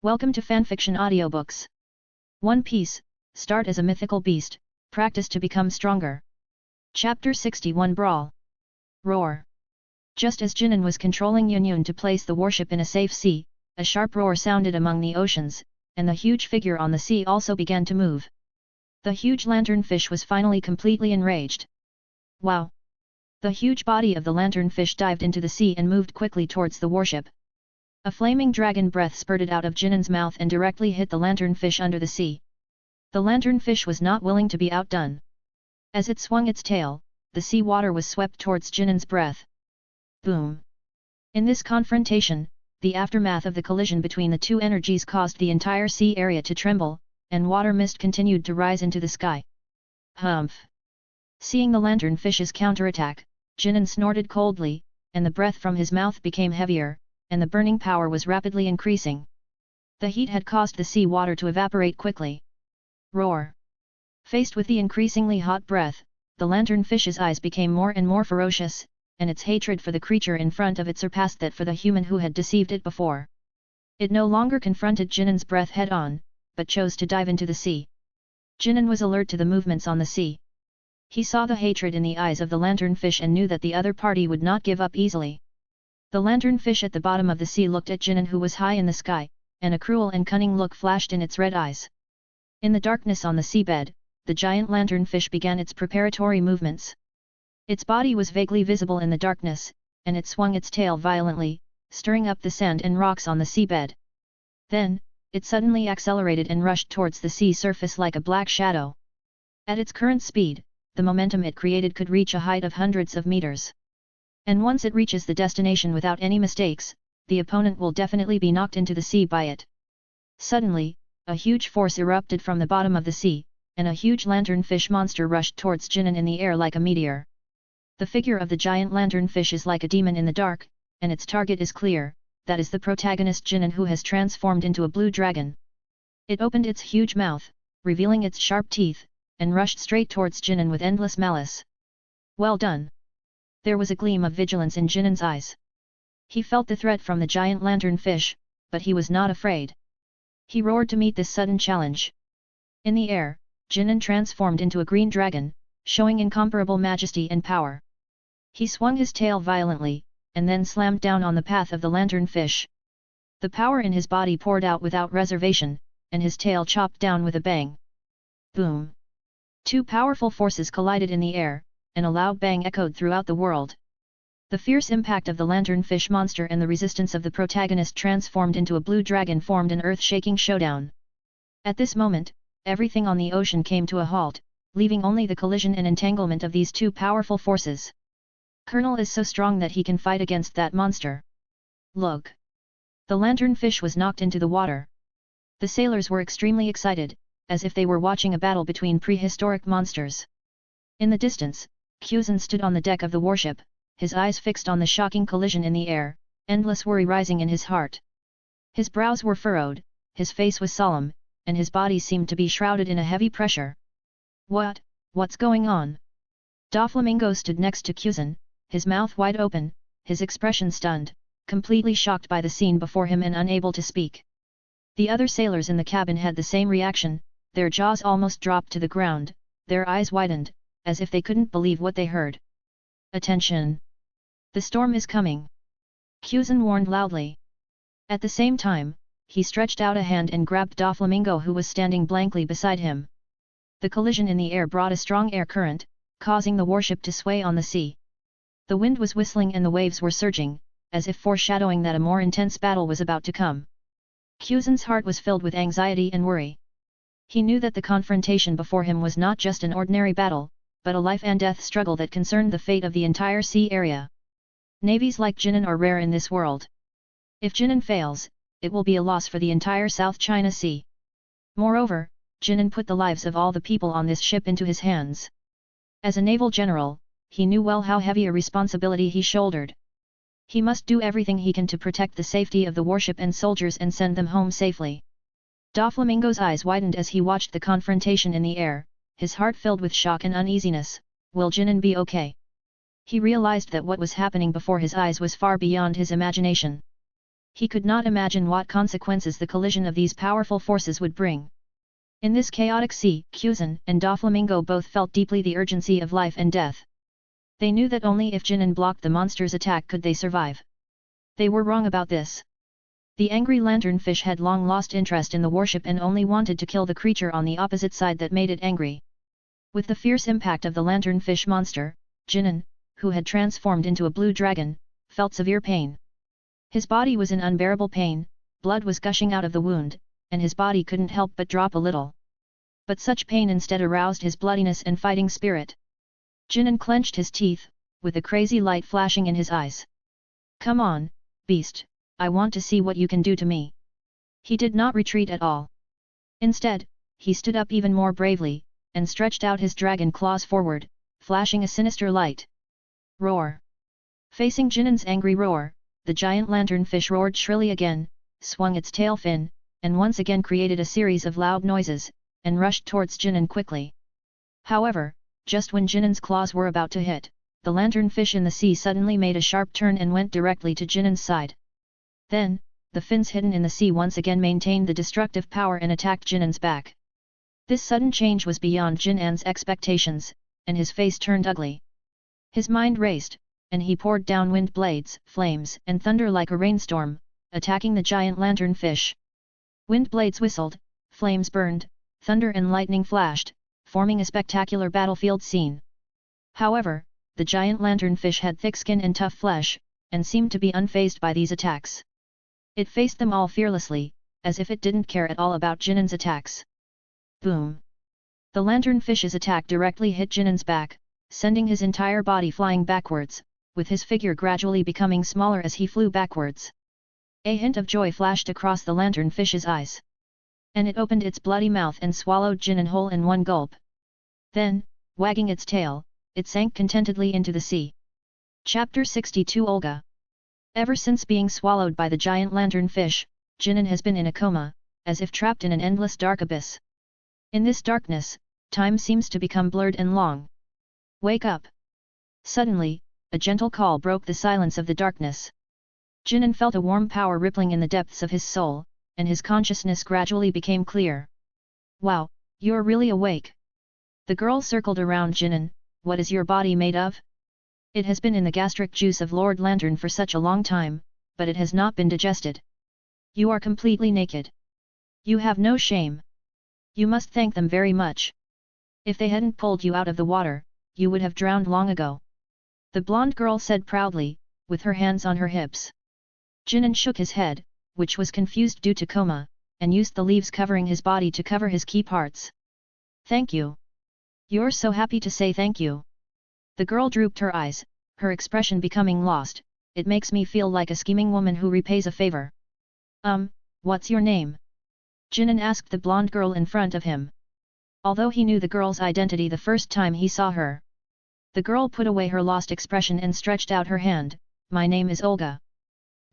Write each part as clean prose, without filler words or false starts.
Welcome to Fanfiction Audiobooks. One Piece, start as a mythical beast, practice to become stronger. Chapter 61 Brawl. Roar. Just as Jinan was controlling Yunyun to place the warship in a safe sea, a sharp roar sounded among the oceans, and the huge figure on the sea also began to move. The huge lanternfish was finally completely enraged. Wow! The huge body of the lanternfish dived into the sea and moved quickly towards the warship. A flaming dragon breath spurted out of Jinan's mouth and directly hit the lanternfish under the sea. The lanternfish was not willing to be outdone. As it swung its tail, the sea water was swept towards Jinan's breath. Boom! In this confrontation, the aftermath of the collision between the two energies caused the entire sea area to tremble, and water mist continued to rise into the sky. Humph! Seeing the lanternfish's counterattack, Jinan snorted coldly, and the breath from his mouth became heavier, and the burning power was rapidly increasing. The heat had caused the sea water to evaporate quickly. Roar! Faced with the increasingly hot breath, the lanternfish's eyes became more and more ferocious, and its hatred for the creature in front of it surpassed that for the human who had deceived it before. It no longer confronted Jinan's breath head-on, but chose to dive into the sea. Jinan was alert to the movements on the sea. He saw the hatred in the eyes of the lanternfish and knew that the other party would not give up easily. The lanternfish at the bottom of the sea looked at Jinan, who was high in the sky, and a cruel and cunning look flashed in its red eyes. In the darkness on the seabed, the giant lanternfish began its preparatory movements. Its body was vaguely visible in the darkness, and it swung its tail violently, stirring up the sand and rocks on the seabed. Then, it suddenly accelerated and rushed towards the sea surface like a black shadow. At its current speed, the momentum it created could reach a height of hundreds of meters. And once it reaches the destination without any mistakes, the opponent will definitely be knocked into the sea by it. Suddenly, a huge force erupted from the bottom of the sea, and a huge lanternfish monster rushed towards Jinan in the air like a meteor. The figure of the giant lanternfish is like a demon in the dark, and its target is clear, that is the protagonist Jinan, who has transformed into a blue dragon. It opened its huge mouth, revealing its sharp teeth, and rushed straight towards Jinan with endless malice. Well done! There was a gleam of vigilance in Jinan's eyes. He felt the threat from the giant lanternfish, but he was not afraid. He roared to meet this sudden challenge. In the air, Jinan transformed into a green dragon, showing incomparable majesty and power. He swung his tail violently, and then slammed down on the path of the lanternfish. The power in his body poured out without reservation, and his tail chopped down with a bang. Boom! Two powerful forces collided in the air, and a loud bang echoed throughout the world. The fierce impact of the lanternfish monster and the resistance of the protagonist transformed into a blue dragon formed an earth-shaking showdown. At this moment, everything on the ocean came to a halt, leaving only the collision and entanglement of these two powerful forces. Colonel is so strong that he can fight against that monster. Look! The lanternfish was knocked into the water. The sailors were extremely excited, as if they were watching a battle between prehistoric monsters. In the distance, Kuzan stood on the deck of the warship, his eyes fixed on the shocking collision in the air, endless worry rising in his heart. His brows were furrowed, his face was solemn, and his body seemed to be shrouded in a heavy pressure. What's going on? Doflamingo stood next to Kuzan, his mouth wide open, his expression stunned, completely shocked by the scene before him and unable to speak. The other sailors in the cabin had the same reaction, their jaws almost dropped to the ground, their eyes widened, as if they couldn't believe what they heard. Attention! The storm is coming! Kuzan warned loudly. At the same time, he stretched out a hand and grabbed Doflamingo, who was standing blankly beside him. The collision in the air brought a strong air current, causing the warship to sway on the sea. The wind was whistling and the waves were surging, as if foreshadowing that a more intense battle was about to come. Kuzan's heart was filled with anxiety and worry. He knew that the confrontation before him was not just an ordinary battle, but a life-and-death struggle that concerned the fate of the entire sea area. Navies like Jinan are rare in this world. If Jinan fails, it will be a loss for the entire South China Sea. Moreover, Jinan put the lives of all the people on this ship into his hands. As a naval general, he knew well how heavy a responsibility he shouldered. He must do everything he can to protect the safety of the warship and soldiers and send them home safely. Doflamingo's eyes widened as he watched the confrontation in the air, his heart filled with shock and uneasiness. Will Jinan be okay? He realized that what was happening before his eyes was far beyond his imagination. He could not imagine what consequences the collision of these powerful forces would bring. In this chaotic sea, Kuzan and Doflamingo both felt deeply the urgency of life and death. They knew that only if Jinan blocked the monster's attack could they survive. They were wrong about this. The angry lanternfish had long lost interest in the warship and only wanted to kill the creature on the opposite side that made it angry. With the fierce impact of the lanternfish monster, Jinan, who had transformed into a blue dragon, felt severe pain. His body was in unbearable pain, blood was gushing out of the wound, and his body couldn't help but drop a little. But such pain instead aroused his bloodiness and fighting spirit. Jinan clenched his teeth, with a crazy light flashing in his eyes. "Come on, beast, I want to see what you can do to me." He did not retreat at all. Instead, he stood up even more bravely, and stretched out his dragon claws forward, flashing a sinister light. Roar! Facing Jinan's angry roar, the giant lanternfish roared shrilly again, swung its tail fin, and once again created a series of loud noises, and rushed towards Jinan quickly. However, just when Jinan's claws were about to hit, the lanternfish in the sea suddenly made a sharp turn and went directly to Jinan's side. Then, the fins hidden in the sea once again maintained the destructive power and attacked Jinan's back. This sudden change was beyond Jinan's expectations, and his face turned ugly. His mind raced, and he poured down wind blades, flames, and thunder like a rainstorm, attacking the giant lanternfish. Wind blades whistled, flames burned, thunder and lightning flashed, forming a spectacular battlefield scene. However, the giant lanternfish had thick skin and tough flesh, and seemed to be unfazed by these attacks. It faced them all fearlessly, as if it didn't care at all about Jinan's attacks. Boom! The lanternfish's attack directly hit Jinan's back, sending his entire body flying backwards, with his figure gradually becoming smaller as he flew backwards. A hint of joy flashed across the lanternfish's eyes. And it opened its bloody mouth and swallowed Jinan whole in one gulp. Then, wagging its tail, it sank contentedly into the sea. Chapter 62 Olga. Ever since being swallowed by the giant lanternfish, Jinan has been in a coma, as if trapped in an endless dark abyss. In this darkness, time seems to become blurred and long. "Wake up!" Suddenly, a gentle call broke the silence of the darkness. Jinan felt a warm power rippling in the depths of his soul, and his consciousness gradually became clear. "Wow, you're really awake!" The girl circled around Jinan. "What is your body made of?" "It has been in the gastric juice of Lord Lantern for such a long time, but it has not been digested." "You are completely naked. You have no shame. You must thank them very much. If they hadn't pulled you out of the water, you would have drowned long ago." The blonde girl said proudly, with her hands on her hips. Jinan shook his head, which was confused due to coma, and used the leaves covering his body to cover his key parts. "Thank you. You're so happy to say thank you." The girl drooped her eyes, her expression becoming lost. "It makes me feel like a scheming woman who repays a favor." What's your name?" Jinan asked the blonde girl in front of him. Although he knew the girl's identity the first time he saw her. The girl put away her lost expression and stretched out her hand. "My name is Olga.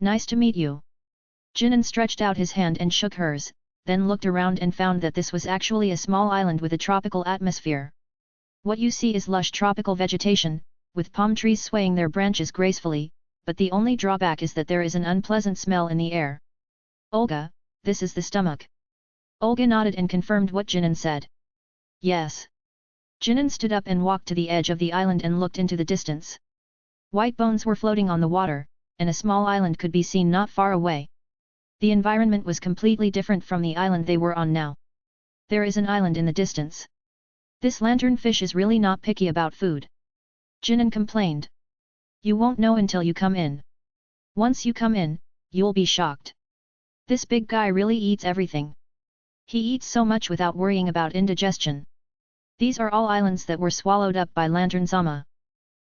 Nice to meet you." Jinan stretched out his hand and shook hers, then looked around and found that this was actually a small island with a tropical atmosphere. What you see is lush tropical vegetation, with palm trees swaying their branches gracefully, but the only drawback is that there is an unpleasant smell in the air. "Olga, this is the stomach." Olga nodded and confirmed what Jinan said. "Yes." Jinan stood up and walked to the edge of the island and looked into the distance. White bones were floating on the water, and a small island could be seen not far away. The environment was completely different from the island they were on now. "There is an island in the distance. This lanternfish is really not picky about food," Jinan complained. "You won't know until you come in. Once you come in, you'll be shocked. This big guy really eats everything. He eats so much without worrying about indigestion. These are all islands that were swallowed up by Lantern Zama.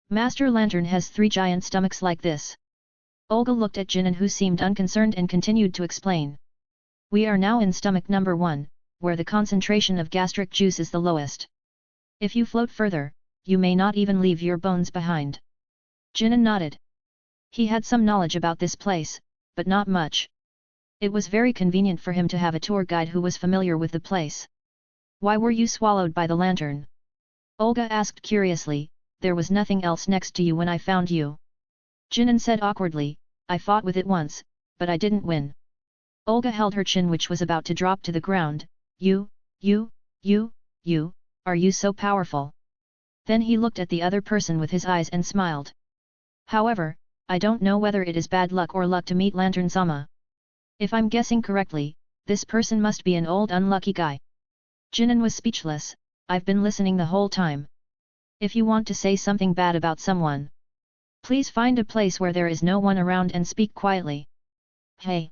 Master Lantern has 3 giant stomachs like this." Olga looked at Jinan, who seemed unconcerned, and continued to explain. "We are now in stomach number 1, where the concentration of gastric juice is the lowest. If you float further, you may not even leave your bones behind." Jinan nodded. He had some knowledge about this place, but not much. It was very convenient for him to have a tour guide who was familiar with the place. "Why were you swallowed by the lantern?" Olga asked curiously. "There was nothing else next to you when I found you." Jinan said awkwardly, "I fought with it once, but I didn't win. Olga held her chin, which was about to drop to the ground. You, are you so powerful? Then he looked at the other person with his eyes and smiled. However, I don't know whether it is bad luck or luck to meet Lantern-sama. If I'm guessing correctly, this person must be an old unlucky guy. Jinan was speechless. I've been listening the whole time. If you want to say something bad about someone, please find a place where there is no one around and speak quietly. Hey!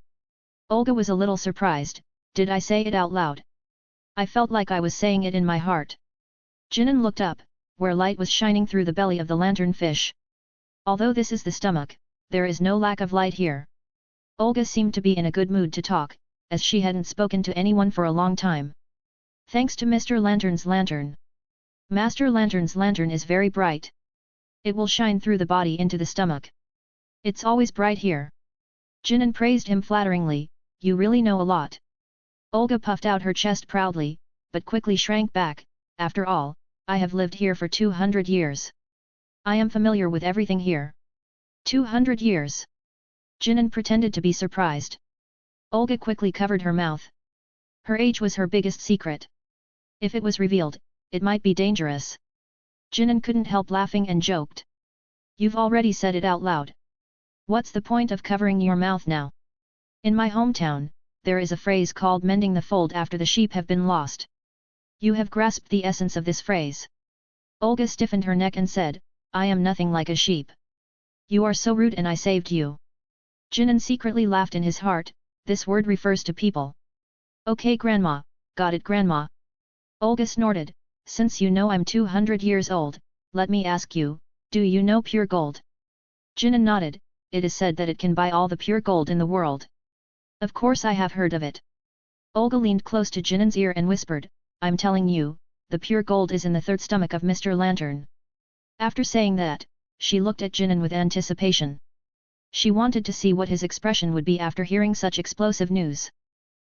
Olga was a little surprised. Did I say it out loud? I felt like I was saying it in my heart. Jinan looked up, where light was shining through the belly of the lantern fish. Although this is the stomach, there is no lack of light here. Olga seemed to be in a good mood to talk, as she hadn't spoken to anyone for a long time. Thanks to Mr. Lantern's lantern. Master Lantern's lantern is very bright. It will shine through the body into the stomach. It's always bright here. Jinan praised him flatteringly. You really know a lot. Olga puffed out her chest proudly, but quickly shrank back. After all, I have lived here for 200 years. I am familiar with everything here. 200 years. Jinan pretended to be surprised. Olga quickly covered her mouth. Her age was her biggest secret. If it was revealed, it might be dangerous. Jinan couldn't help laughing and joked. You've already said it out loud. What's the point of covering your mouth now? In my hometown, there is a phrase called mending the fold after the sheep have been lost. You have grasped the essence of this phrase. Olga stiffened her neck and said, I am nothing like a sheep. You are so rude and I saved you. Jinan secretly laughed in his heart. This word refers to people. Okay grandma, got it grandma. Olga snorted, since you know I'm 200 years old, let me ask you, do you know pure gold? Jinan nodded, it is said that it can buy all the pure gold in the world. Of course I have heard of it. Olga leaned close to Jinan's ear and whispered, I'm telling you, the pure gold is in the third stomach of Mr. Lantern. After saying that, she looked at Jinan with anticipation. She wanted to see what his expression would be after hearing such explosive news.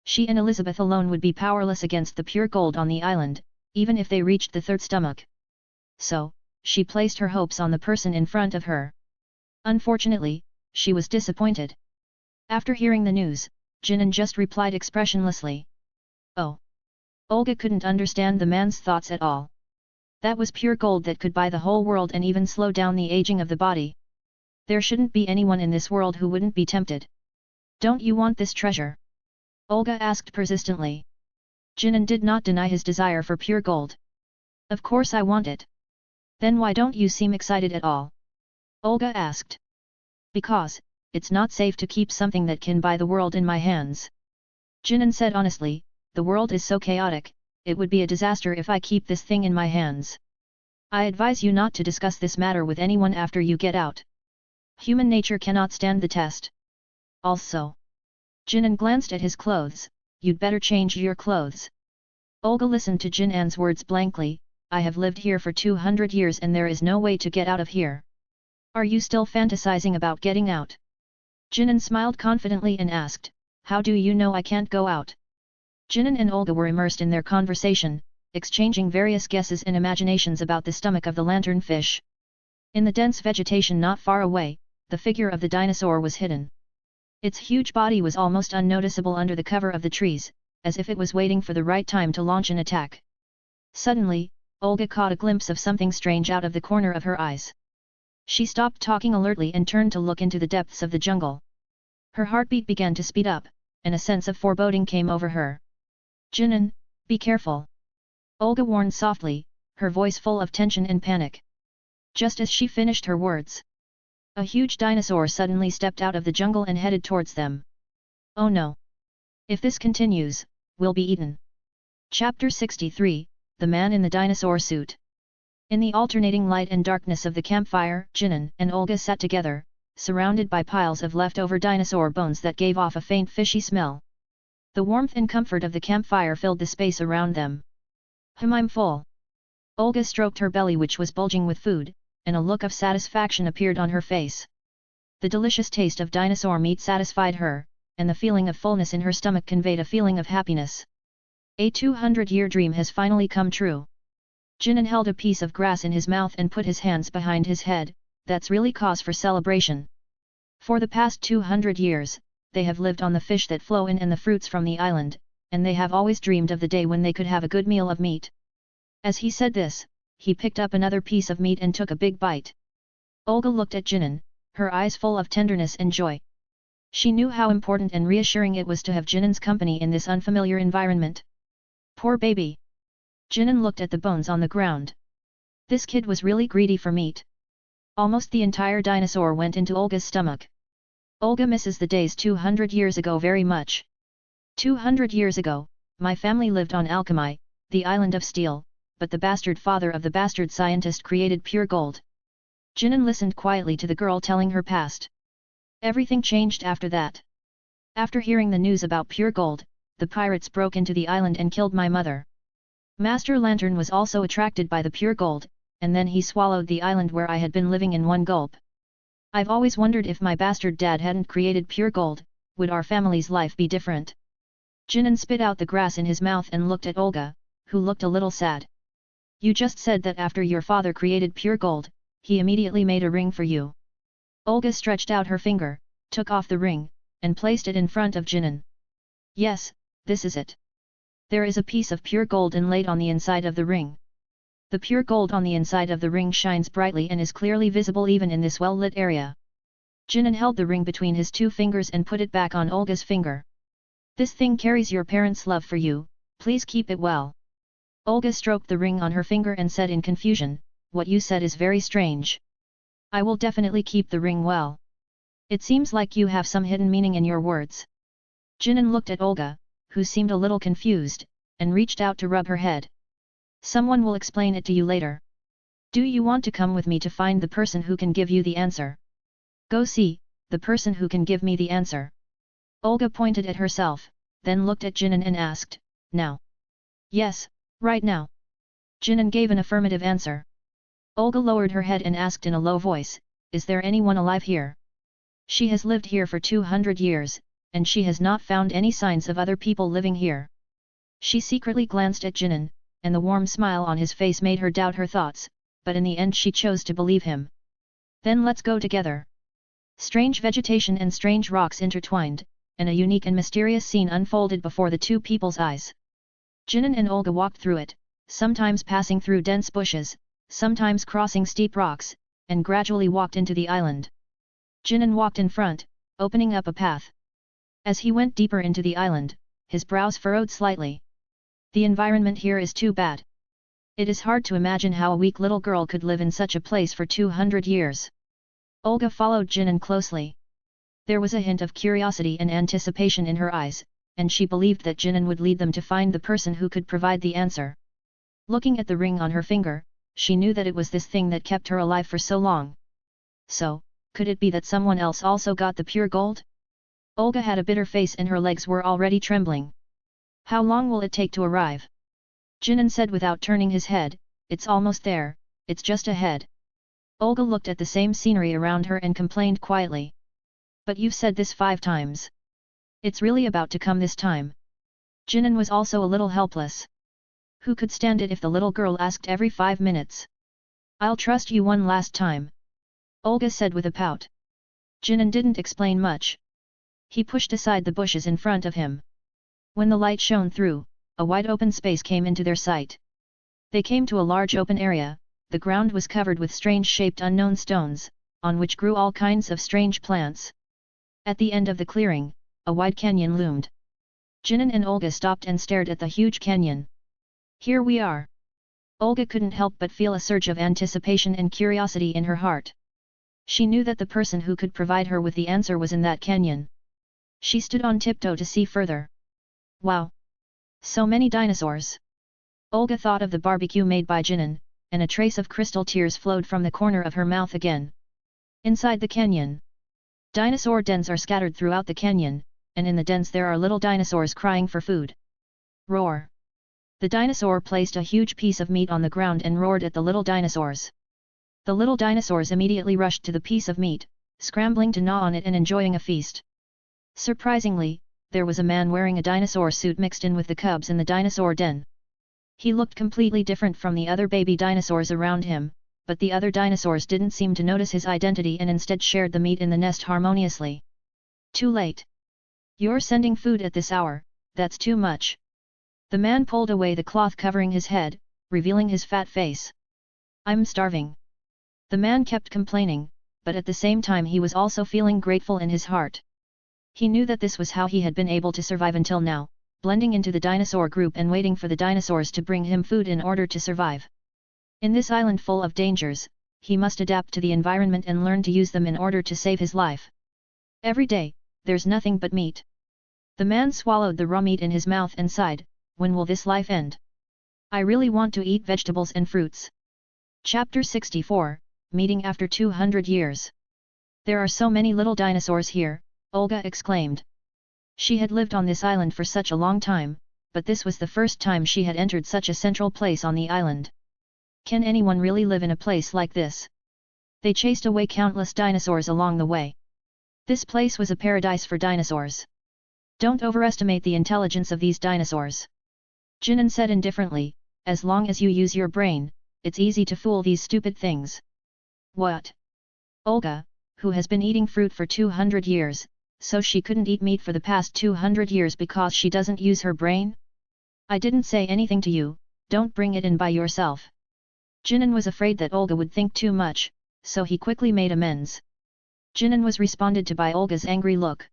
She and Elizabeth alone would be powerless against the pure gold on the island, even if they reached the third stomach. So, she placed her hopes on the person in front of her. Unfortunately, she was disappointed. After hearing the news, Jinan just replied expressionlessly. Oh! Olga couldn't understand the man's thoughts at all. That was pure gold that could buy the whole world and even slow down the aging of the body. There shouldn't be anyone in this world who wouldn't be tempted. Don't you want this treasure? Olga asked persistently. Jinan did not deny his desire for pure gold. Of course I want it. Then why don't you seem excited at all? Olga asked. Because, it's not safe to keep something that can buy the world in my hands. Jinan said honestly, the world is so chaotic, it would be a disaster if I keep this thing in my hands. I advise you not to discuss this matter with anyone after you get out. Human nature cannot stand the test. Also. Jinan glanced at his clothes, you'd better change your clothes. Olga listened to Jinan's words blankly, I have lived here for 200 years and there is no way to get out of here. Are you still fantasizing about getting out? Jinan smiled confidently and asked, how do you know I can't go out? Jinan and Olga were immersed in their conversation, exchanging various guesses and imaginations about the stomach of the lantern fish. In the dense vegetation not far away, the figure of the dinosaur was hidden. Its huge body was almost unnoticeable under the cover of the trees, as if it was waiting for the right time to launch an attack. Suddenly, Olga caught a glimpse of something strange out of the corner of her eyes. She stopped talking alertly and turned to look into the depths of the jungle. Her heartbeat began to speed up, and a sense of foreboding came over her. Jinan, be careful. Olga warned softly, her voice full of tension and panic. Just as she finished her words, a huge dinosaur suddenly stepped out of the jungle and headed towards them. Oh no! If this continues, we'll be eaten. Chapter 63, The Man in the Dinosaur Suit. In the alternating light and darkness of the campfire, Jinan and Olga sat together, surrounded by piles of leftover dinosaur bones that gave off a faint fishy smell. The warmth and comfort of the campfire filled the space around them. I'm full. Olga stroked her belly, which was bulging with food, and a look of satisfaction appeared on her face. The delicious taste of dinosaur meat satisfied her, and the feeling of fullness in her stomach conveyed a feeling of happiness. A 200-year dream has finally come true. Jinan held a piece of grass in his mouth and put his hands behind his head, that's really cause for celebration. For the past 200 years, they have lived on the fish that flow in and the fruits from the island, and they have always dreamed of the day when they could have a good meal of meat. As he said this, he picked up another piece of meat and took a big bite. Olga looked at Jinan, her eyes full of tenderness and joy. She knew how important and reassuring it was to have Jinan's company in this unfamiliar environment. Poor baby! Jinan looked at the bones on the ground. This kid was really greedy for meat. Almost the entire dinosaur went into Olga's stomach. Olga misses the days 200 years ago very much. 200 years ago, my family lived on Alchemy, the island of steel, but the bastard father of the bastard scientist created pure gold. Jinan listened quietly to the girl telling her past. Everything changed after that. After hearing the news about pure gold, the pirates broke into the island and killed my mother. Master Lantern was also attracted by the pure gold, and then he swallowed the island where I had been living in one gulp. I've always wondered if my bastard dad hadn't created pure gold, would our family's life be different? Jinan spit out the grass in his mouth and looked at Olga, who looked a little sad. You just said that after your father created pure gold, he immediately made a ring for you. Olga stretched out her finger, took off the ring, and placed it in front of Jinan. Yes, this is it. There is a piece of pure gold inlaid on the inside of the ring. The pure gold on the inside of the ring shines brightly and is clearly visible even in this well-lit area. Jinan held the ring between his two fingers and put it back on Olga's finger. This thing carries your parents' love for you, please keep it well. Olga stroked the ring on her finger and said in confusion, what you said is very strange. I will definitely keep the ring well. It seems like you have some hidden meaning in your words. Jinan looked at Olga, who seemed a little confused, and reached out to rub her head. Someone will explain it to you later. Do you want to come with me to find the person who can give you the answer? Go see, the person who can give me the answer. Olga pointed at herself, then looked at Jinan and asked, now? Yes, right now. Jinan gave an affirmative answer. Olga lowered her head and asked in a low voice, is there anyone alive here? She has lived here for 200 years, and she has not found any signs of other people living here. She secretly glanced at Jinan, and the warm smile on his face made her doubt her thoughts, but in the end she chose to believe him. Then let's go together. Strange vegetation and strange rocks intertwined, and a unique and mysterious scene unfolded before the two people's eyes. Jinan and Olga walked through it, sometimes passing through dense bushes, sometimes crossing steep rocks, and gradually walked into the island. Jinan walked in front, opening up a path. As he went deeper into the island, his brows furrowed slightly. The environment here is too bad. It is hard to imagine how a weak little girl could live in such a place for 200 years. Olga followed Jinan closely. There was a hint of curiosity and anticipation in her eyes, and she believed that Jinan would lead them to find the person who could provide the answer. Looking at the ring on her finger, she knew that it was this thing that kept her alive for so long. So, could it be that someone else also got the pure gold? Olga had a bitter face and her legs were already trembling. How long will it take to arrive? Jinan said without turning his head, it's almost there, it's just ahead. Olga looked at the same scenery around her and complained quietly. But you've said this 5 times. It's really about to come this time. Jinan was also a little helpless. Who could stand it if the little girl asked every 5 minutes? I'll trust you one last time. Olga said with a pout. Jinan didn't explain much. He pushed aside the bushes in front of him. When the light shone through, a wide open space came into their sight. They came to a large open area, the ground was covered with strange-shaped unknown stones, on which grew all kinds of strange plants. At the end of the clearing, a wide canyon loomed. Jinan and Olga stopped and stared at the huge canyon. Here we are. Olga couldn't help but feel a surge of anticipation and curiosity in her heart. She knew that the person who could provide her with the answer was in that canyon. She stood on tiptoe to see further. Wow! So many dinosaurs! Olga thought of the barbecue made by Jinan, and a trace of crystal tears flowed from the corner of her mouth again. Inside the canyon, dinosaur dens are scattered throughout the canyon, and in the dens there are little dinosaurs crying for food. Roar! The dinosaur placed a huge piece of meat on the ground and roared at the little dinosaurs. The little dinosaurs immediately rushed to the piece of meat, scrambling to gnaw on it and enjoying a feast. Surprisingly, there was a man wearing a dinosaur suit mixed in with the cubs in the dinosaur den. He looked completely different from the other baby dinosaurs around him, but the other dinosaurs didn't seem to notice his identity and instead shared the meat in the nest harmoniously. Too late. You're sending food at this hour, that's too much. The man pulled away the cloth covering his head, revealing his fat face. I'm starving. The man kept complaining, but at the same time he was also feeling grateful in his heart. He knew that this was how he had been able to survive until now, blending into the dinosaur group and waiting for the dinosaurs to bring him food in order to survive. In this island full of dangers, he must adapt to the environment and learn to use them in order to save his life. Every day, there's nothing but meat. The man swallowed the raw meat in his mouth and sighed, when will this life end? I really want to eat vegetables and fruits. Chapter 64, Meeting After 200 Years. There are so many little dinosaurs here, Olga exclaimed. She had lived on this island for such a long time, but this was the first time she had entered such a central place on the island. Can anyone really live in a place like this? They chased away countless dinosaurs along the way. This place was a paradise for dinosaurs. Don't overestimate the intelligence of these dinosaurs. Jinan said indifferently, as long as you use your brain, it's easy to fool these stupid things. What? Olga, who has been eating fruit for 200 years, so she couldn't eat meat for the past 200 years because she doesn't use her brain? I didn't say anything to you, don't bring it in by yourself. Jinan was afraid that Olga would think too much, so he quickly made amends. Jinan was responded to by Olga's angry look.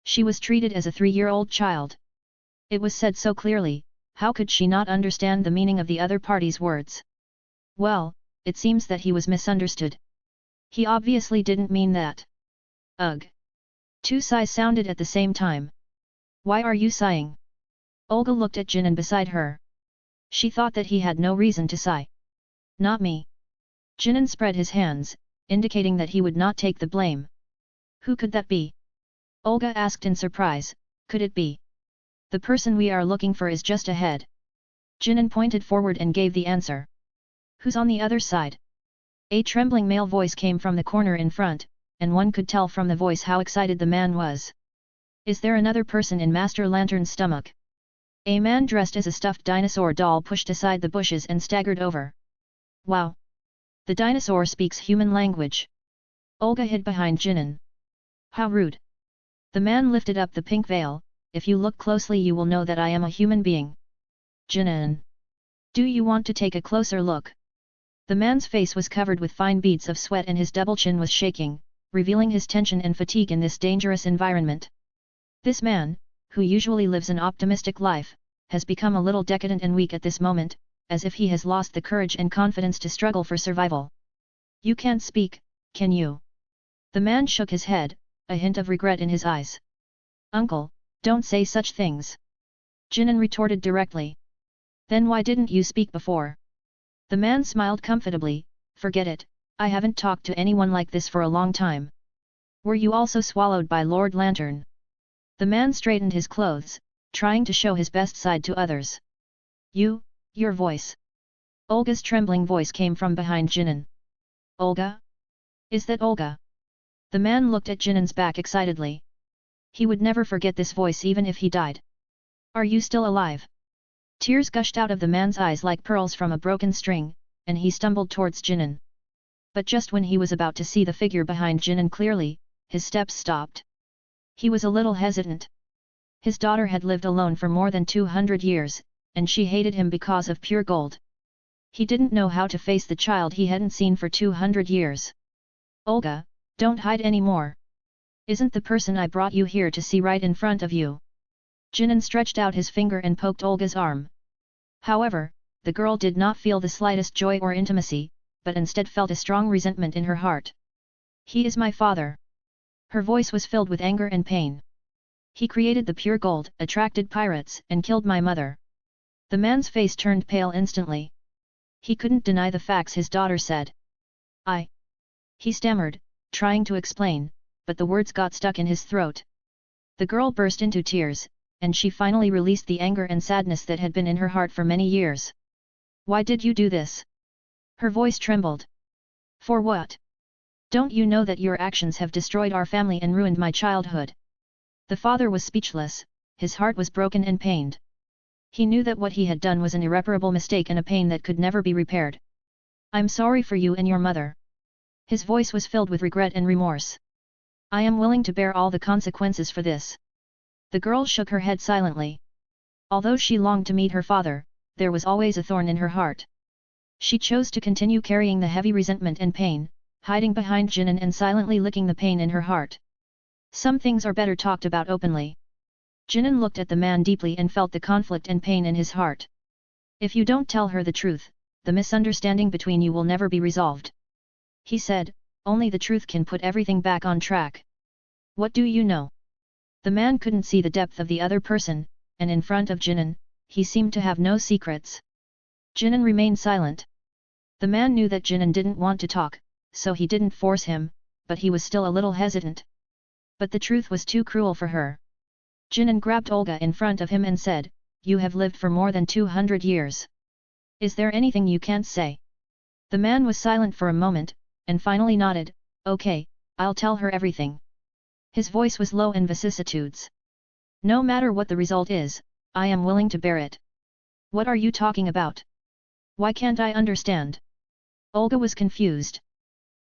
She was treated as a 3-year-old child. It was said so clearly, how could she not understand the meaning of the other party's words? Well, it seems that he was misunderstood. He obviously didn't mean that. Ugh! 2 sighs sounded at the same time. Why are you sighing? Olga looked at Jinan beside her. She thought that he had no reason to sigh. Not me. Jinan spread his hands, indicating that he would not take the blame. Who could that be? Olga asked in surprise, could it be? The person we are looking for is just ahead. Jinan pointed forward and gave the answer. Who's on the other side? A trembling male voice came from the corner in front, and one could tell from the voice how excited the man was. Is there another person in Master Lantern's stomach? A man dressed as a stuffed dinosaur doll pushed aside the bushes and staggered over. Wow! The dinosaur speaks human language. Olga hid behind Jinan. How rude! The man lifted up the pink veil. If you look closely you will know that I am a human being. Jinan! Do you want to take a closer look? The man's face was covered with fine beads of sweat and his double chin was shaking, revealing his tension and fatigue in this dangerous environment. This man, who usually lives an optimistic life, has become a little decadent and weak at this moment, as if he has lost the courage and confidence to struggle for survival. You can't speak, can you? The man shook his head, a hint of regret in his eyes. Uncle, don't say such things. Jinan retorted directly. Then why didn't you speak before? The man smiled comfortably, forget it, I haven't talked to anyone like this for a long time. Were you also swallowed by Lord Lantern? The man straightened his clothes, trying to show his best side to others. Your voice. Olga's trembling voice came from behind Jinan. Olga? Is that Olga? The man looked at Jinan's back excitedly. He would never forget this voice even if he died. Are you still alive? Tears gushed out of the man's eyes like pearls from a broken string, and he stumbled towards Jinan. But just when he was about to see the figure behind Jinan clearly, his steps stopped. He was a little hesitant. His daughter had lived alone for more than 200 years, and she hated him because of pure gold. He didn't know how to face the child he hadn't seen for 200 years. Olga, don't hide anymore. Isn't the person I brought you here to see right in front of you? Jinan stretched out his finger and poked Olga's arm. However, the girl did not feel the slightest joy or intimacy, but instead felt a strong resentment in her heart. He is my father. Her voice was filled with anger and pain. He created the pure gold, attracted pirates, and killed my mother. The man's face turned pale instantly. He couldn't deny the facts his daughter said. He stammered, trying to explain, but the words got stuck in his throat. The girl burst into tears, and she finally released the anger and sadness that had been in her heart for many years. Why did you do this? Her voice trembled. For what? Don't you know that your actions have destroyed our family and ruined my childhood? The father was speechless, his heart was broken and pained. He knew that what he had done was an irreparable mistake and a pain that could never be repaired. I'm sorry for you and your mother. His voice was filled with regret and remorse. I am willing to bear all the consequences for this. The girl shook her head silently. Although she longed to meet her father, there was always a thorn in her heart. She chose to continue carrying the heavy resentment and pain, hiding behind Jinan and silently licking the pain in her heart. Some things are better talked about openly. Jinan looked at the man deeply and felt the conflict and pain in his heart. If you don't tell her the truth, the misunderstanding between you will never be resolved. He said, only the truth can put everything back on track. What do you know? The man couldn't see the depth of the other person, and in front of Jinan, he seemed to have no secrets. Jinan remained silent. The man knew that Jinan didn't want to talk, so he didn't force him, but he was still a little hesitant. But the truth was too cruel for her. Jinan grabbed Olga in front of him and said, you have lived for more than 200 years. Is there anything you can't say? The man was silent for a moment, and finally nodded, okay, I'll tell her everything. His voice was low in vicissitudes. No matter what the result is, I am willing to bear it. What are you talking about? Why can't I understand? Olga was confused.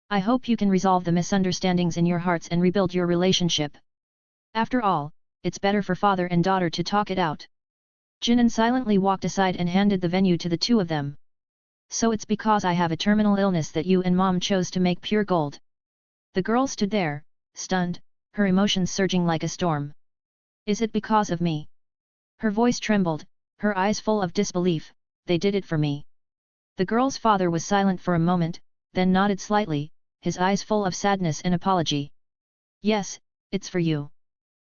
I hope you can resolve the misunderstandings in your hearts and rebuild your relationship. After all, it's better for father and daughter to talk it out. Jinan silently walked aside and handed the venue to the two of them. So it's because I have a terminal illness that you and mom chose to make pure gold. The girl stood there, stunned, her emotions surging like a storm. Is it because of me? Her voice trembled, her eyes full of disbelief. They did it for me. The girl's father was silent for a moment, then nodded slightly, his eyes full of sadness and apology. Yes, it's for you.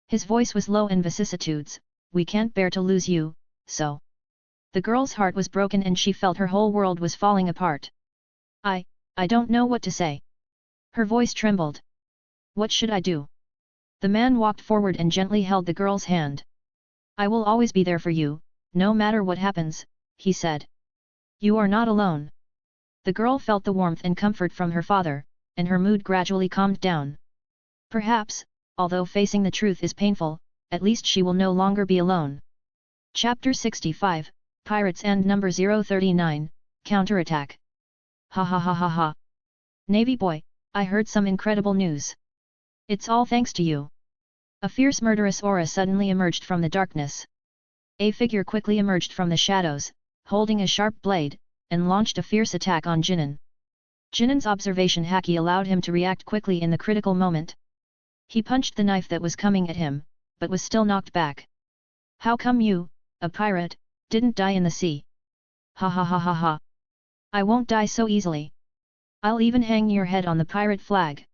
His voice was low in vicissitudes, we can't bear to lose you, so. The girl's heart was broken and she felt her whole world was falling apart. I don't know what to say. Her voice trembled. What should I do? The man walked forward and gently held the girl's hand. I will always be there for you, no matter what happens, he said. You are not alone. The girl felt the warmth and comfort from her father, and her mood gradually calmed down. Perhaps, although facing the truth is painful, at least she will no longer be alone. Chapter 65, Pirates and Number 039, Counterattack. Ha ha ha ha ha. Navy boy, I heard some incredible news. It's all thanks to you. A fierce murderous aura suddenly emerged from the darkness. A figure quickly emerged from the shadows, holding a sharp blade, and launched a fierce attack on Jinan. Jinan's observation haki allowed him to react quickly in the critical moment. He punched the knife that was coming at him, but was still knocked back. How come you, a pirate, didn't die in the sea? Ha ha ha ha ha. I won't die so easily. I'll even hang your head on the pirate flag.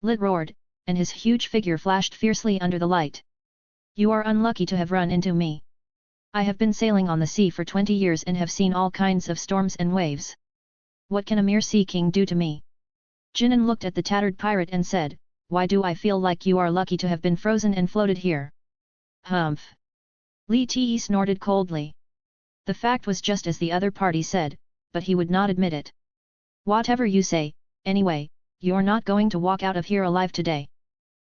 Lit roared, and his huge figure flashed fiercely under the light. You are unlucky to have run into me. I have been sailing on the sea for 20 years and have seen all kinds of storms and waves. What can a mere sea king do to me? Jinan looked at the tattered pirate and said, why do I feel like you are lucky to have been frozen and floated here? Humph. Li Te snorted coldly. The fact was just as the other party said, but he would not admit it. Whatever you say, anyway, you're not going to walk out of here alive today.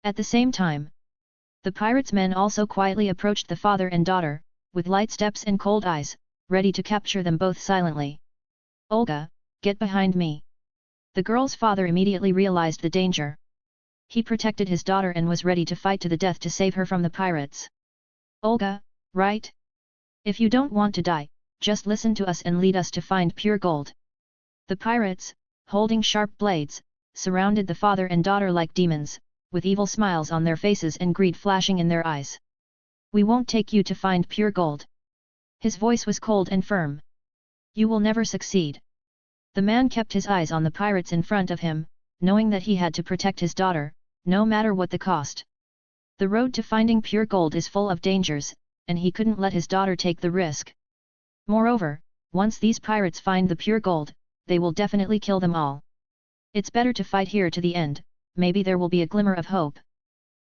At the same time, the pirates' men also quietly approached the father and daughter, with light steps and cold eyes, ready to capture them both silently. Olga, get behind me. The girl's father immediately realized the danger. He protected his daughter and was ready to fight to the death to save her from the pirates. Olga, right? If you don't want to die, just listen to us and lead us to find pure gold. The pirates, holding sharp blades, surrounded the father and daughter like demons, with evil smiles on their faces and greed flashing in their eyes. We won't take you to find pure gold. His voice was cold and firm. You will never succeed. The man kept his eyes on the pirates in front of him, knowing that he had to protect his daughter, no matter what the cost. The road to finding pure gold is full of dangers, and he couldn't let his daughter take the risk. Moreover, once these pirates find the pure gold, they will definitely kill them all. It's better to fight here to the end, maybe there will be a glimmer of hope.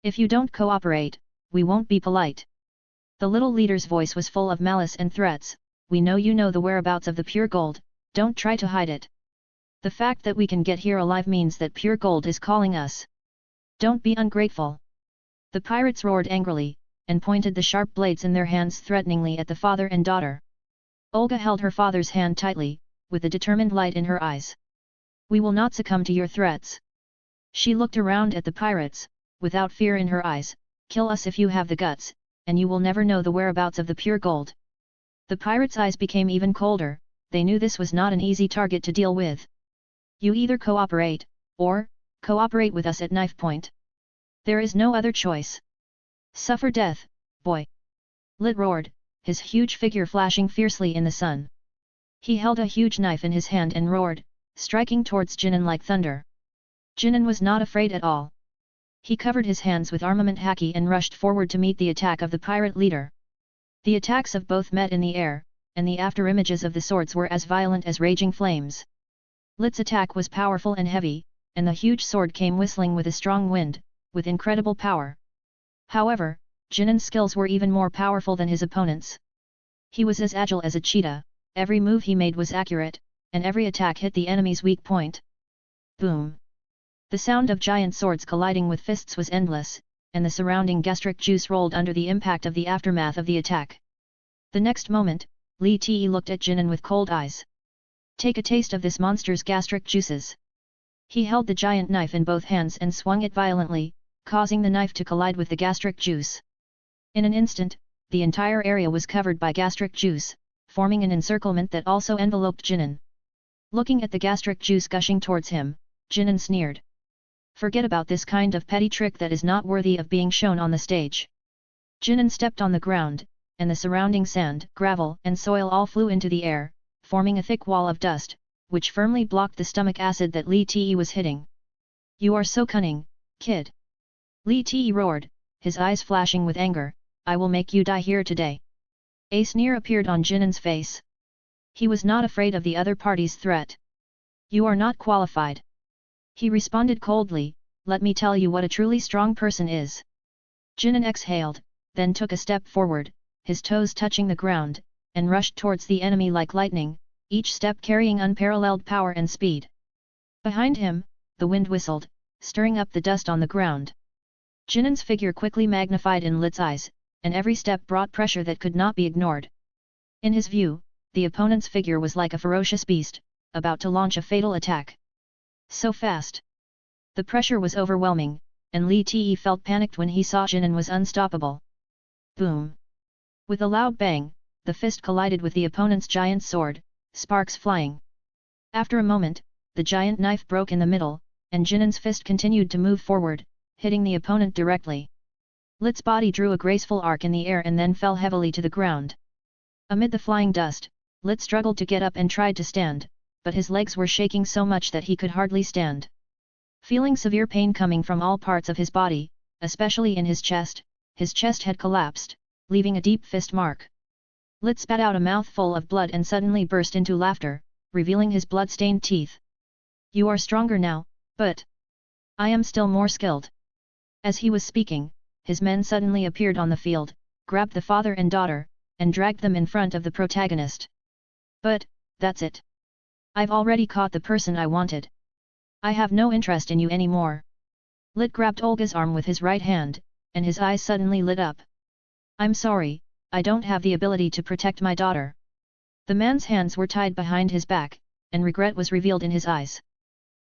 If you don't cooperate, we won't be polite. The little leader's voice was full of malice and threats. We know you know the whereabouts of the pure gold, don't try to hide it. The fact that we can get here alive means that pure gold is calling us. Don't be ungrateful. The pirates roared angrily, and pointed the sharp blades in their hands threateningly at the father and daughter. Olga held her father's hand tightly, with a determined light in her eyes. We will not succumb to your threats. She looked around at the pirates, without fear in her eyes. Kill us if you have the guts, and you will never know the whereabouts of the pure gold. The pirates' eyes became even colder, they knew this was not an easy target to deal with. You either cooperate, or cooperate with us at knife point. There is no other choice. Suffer death, boy! Lit roared, his huge figure flashing fiercely in the sun. He held a huge knife in his hand and roared, striking towards Jinan like thunder. Jinan was not afraid at all. He covered his hands with armament haki and rushed forward to meet the attack of the pirate leader. The attacks of both met in the air, and the afterimages of the swords were as violent as raging flames. Lit's attack was powerful and heavy, and the huge sword came whistling with a strong wind, with incredible power. However, Jinan's skills were even more powerful than his opponent's. He was as agile as a cheetah, every move he made was accurate, and every attack hit the enemy's weak point. Boom! The sound of giant swords colliding with fists was endless, and the surrounding gastric juice rolled under the impact of the aftermath of the attack. The next moment, Li Te looked at Jinan with cold eyes. Take a taste of this monster's gastric juices. He held the giant knife in both hands and swung it violently, causing the knife to collide with the gastric juice. In an instant, the entire area was covered by gastric juice, forming an encirclement that also enveloped Jinan. Looking at the gastric juice gushing towards him, Jinan sneered. Forget about this kind of petty trick that is not worthy of being shown on the stage. Jinan stepped on the ground, and the surrounding sand, gravel and soil all flew into the air, forming a thick wall of dust, which firmly blocked the stomach acid that Li Te was hitting. You are so cunning, kid! Li Te roared, his eyes flashing with anger, I will make you die here today. A sneer appeared on Jinan's face. He was not afraid of the other party's threat. You are not qualified. He responded coldly, let me tell you what a truly strong person is. Jinan exhaled, then took a step forward, his toes touching the ground, and rushed towards the enemy like lightning, each step carrying unparalleled power and speed. Behind him, the wind whistled, stirring up the dust on the ground. Jinan's figure quickly magnified in Lit's eyes, and every step brought pressure that could not be ignored. In his view, the opponent's figure was like a ferocious beast, about to launch a fatal attack. So fast! The pressure was overwhelming, and Li Te felt panicked when he saw Jinan was unstoppable. Boom! With a loud bang, the fist collided with the opponent's giant sword, sparks flying. After a moment, the giant knife broke in the middle, and Jinan's fist continued to move forward, hitting the opponent directly. Lit's body drew a graceful arc in the air and then fell heavily to the ground. Amid the flying dust, Lit struggled to get up and tried to stand, but his legs were shaking so much that he could hardly stand. Feeling severe pain coming from all parts of his body, especially in his chest had collapsed, leaving a deep fist mark. Lit spat out a mouthful of blood and suddenly burst into laughter, revealing his blood-stained teeth. You are stronger now, but I am still more skilled. As he was speaking, his men suddenly appeared on the field, grabbed the father and daughter, and dragged them in front of the protagonist. But, that's it. I've already caught the person I wanted. I have no interest in you anymore. Lit grabbed Olga's arm with his right hand, and his eyes suddenly lit up. I'm sorry, I don't have the ability to protect my daughter. The man's hands were tied behind his back, and regret was revealed in his eyes.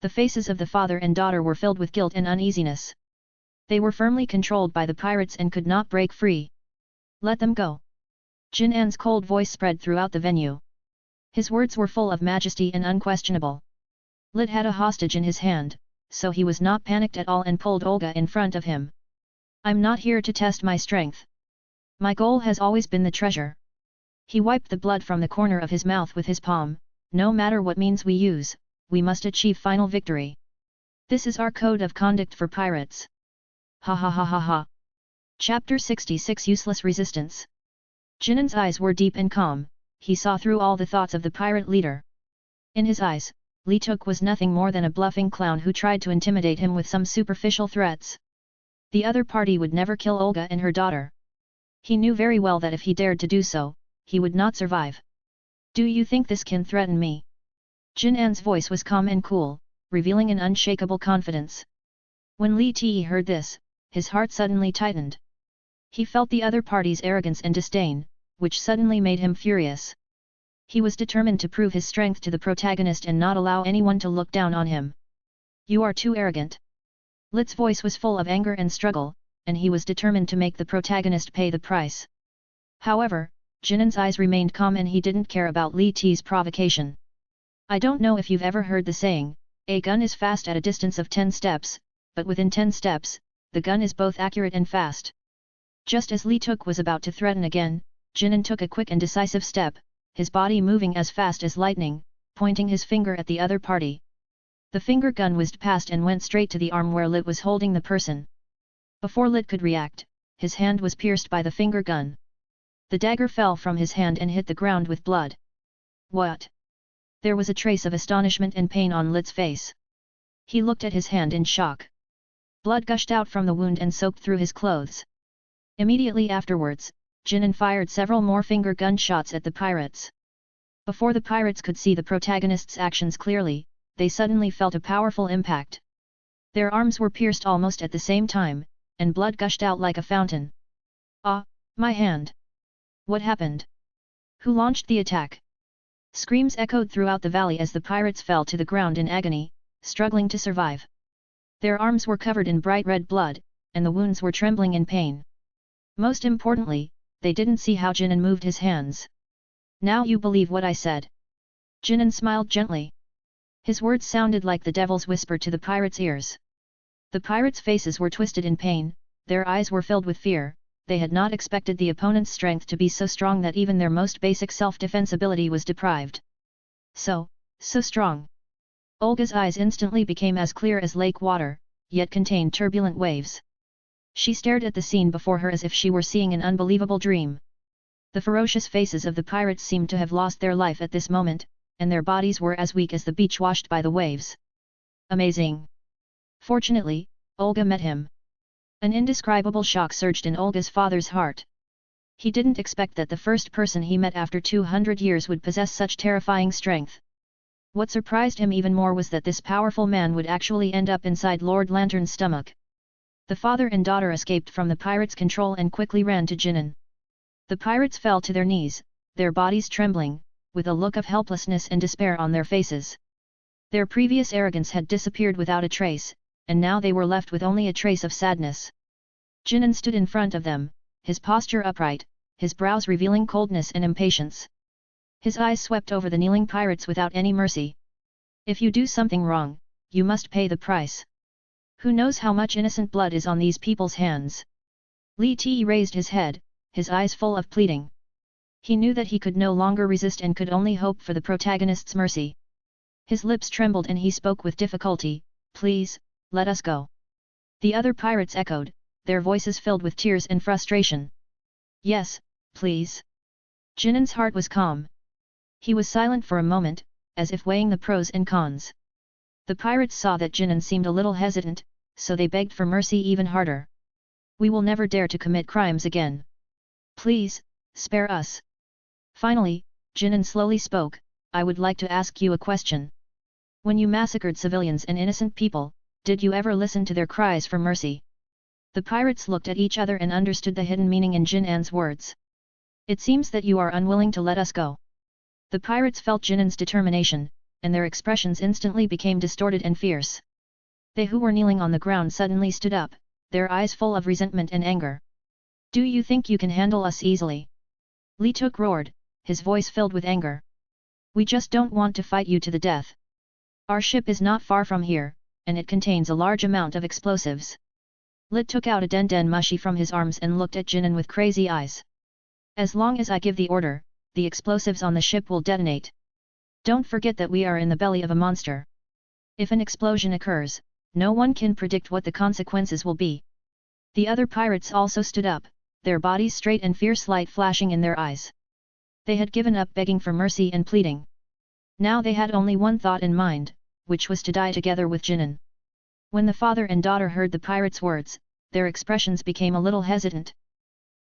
The faces of the father and daughter were filled with guilt and uneasiness. They were firmly controlled by the pirates and could not break free. Let them go. Jin An's cold voice spread throughout the venue. His words were full of majesty and unquestionable. Lit had a hostage in his hand, so he was not panicked at all and pulled Olga in front of him. I'm not here to test my strength. My goal has always been the treasure. He wiped the blood from the corner of his mouth with his palm. No matter what means we use, we must achieve final victory. This is our code of conduct for pirates. Ha ha ha ha ha. Chapter 66 Useless Resistance. Jinan's eyes were deep and calm, he saw through all the thoughts of the pirate leader. In his eyes, Li Tuk was nothing more than a bluffing clown who tried to intimidate him with some superficial threats. The other party would never kill Olga and her daughter. He knew very well that if he dared to do so, he would not survive. Do you think this can threaten me? Jin An's voice was calm and cool, revealing an unshakable confidence. When Li Te heard this, his heart suddenly tightened. He felt the other party's arrogance and disdain, which suddenly made him furious. He was determined to prove his strength to the protagonist and not allow anyone to look down on him. You are too arrogant. Lit's voice was full of anger and struggle, and he was determined to make the protagonist pay the price. However, Jinan's eyes remained calm and he didn't care about Li Ti's provocation. I don't know if you've ever heard the saying, a gun is fast at a distance of 10 steps, but within 10 steps, the gun is both accurate and fast. Just as Li Tuk was about to threaten again, Jinan took a quick and decisive step, his body moving as fast as lightning, pointing his finger at the other party. The finger gun whizzed past and went straight to the arm where Lit was holding the person. Before Lit could react, his hand was pierced by the finger gun. The dagger fell from his hand and hit the ground with blood. What? There was a trace of astonishment and pain on Lit's face. He looked at his hand in shock. Blood gushed out from the wound and soaked through his clothes. Immediately afterwards, Jinan fired several more finger gun shots at the pirates. Before the pirates could see the protagonist's actions clearly, they suddenly felt a powerful impact. Their arms were pierced almost at the same time, and blood gushed out like a fountain. Ah, my hand! What happened? Who launched the attack? Screams echoed throughout the valley as the pirates fell to the ground in agony, struggling to survive. Their arms were covered in bright red blood, and the wounds were trembling in pain. Most importantly, they didn't see how Jinan moved his hands. Now you believe what I said. Jinan smiled gently. His words sounded like the devil's whisper to the pirates' ears. The pirates' faces were twisted in pain, their eyes were filled with fear, they had not expected the opponent's strength to be so strong that even their most basic self-defense ability was deprived. So strong. Olga's eyes instantly became as clear as lake water, yet contained turbulent waves. She stared at the scene before her as if she were seeing an unbelievable dream. The ferocious faces of the pirates seemed to have lost their life at this moment, and their bodies were as weak as the beach washed by the waves. Amazing! Fortunately, Olga met him. An indescribable shock surged in Olga's father's heart. He didn't expect that the first person he met after 200 years would possess such terrifying strength. What surprised him even more was that this powerful man would actually end up inside Lord Lantern's stomach. The father and daughter escaped from the pirates' control and quickly ran to Jinan. The pirates fell to their knees, their bodies trembling, with a look of helplessness and despair on their faces. Their previous arrogance had disappeared without a trace, and now they were left with only a trace of sadness. Jinan stood in front of them, his posture upright, his brows revealing coldness and impatience. His eyes swept over the kneeling pirates without any mercy. If you do something wrong, you must pay the price. Who knows how much innocent blood is on these people's hands? Li Ti raised his head, his eyes full of pleading. He knew that he could no longer resist and could only hope for the protagonist's mercy. His lips trembled and he spoke with difficulty, "Please, let us go." The other pirates echoed, their voices filled with tears and frustration. "Yes, please." Jinan's heart was calm. He was silent for a moment, as if weighing the pros and cons. The pirates saw that Jinan seemed a little hesitant, so they begged for mercy even harder. "We will never dare to commit crimes again. Please, spare us." Finally, Jinan slowly spoke, "I would like to ask you a question. When you massacred civilians and innocent people, did you ever listen to their cries for mercy?" The pirates looked at each other and understood the hidden meaning in Jinan's words. "It seems that you are unwilling to let us go." The pirates felt Jinan's determination, and their expressions instantly became distorted and fierce. They who were kneeling on the ground suddenly stood up, their eyes full of resentment and anger. "Do you think you can handle us easily?" Li Tuk roared, his voice filled with anger. "We just don't want to fight you to the death. Our ship is not far from here, and it contains a large amount of explosives." Lit took out a den mushi from his arms and looked at Jinan with crazy eyes. "As long as I give the order, the explosives on the ship will detonate. Don't forget that we are in the belly of a monster. If an explosion occurs, no one can predict what the consequences will be." The other pirates also stood up, their bodies straight and fierce light flashing in their eyes. They had given up begging for mercy and pleading. Now they had only one thought in mind, which was to die together with Jinan. When the father and daughter heard the pirates' words, their expressions became a little hesitant.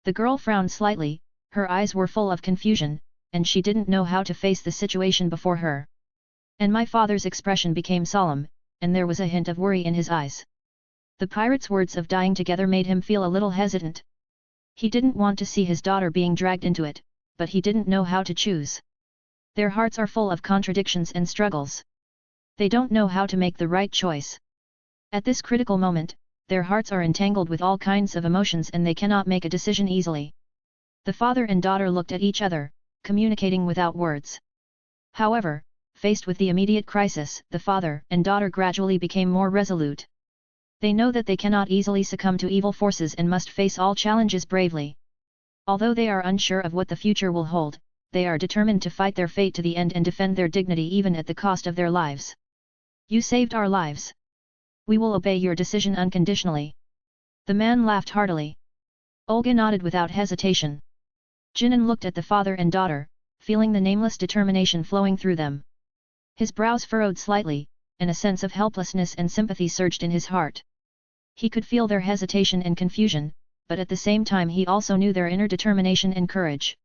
The girl frowned slightly, her eyes were full of confusion, and she didn't know how to face the situation before her. And my father's expression became solemn, and there was a hint of worry in his eyes. The pirates' words of dying together made him feel a little hesitant. He didn't want to see his daughter being dragged into it, but he didn't know how to choose. Their hearts are full of contradictions and struggles. They don't know how to make the right choice. At this critical moment, their hearts are entangled with all kinds of emotions and they cannot make a decision easily. The father and daughter looked at each other, communicating without words. However, faced with the immediate crisis, the father and daughter gradually became more resolute. They know that they cannot easily succumb to evil forces and must face all challenges bravely. Although they are unsure of what the future will hold, they are determined to fight their fate to the end and defend their dignity even at the cost of their lives. You saved our lives. We will obey your decision unconditionally. The man laughed heartily. Olga nodded without hesitation. Jinan looked at the father and daughter, feeling the nameless determination flowing through them. His brows furrowed slightly, and a sense of helplessness and sympathy surged in his heart. He could feel their hesitation and confusion, but at the same time he also knew their inner determination and courage.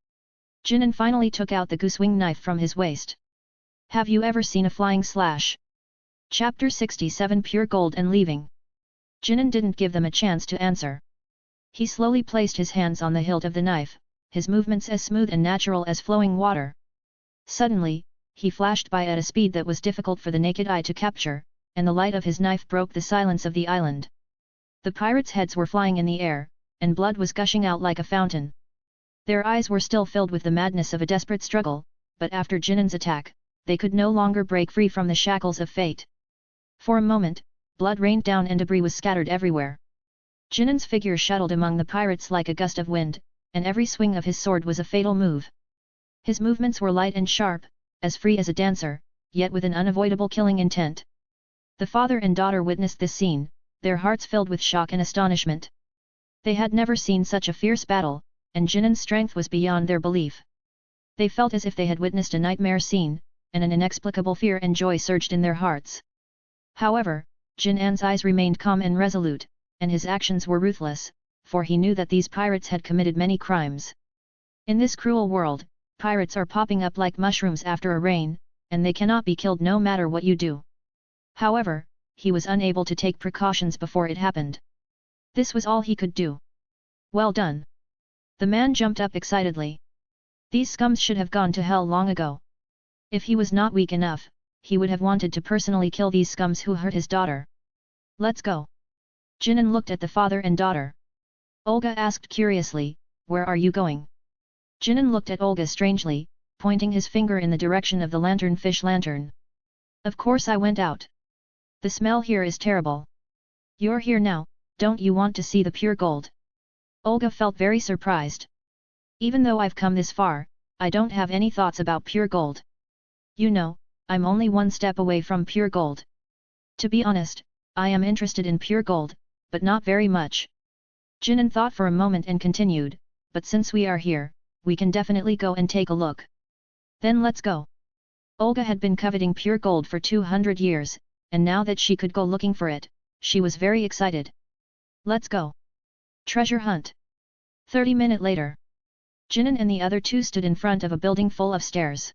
Jinan finally took out the goosewing knife from his waist. Have you ever seen a flying slash? Chapter 67 Pure Gold and Leaving. Jinan didn't give them a chance to answer. He slowly placed his hands on the hilt of the knife, his movements as smooth and natural as flowing water. Suddenly, he flashed by at a speed that was difficult for the naked eye to capture, and the light of his knife broke the silence of the island. The pirates' heads were flying in the air, and blood was gushing out like a fountain. Their eyes were still filled with the madness of a desperate struggle, but after Jinan's attack, they could no longer break free from the shackles of fate. For a moment, blood rained down and debris was scattered everywhere. Jinan's figure shuttled among the pirates like a gust of wind, and every swing of his sword was a fatal move. His movements were light and sharp, as free as a dancer, yet with an unavoidable killing intent. The father and daughter witnessed this scene, their hearts filled with shock and astonishment. They had never seen such a fierce battle, and Jinan's strength was beyond their belief. They felt as if they had witnessed a nightmare scene, and an inexplicable fear and joy surged in their hearts. However, Jinan's eyes remained calm and resolute, and his actions were ruthless, for he knew that these pirates had committed many crimes. In this cruel world, pirates are popping up like mushrooms after a rain, and they cannot be killed no matter what you do. However, he was unable to take precautions before it happened. This was all he could do. Well done! The man jumped up excitedly. These scums should have gone to hell long ago. If he was not weak enough, he would have wanted to personally kill these scums who hurt his daughter. Let's go. Jinan looked at the father and daughter. Olga asked curiously, where are you going? Jinan looked at Olga strangely, pointing his finger in the direction of the lanternfish lantern. Of course I went out. The smell here is terrible. You're here now, don't you want to see the pure gold? Olga felt very surprised. Even though I've come this far, I don't have any thoughts about pure gold. You know, I'm only one step away from pure gold. To be honest, I am interested in pure gold, but not very much. Jinan thought for a moment and continued, but since we are here, we can definitely go and take a look. Then let's go. Olga had been coveting pure gold for 200 years, and now that she could go looking for it, she was very excited. Let's go. Treasure hunt. 30 minutes later. Jinan and the other two stood in front of a building full of stairs.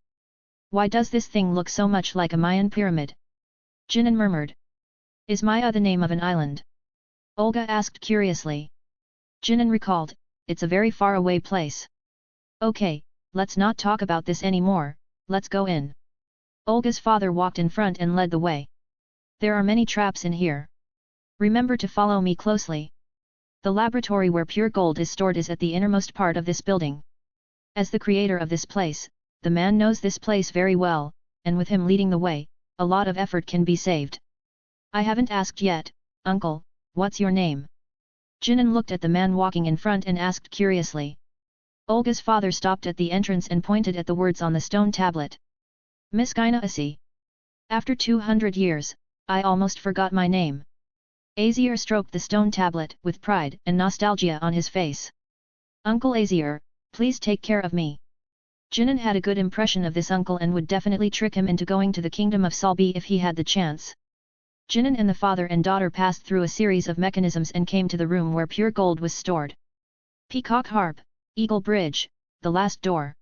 Why does this thing look so much like a Mayan pyramid? Jinan murmured. Is Maya the name of an island? Olga asked curiously. Jinan recalled, it's a very far away place. Okay, let's not talk about this anymore, let's go in. Olga's father walked in front and led the way. There are many traps in here. Remember to follow me closely. The laboratory where pure gold is stored is at the innermost part of this building. As the creator of this place, the man knows this place very well, and with him leading the way, a lot of effort can be saved. I haven't asked yet, uncle, what's your name? Jinan looked at the man walking in front and asked curiously. Olga's father stopped at the entrance and pointed at the words on the stone tablet. Miss Gynaasi. After 200 years, I almost forgot my name. Azier stroked the stone tablet with pride and nostalgia on his face. Uncle Azier, please take care of me. Jinan had a good impression of this uncle and would definitely trick him into going to the kingdom of Salbi if he had the chance. Jinan and the father and daughter passed through a series of mechanisms and came to the room where pure gold was stored. Peacock Harp, Eagle Bridge, the last door.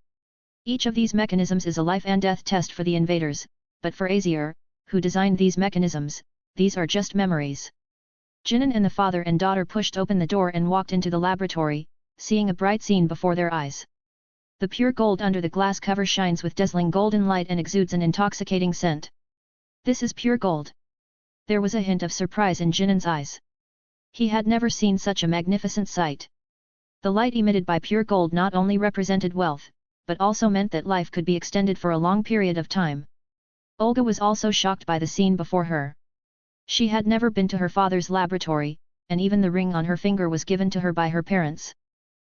Each of these mechanisms is a life and death test for the invaders, but for Azier, who designed these mechanisms, these are just memories. Jinan and the father and daughter pushed open the door and walked into the laboratory, seeing a bright scene before their eyes. The pure gold under the glass cover shines with dazzling golden light and exudes an intoxicating scent. This is pure gold. There was a hint of surprise in Jinan's eyes. He had never seen such a magnificent sight. The light emitted by pure gold not only represented wealth, but also meant that life could be extended for a long period of time. Olga was also shocked by the scene before her. She had never been to her father's laboratory, and even the ring on her finger was given to her by her parents.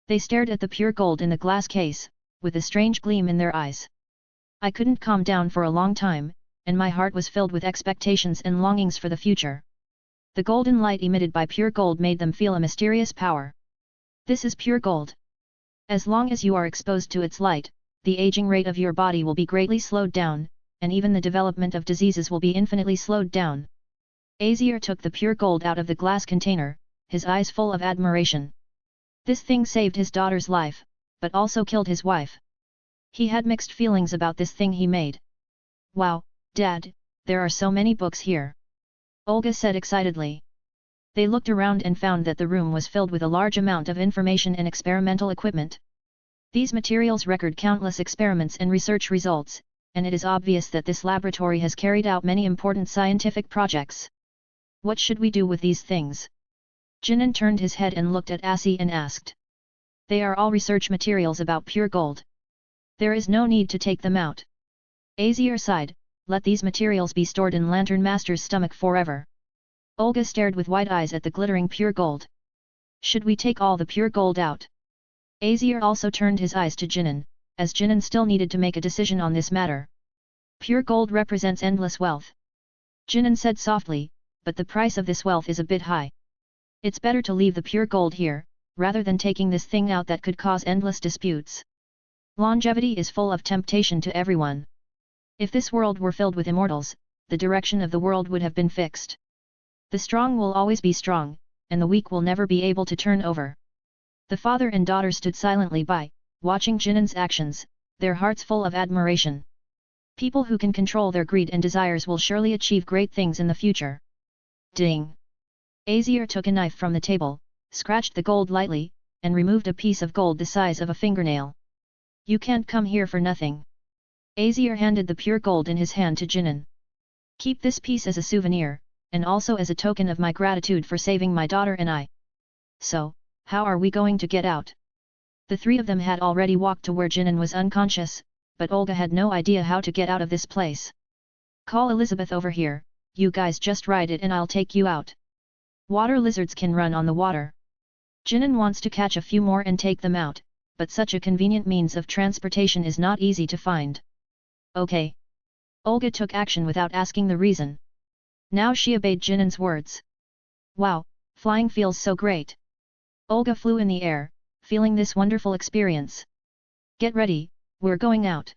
They stared at the pure gold in the glass case, with a strange gleam in their eyes. I couldn't calm down for a long time, and my heart was filled with expectations and longings for the future. The golden light emitted by pure gold made them feel a mysterious power. This is pure gold. As long as you are exposed to its light, the aging rate of your body will be greatly slowed down, and even the development of diseases will be infinitely slowed down. Azier took the pure gold out of the glass container, his eyes full of admiration. This thing saved his daughter's life, but also killed his wife. He had mixed feelings about this thing he made. Wow, Dad, there are so many books here. Olga said excitedly. They looked around and found that the room was filled with a large amount of information and experimental equipment. These materials record countless experiments and research results, and it is obvious that this laboratory has carried out many important scientific projects. What should we do with these things? Jinan turned his head and looked at Asi and asked. They are all research materials about pure gold. There is no need to take them out. Azier sighed, let these materials be stored in Lantern Master's stomach forever. Olga stared with wide eyes at the glittering pure gold. Should we take all the pure gold out? Azier also turned his eyes to Jinan, as Jinan still needed to make a decision on this matter. Pure gold represents endless wealth. Jinan said softly, but the price of this wealth is a bit high. It's better to leave the pure gold here, rather than taking this thing out that could cause endless disputes. Longevity is full of temptation to everyone. If this world were filled with immortals, the direction of the world would have been fixed. The strong will always be strong, and the weak will never be able to turn over. The father and daughter stood silently by, watching Jinan's actions, their hearts full of admiration. People who can control their greed and desires will surely achieve great things in the future. Ding! Azier took a knife from the table, scratched the gold lightly, and removed a piece of gold the size of a fingernail. You can't come here for nothing. Azier handed the pure gold in his hand to Jinan. Keep this piece as a souvenir, and also as a token of my gratitude for saving my daughter and I. So, how are we going to get out? The three of them had already walked to where Jinan was unconscious, but Olga had no idea how to get out of this place. Call Elizabeth over here, you guys just ride it and I'll take you out. Water lizards can run on the water. Jinan wants to catch a few more and take them out, but such a convenient means of transportation is not easy to find. Okay. Olga took action without asking the reason. Now she obeyed Jinan's words. Wow, flying feels so great. Olga flew in the air, feeling this wonderful experience. Get ready, we're going out.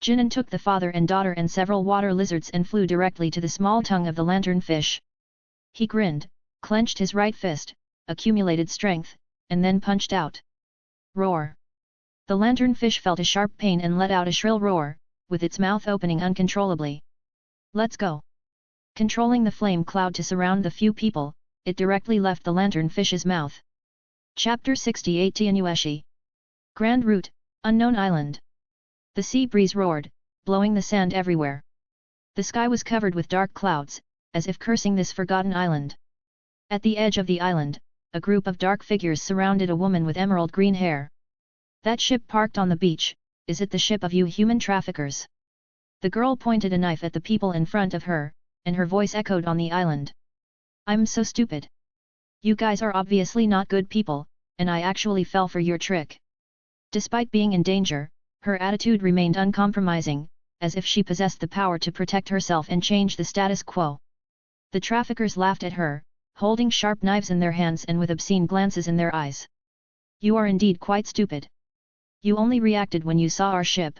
Jinan took the father and daughter and several water lizards and flew directly to the small tongue of the lantern fish. He grinned, clenched his right fist, accumulated strength, and then punched out. Roar! The lantern fish felt a sharp pain and let out a shrill roar, with its mouth opening uncontrollably. Let's go! Controlling the flame cloud to surround the few people, it directly left the lantern fish's mouth. Chapter 68 Tianueshi. Grand Route, Unknown Island. The sea breeze roared, blowing the sand everywhere. The sky was covered with dark clouds, as if cursing this forgotten island. At the edge of the island, a group of dark figures surrounded a woman with emerald green hair. That ship parked on the beach, is it the ship of you human traffickers? The girl pointed a knife at the people in front of her, and her voice echoed on the island. I'm so stupid. You guys are obviously not good people, and I actually fell for your trick. Despite being in danger, her attitude remained uncompromising, as if she possessed the power to protect herself and change the status quo. The traffickers laughed at her, holding sharp knives in their hands and with obscene glances in their eyes. You are indeed quite stupid. You only reacted when you saw our ship.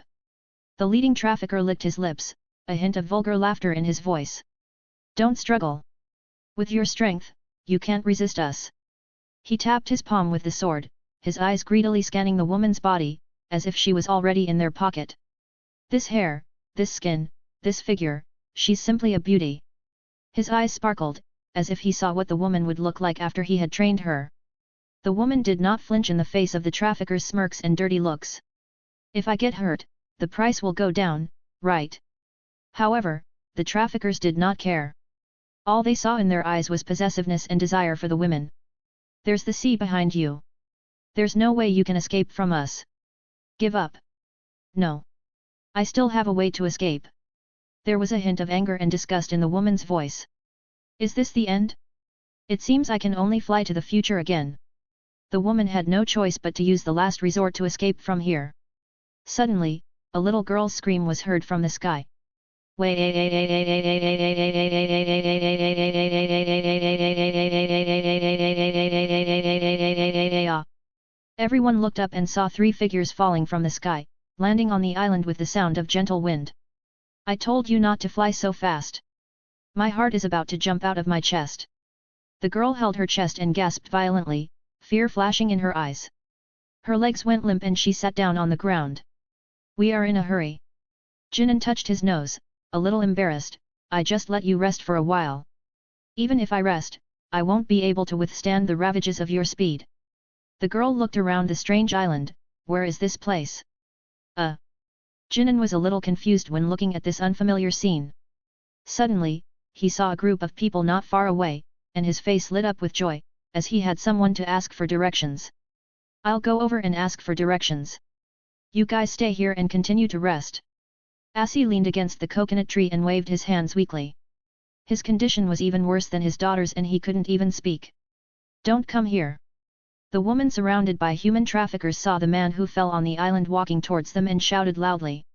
The leading trafficker licked his lips, a hint of vulgar laughter in his voice. Don't struggle. With your strength, you can't resist us. He tapped his palm with the sword, his eyes greedily scanning the woman's body, as if she was already in their pocket. This hair, this skin, this figure, she's simply a beauty. His eyes sparkled, as if he saw what the woman would look like after he had trained her. The woman did not flinch in the face of the trafficker's smirks and dirty looks. If I get hurt, the price will go down, right? However, the traffickers did not care. All they saw in their eyes was possessiveness and desire for the women. There's the sea behind you. There's no way you can escape from us. Give up. No. I still have a way to escape. There was a hint of anger and disgust in the woman's voice. Is this the end? It seems I can only fly to the future again. The woman had no choice but to use the last resort to escape from here. Suddenly, a little girl's scream was heard from the sky. Everyone looked up and saw 3 figures falling from the sky, landing on the island with the sound of gentle wind. I told you not to fly so fast. My heart is about to jump out of my chest. The girl held her chest and gasped violently, fear flashing in her eyes. Her legs went limp and she sat down on the ground. We are in a hurry. Jinan touched his nose, a little embarrassed. I just let you rest for a while. Even if I rest, I won't be able to withstand the ravages of your speed. The girl looked around the strange island. Where is this place? Jinan was a little confused when looking at this unfamiliar scene. Suddenly, he saw a group of people not far away, and his face lit up with joy, as he had someone to ask for directions. I'll go over and ask for directions. You guys stay here and continue to rest. Asi leaned against the coconut tree and waved his hands weakly. His condition was even worse than his daughter's and he couldn't even speak. Don't come here. The woman surrounded by human traffickers saw the man who fell on the island walking towards them and shouted loudly.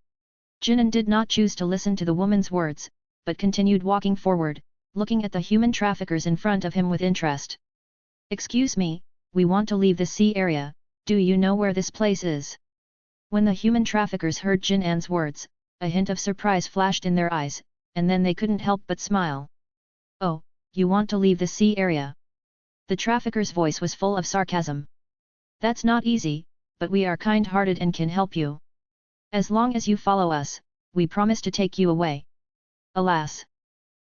Jinan did not choose to listen to the woman's words, but continued walking forward, looking at the human traffickers in front of him with interest. Excuse me, we want to leave the sea area, do you know where this place is? When the human traffickers heard Jinan's words, a hint of surprise flashed in their eyes, and then they couldn't help but smile. Oh, you want to leave the sea area? The trafficker's voice was full of sarcasm. That's not easy, but we are kind-hearted and can help you. As long as you follow us, we promise to take you away. Alas!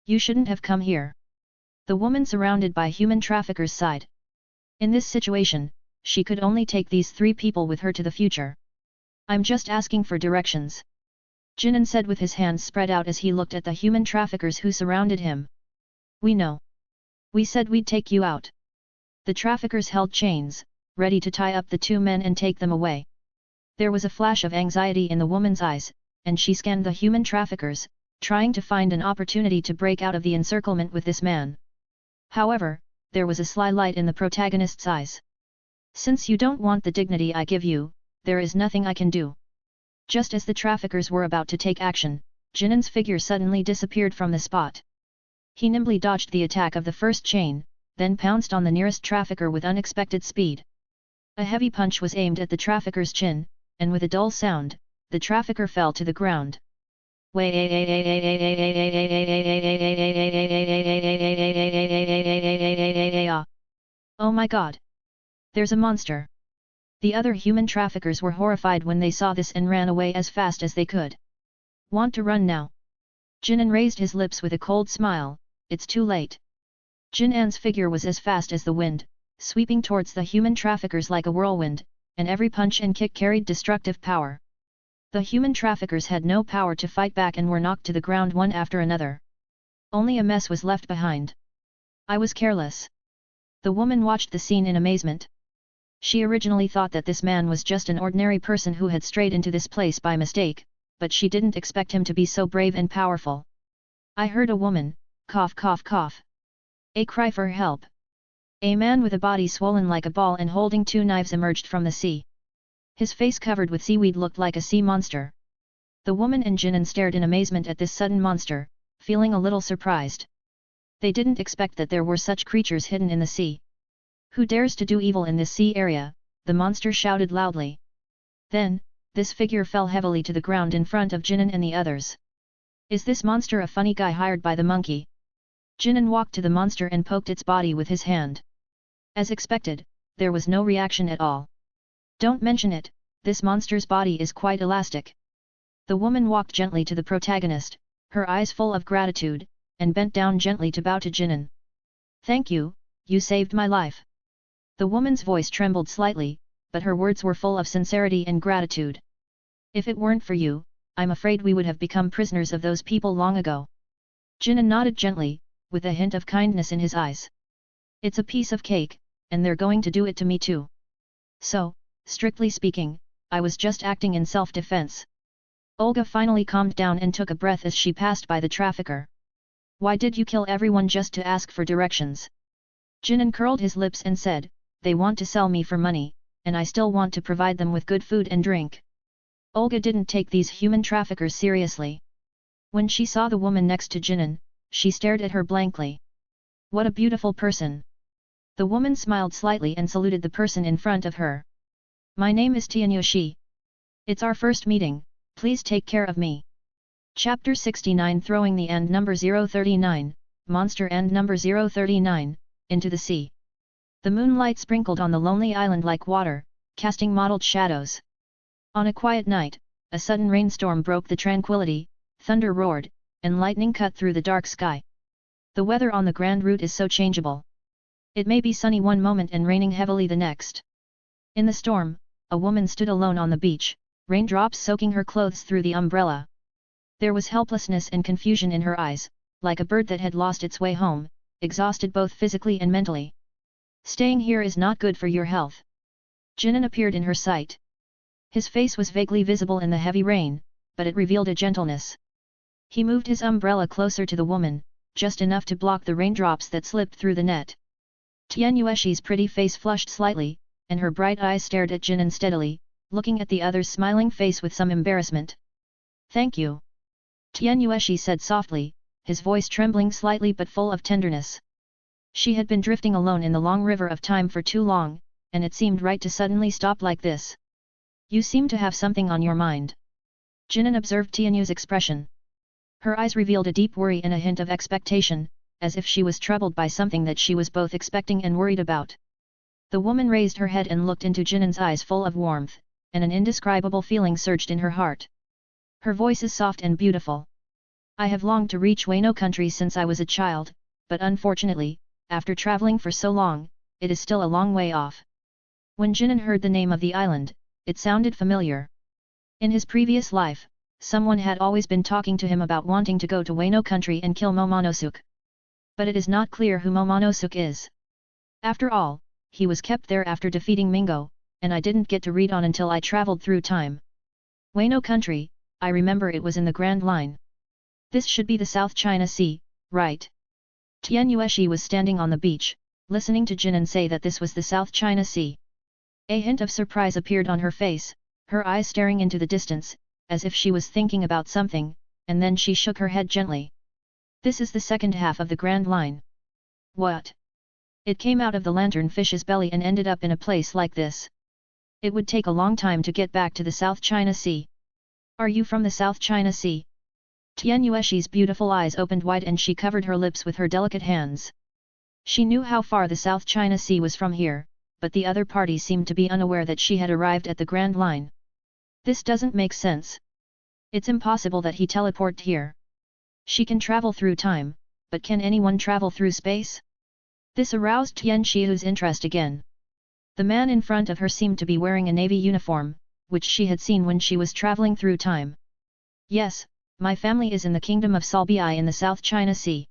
You shouldn't have come here. The woman surrounded by human traffickers sighed. In this situation, she could only take these 3 people with her to the future. I'm just asking for directions. Jinan said with his hands spread out as he looked at the human traffickers who surrounded him. We know. We said we'd take you out. The traffickers held chains, ready to tie up the 2 men and take them away. There was a flash of anxiety in the woman's eyes, and she scanned the human traffickers, trying to find an opportunity to break out of the encirclement with this man. However, there was a sly light in the protagonist's eyes. Since you don't want the dignity I give you, there is nothing I can do. Just as the traffickers were about to take action, Jinan's figure suddenly disappeared from the spot. He nimbly dodged the attack of the first chain, then pounced on the nearest trafficker with unexpected speed. A heavy punch was aimed at the trafficker's chin, and with a dull sound, the trafficker fell to the ground. Oh my god! There's a monster! The other human traffickers were horrified when they saw this and ran away as fast as they could. Want to run now? Jinan raised his lips with a cold smile. It's too late. Jinan's figure was as fast as the wind, sweeping towards the human traffickers like a whirlwind, and every punch and kick carried destructive power. The human traffickers had no power to fight back and were knocked to the ground one after another. Only a mess was left behind. I was careless. The woman watched the scene in amazement. She originally thought that this man was just an ordinary person who had strayed into this place by mistake, but she didn't expect him to be so brave and powerful. I heard a woman, cough cough cough. A cry for help. A man with a body swollen like a ball and holding 2 knives emerged from the sea. His face covered with seaweed looked like a sea monster. The woman and Jinan stared in amazement at this sudden monster, feeling a little surprised. They didn't expect that there were such creatures hidden in the sea. Who dares to do evil in this sea area? The monster shouted loudly. Then, this figure fell heavily to the ground in front of Jinan and the others. Is this monster a funny guy hired by the monkey? Jinan walked to the monster and poked its body with his hand. As expected, there was no reaction at all. Don't mention it, this monster's body is quite elastic. The woman walked gently to the protagonist, her eyes full of gratitude, and bent down gently to bow to Jinan. Thank you, you saved my life. The woman's voice trembled slightly, but her words were full of sincerity and gratitude. If it weren't for you, I'm afraid we would have become prisoners of those people long ago. Jinan nodded gently, with a hint of kindness in his eyes. It's a piece of cake, and they're going to do it to me too. So, strictly speaking, I was just acting in self-defense. Olga finally calmed down and took a breath as she passed by the trafficker. Why did you kill everyone just to ask for directions? Jinan curled his lips and said, they want to sell me for money, and I still want to provide them with good food and drink. Olga didn't take these human traffickers seriously. When she saw the woman next to Jinan, she stared at her blankly. What a beautiful person! The woman smiled slightly and saluted the person in front of her. My name is Tianyushi. It's our first meeting, please take care of me. Chapter 69 Throwing the and number 039, Monster and number 039, into the sea. The moonlight sprinkled on the lonely island like water, casting mottled shadows. On a quiet night, a sudden rainstorm broke the tranquility, thunder roared, and lightning cut through the dark sky. The weather on the Grand Route is so changeable. It may be sunny one moment and raining heavily the next. In the storm, a woman stood alone on the beach, raindrops soaking her clothes through the umbrella. There was helplessness and confusion in her eyes, like a bird that had lost its way home, exhausted both physically and mentally. Staying here is not good for your health. Jinan appeared in her sight. His face was vaguely visible in the heavy rain, but it revealed a gentleness. He moved his umbrella closer to the woman, just enough to block the raindrops that slipped through the net. Tianyueshi's pretty face flushed slightly, and her bright eyes stared at Jinan steadily, looking at the other's smiling face with some embarrassment. Thank you. Tianyueshi said softly, his voice trembling slightly but full of tenderness. She had been drifting alone in the long river of time for too long, and it seemed right to suddenly stop like this. You seem to have something on your mind. Jinan observed Tianyu's expression. Her eyes revealed a deep worry and a hint of expectation, as if she was troubled by something that she was both expecting and worried about. The woman raised her head and looked into Jinan's eyes full of warmth, and an indescribable feeling surged in her heart. Her voice is soft and beautiful. I have longed to reach Wano country since I was a child, but unfortunately, after traveling for so long, it is still a long way off. When Jinan heard the name of the island, it sounded familiar. In his previous life, someone had always been talking to him about wanting to go to Wano country and kill Momonosuke. But it is not clear who Momonosuke is. After all, he was kept there after defeating Mingo, and I didn't get to read on until I traveled through time. Wano country, I remember it was in the Grand Line. This should be the South China Sea, right? Tianyueshi was standing on the beach, listening to Jinan say that this was the South China Sea. A hint of surprise appeared on her face, her eyes staring into the distance, as if she was thinking about something, and then she shook her head gently. This is the second half of the Grand Line. What? It came out of the lanternfish's belly and ended up in a place like this. It would take a long time to get back to the South China Sea. Are you from the South China Sea? Tianyueshi's beautiful eyes opened wide and she covered her lips with her delicate hands. She knew how far the South China Sea was from here, but the other party seemed to be unaware that she had arrived at the Grand Line. This doesn't make sense. It's impossible that he teleported here. She can travel through time, but can anyone travel through space? This aroused Tian Xiu's interest again. The man in front of her seemed to be wearing a navy uniform, which she had seen when she was traveling through time. Yes, my family is in the kingdom of Salbii in the South China Sea.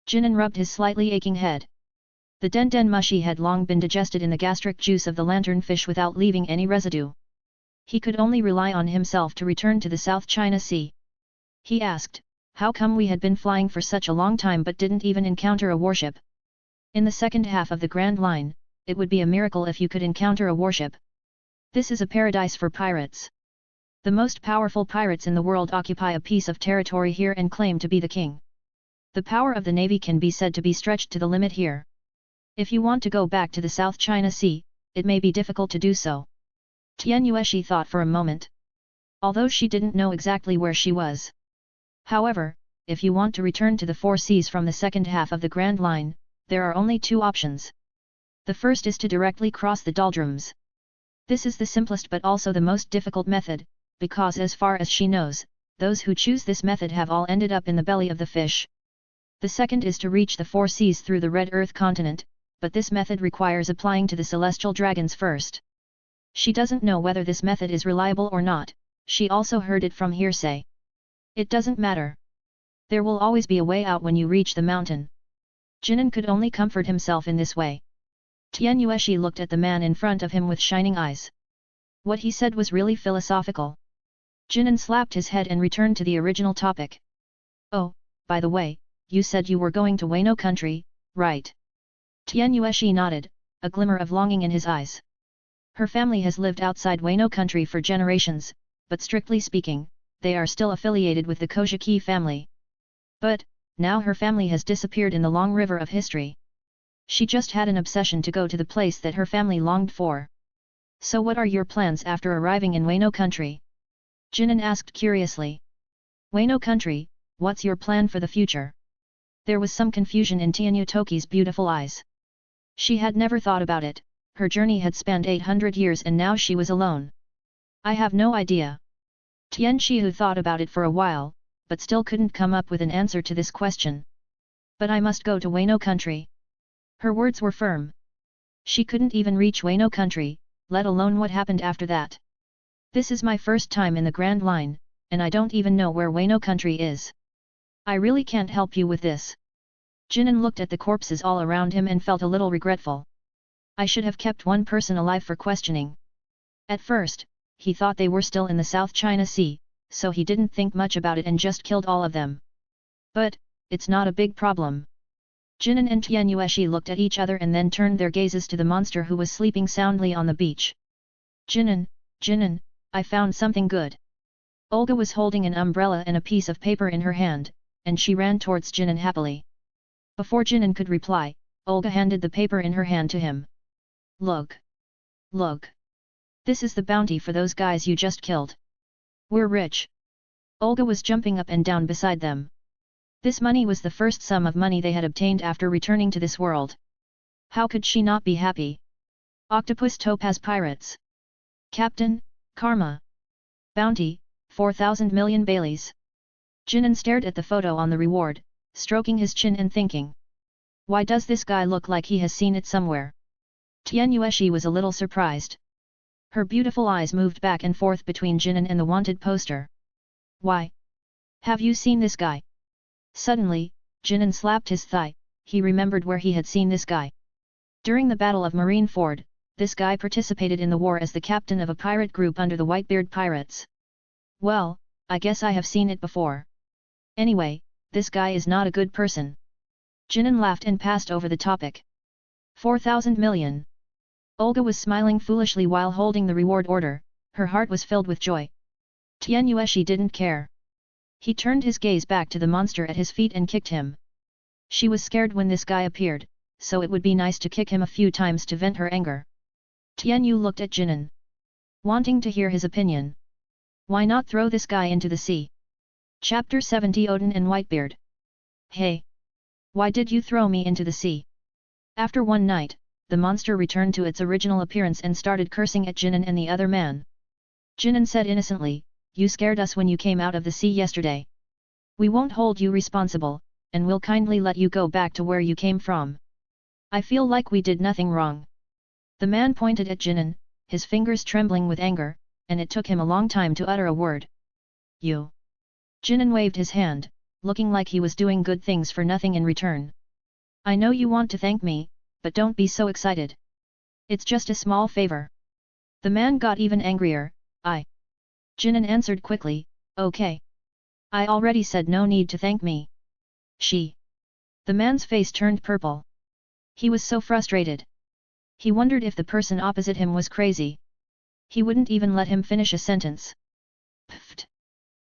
Jinan rubbed his slightly aching head. The den mushi had long been digested in the gastric juice of the lanternfish without leaving any residue. He could only rely on himself to return to the South China Sea. He asked, how come we had been flying for such a long time but didn't even encounter a warship? In the second half of the Grand Line, it would be a miracle if you could encounter a warship. This is a paradise for pirates. The most powerful pirates in the world occupy a piece of territory here and claim to be the king. The power of the navy can be said to be stretched to the limit here. If you want to go back to the South China Sea, it may be difficult to do so. Tianyueshi thought for a moment. Although she didn't know exactly where she was. However, if you want to return to the Four Seas from the second half of the Grand Line, there are only two options. The first is to directly cross the doldrums. This is the simplest but also the most difficult method, because as far as she knows, those who choose this method have all ended up in the belly of the fish. The second is to reach the Four Seas through the Red Earth continent, but this method requires applying to the celestial dragons first. She doesn't know whether this method is reliable or not, she also heard it from hearsay. It doesn't matter. There will always be a way out when you reach the mountain. Jinan could only comfort himself in this way. Tian Yueshi looked at the man in front of him with shining eyes. What he said was really philosophical. Jinan slapped his head and returned to the original topic. Oh, by the way, you said you were going to Wano country, right? Tian Yueshi nodded, a glimmer of longing in his eyes. Her family has lived outside Wano country for generations, but strictly speaking, they are still affiliated with the Kojiki family. But, now her family has disappeared in the long river of history. She just had an obsession to go to the place that her family longed for. So what are your plans after arriving in Wano country? Jinan asked curiously. Wano country, what's your plan for the future? There was some confusion in Tianyu Toki's beautiful eyes. She had never thought about it, her journey had spanned 800 years and now she was alone. I have no idea. Tian Shihu thought about it for a while, but still couldn't come up with an answer to this question. But I must go to Wano country. Her words were firm. She couldn't even reach Wano country, let alone what happened after that. This is my first time in the Grand Line, and I don't even know where Wano country is. I really can't help you with this. Jinan looked at the corpses all around him and felt a little regretful. I should have kept one person alive for questioning. At first, he thought they were still in the South China Sea, so he didn't think much about it and just killed all of them. But, it's not a big problem. Jinan and Tian Yueshi looked at each other and then turned their gazes to the monster who was sleeping soundly on the beach. Jinan, I found something good. Olga was holding an umbrella and a piece of paper in her hand, and she ran towards Jinan happily. Before Jinan could reply, Olga handed the paper in her hand to him. Look! Look! This is the bounty for those guys you just killed. We're rich. Olga was jumping up and down beside them. This money was the first sum of money they had obtained after returning to this world. How could she not be happy? Octopus Topaz Pirates. Captain, Karma. Bounty, 4,000 million Baileys. Jinan stared at the photo on the reward, stroking his chin and thinking. Why does this guy look like he has seen it somewhere? Tian Yueshi was a little surprised. Her beautiful eyes moved back and forth between Jinan and the wanted poster. Why? Have you seen this guy? Suddenly, Jinan slapped his thigh, he remembered where he had seen this guy. During the Battle of Marine Ford, this guy participated in the war as the captain of a pirate group under the Whitebeard Pirates. Well, I guess I have seen it before. Anyway, this guy is not a good person. Jinan laughed and passed over the topic. 4,000 million. Olga was smiling foolishly while holding the reward order, her heart was filled with joy. Tian Yueshi didn't care. He turned his gaze back to the monster at his feet and kicked him. She was scared when this guy appeared, so it would be nice to kick him a few times to vent her anger. Tian Yu looked at Jinan, wanting to hear his opinion. Why not throw this guy into the sea? Chapter 70 Odin and Whitebeard. Hey! Why did you throw me into the sea? After one night, the monster returned to its original appearance and started cursing at Jinan and the other man. Jinan said innocently, You scared us when you came out of the sea yesterday. We won't hold you responsible, and will kindly let you go back to where you came from. I feel like we did nothing wrong. The man pointed at Jinan, his fingers trembling with anger, and it took him a long time to utter a word. You. Jinan waved his hand, looking like he was doing good things for nothing in return. I know you want to thank me, but don't be so excited. It's just a small favor. The man got even angrier. Jinan answered quickly, Okay. I already said no need to thank me. She. The man's face turned purple. He was so frustrated. He wondered if the person opposite him was crazy. He wouldn't even let him finish a sentence. Pfft.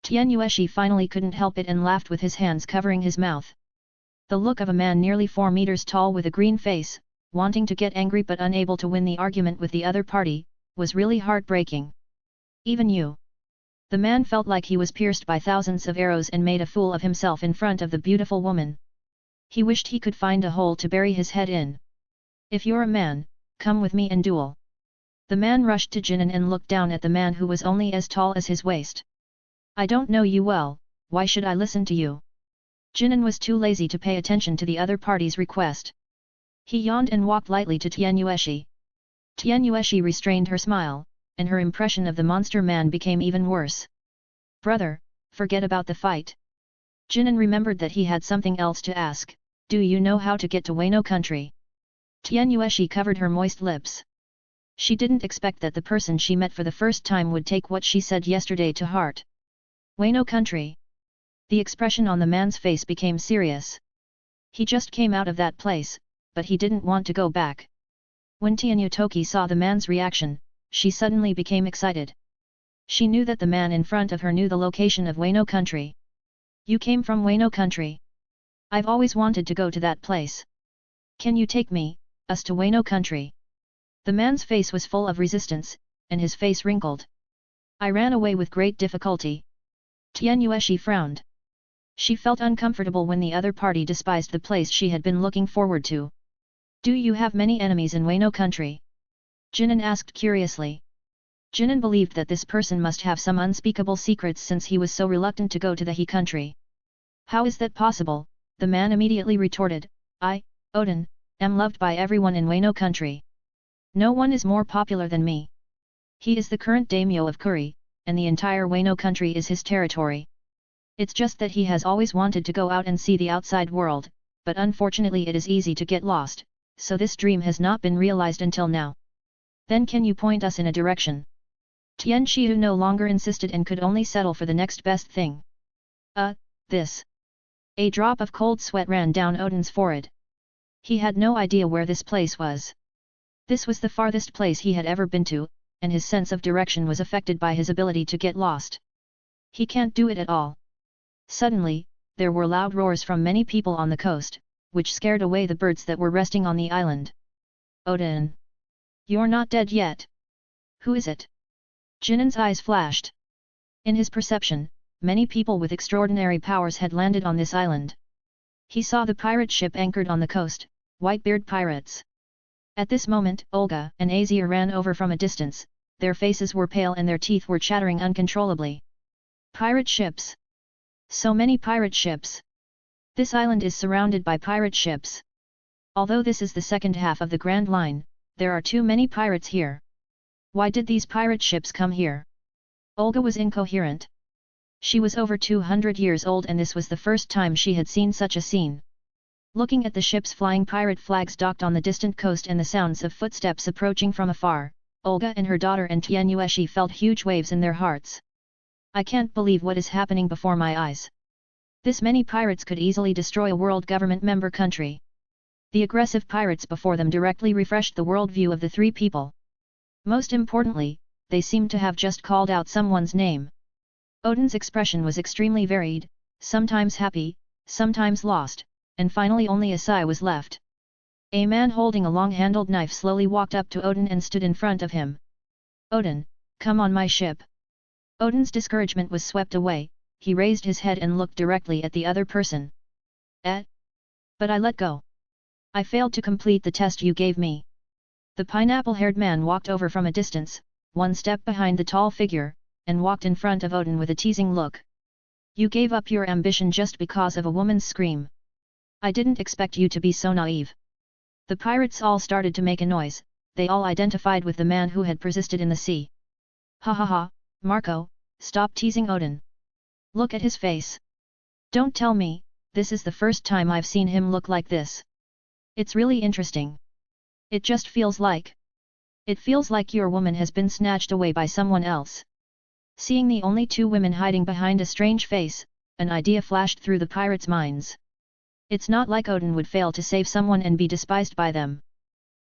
Tian Yueshi finally couldn't help it and laughed with his hands covering his mouth. The look of a man nearly 4 meters tall with a green face, wanting to get angry but unable to win the argument with the other party, was really heartbreaking. Even you. The man felt like he was pierced by thousands of arrows and made a fool of himself in front of the beautiful woman. He wished he could find a hole to bury his head in. If you're a man, come with me and duel. The man rushed to Jinan and looked down at the man who was only as tall as his waist. I don't know you well, why should I listen to you? Jinan was too lazy to pay attention to the other party's request. He yawned and walked lightly to Tian Yueshi. Tian Yueshi restrained her smile, and her impression of the monster man became even worse. Brother, forget about the fight. Jinan remembered that he had something else to ask, Do you know how to get to Wano country? Tian Yueshi covered her moist lips. She didn't expect that the person she met for the first time would take what she said yesterday to heart. Wano country. The expression on the man's face became serious. He just came out of that place, but he didn't want to go back. When Tian Yutoki saw the man's reaction, she suddenly became excited. She knew that the man in front of her knew the location of Wano country. You came from Wano country? I've always wanted to go to that place. Can you take us to Wano country? The man's face was full of resistance, and his face wrinkled. I ran away with great difficulty. Tian Yueshi frowned. She felt uncomfortable when the other party despised the place she had been looking forward to. Do you have many enemies in Wano country? Jinan asked curiously. Jinan believed that this person must have some unspeakable secrets since he was so reluctant to go to the He country. How is that possible? The man immediately retorted, I, Odin, am loved by everyone in Wano country. No one is more popular than me. He is the current daimyo of Kuri, and the entire Wano country is his territory. It's just that he has always wanted to go out and see the outside world, but unfortunately it is easy to get lost, so this dream has not been realized until now. Then can you point us in a direction? Tian Xiu no longer insisted and could only settle for the next best thing. This. A drop of cold sweat ran down Odin's forehead. He had no idea where this place was. This was the farthest place he had ever been to, and his sense of direction was affected by his ability to get lost. He can't do it at all. Suddenly, there were loud roars from many people on the coast, which scared away the birds that were resting on the island. Odin! You're not dead yet. Who is it? Jinan's eyes flashed. In his perception, many people with extraordinary powers had landed on this island. He saw the pirate ship anchored on the coast, Whitebeard pirates. At this moment, Olga and Azir ran over from a distance, their faces were pale and their teeth were chattering uncontrollably. Pirate ships! So many pirate ships! This island is surrounded by pirate ships. Although this is the second half of the Grand Line, there are too many pirates here. Why did these pirate ships come here? Olga was incoherent. She was over 200 years old and this was the first time she had seen such a scene. Looking at the ships flying pirate flags docked on the distant coast and the sounds of footsteps approaching from afar, Olga and her daughter and Tian Yueshi felt huge waves in their hearts. I can't believe what is happening before my eyes. This many pirates could easily destroy a world government member country. The aggressive pirates before them directly refreshed the worldview of the three people. Most importantly, they seemed to have just called out someone's name. Odin's expression was extremely varied, sometimes happy, sometimes lost, and finally only a sigh was left. A man holding a long-handled knife slowly walked up to Odin and stood in front of him. Odin, come on my ship. Odin's discouragement was swept away, he raised his head and looked directly at the other person. But I let go. I failed to complete the test you gave me. The pineapple-haired man walked over from a distance, one step behind the tall figure, and walked in front of Odin with a teasing look. You gave up your ambition just because of a woman's scream. I didn't expect you to be so naive. The pirates all started to make a noise, they all identified with the man who had persisted in the sea. Ha ha ha, Marco, stop teasing Odin. Look at his face. Don't tell me, this is the first time I've seen him look like this. It's really interesting. It just feels like... It feels like your woman has been snatched away by someone else. Seeing the only two women hiding behind a strange face, an idea flashed through the pirates' minds. It's not like Odin would fail to save someone and be despised by them.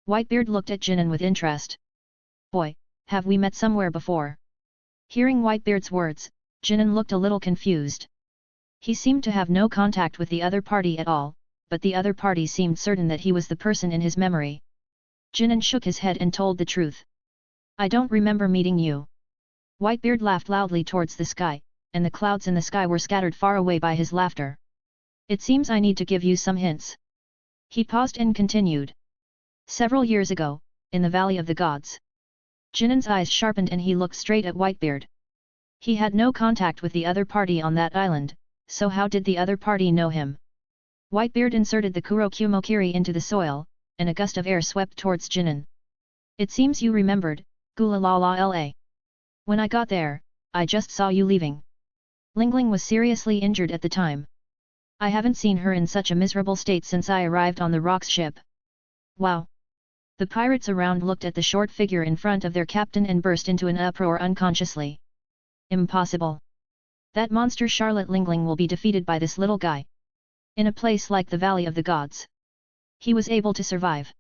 Whitebeard looked at Jinan with interest. Boy, have we met somewhere before? Hearing Whitebeard's words, Jinan looked a little confused. He seemed to have no contact with the other party at all, but the other party seemed certain that he was the person in his memory. Jinan shook his head and told the truth. I don't remember meeting you. Whitebeard laughed loudly towards the sky, and the clouds in the sky were scattered far away by his laughter. It seems I need to give you some hints. He paused and continued. Several years ago, in the Valley of the Gods. Jinan's eyes sharpened and he looked straight at Whitebeard. He had no contact with the other party on that island, so how did the other party know him? Whitebeard inserted the Kurokumokiri into the soil, and a gust of air swept towards Jinan. It seems you remembered, Gula la la la. When I got there, I just saw you leaving. Lingling was seriously injured at the time. I haven't seen her in such a miserable state since I arrived on the Rocks ship. Wow! The pirates around looked at the short figure in front of their captain and burst into an uproar unconsciously. Impossible! That monster Charlotte Lingling will be defeated by this little guy. In a place like the Valley of the Gods, he was able to survive.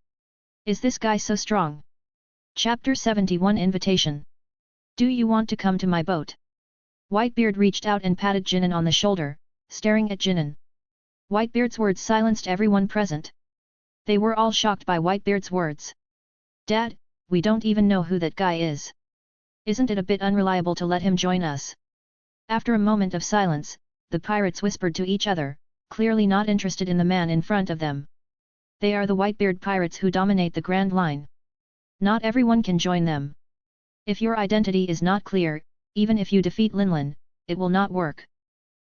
Is this guy so strong? Chapter 71 Invitation. Do you want to come to my boat? Whitebeard reached out and patted Jinan on the shoulder, staring at Jinan. Whitebeard's words silenced everyone present. They were all shocked by Whitebeard's words. Dad, we don't even know who that guy is. Isn't it a bit unreliable to let him join us? After a moment of silence, the pirates whispered to each other, clearly not interested in the man in front of them. They are the Whitebeard pirates who dominate the Grand Line. Not everyone can join them. If your identity is not clear, even if you defeat Linlin, it will not work.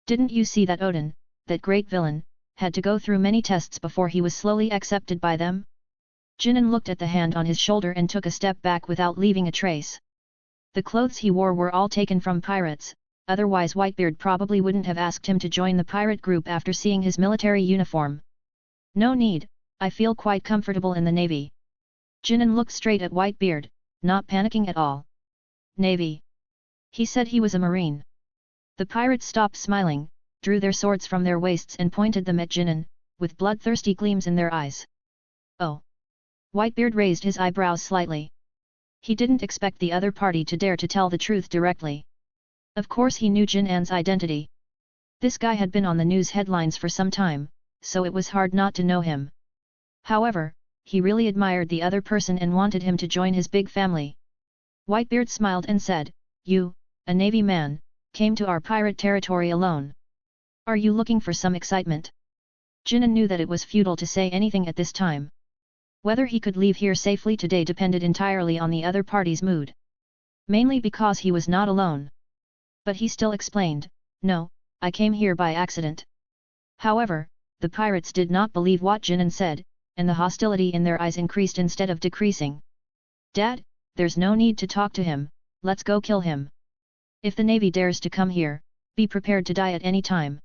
Didn't you see that Odin, that great villain, had to go through many tests before he was slowly accepted by them? Jinan looked at the hand on his shoulder and took a step back without leaving a trace. The clothes he wore were all taken from pirates, otherwise Whitebeard probably wouldn't have asked him to join the pirate group after seeing his military uniform. No need, I feel quite comfortable in the navy. Jinan looked straight at Whitebeard, not panicking at all. Navy. He said he was a marine. The pirates stopped smiling, drew their swords from their waists and pointed them at Jinan, with bloodthirsty gleams in their eyes. Oh! Whitebeard raised his eyebrows slightly. He didn't expect the other party to dare to tell the truth directly. Of course he knew Jinan's identity. This guy had been on the news headlines for some time, so it was hard not to know him. However, he really admired the other person and wanted him to join his big family. Whitebeard smiled and said, You, a navy man, came to our pirate territory alone. Are you looking for some excitement? Jinan knew that it was futile to say anything at this time. Whether he could leave here safely today depended entirely on the other party's mood. Mainly because he was not alone. But he still explained, No, I came here by accident. However, the pirates did not believe what Jinan said, and the hostility in their eyes increased instead of decreasing. Dad, there's no need to talk to him, let's go kill him. If the navy dares to come here, be prepared to die at any time.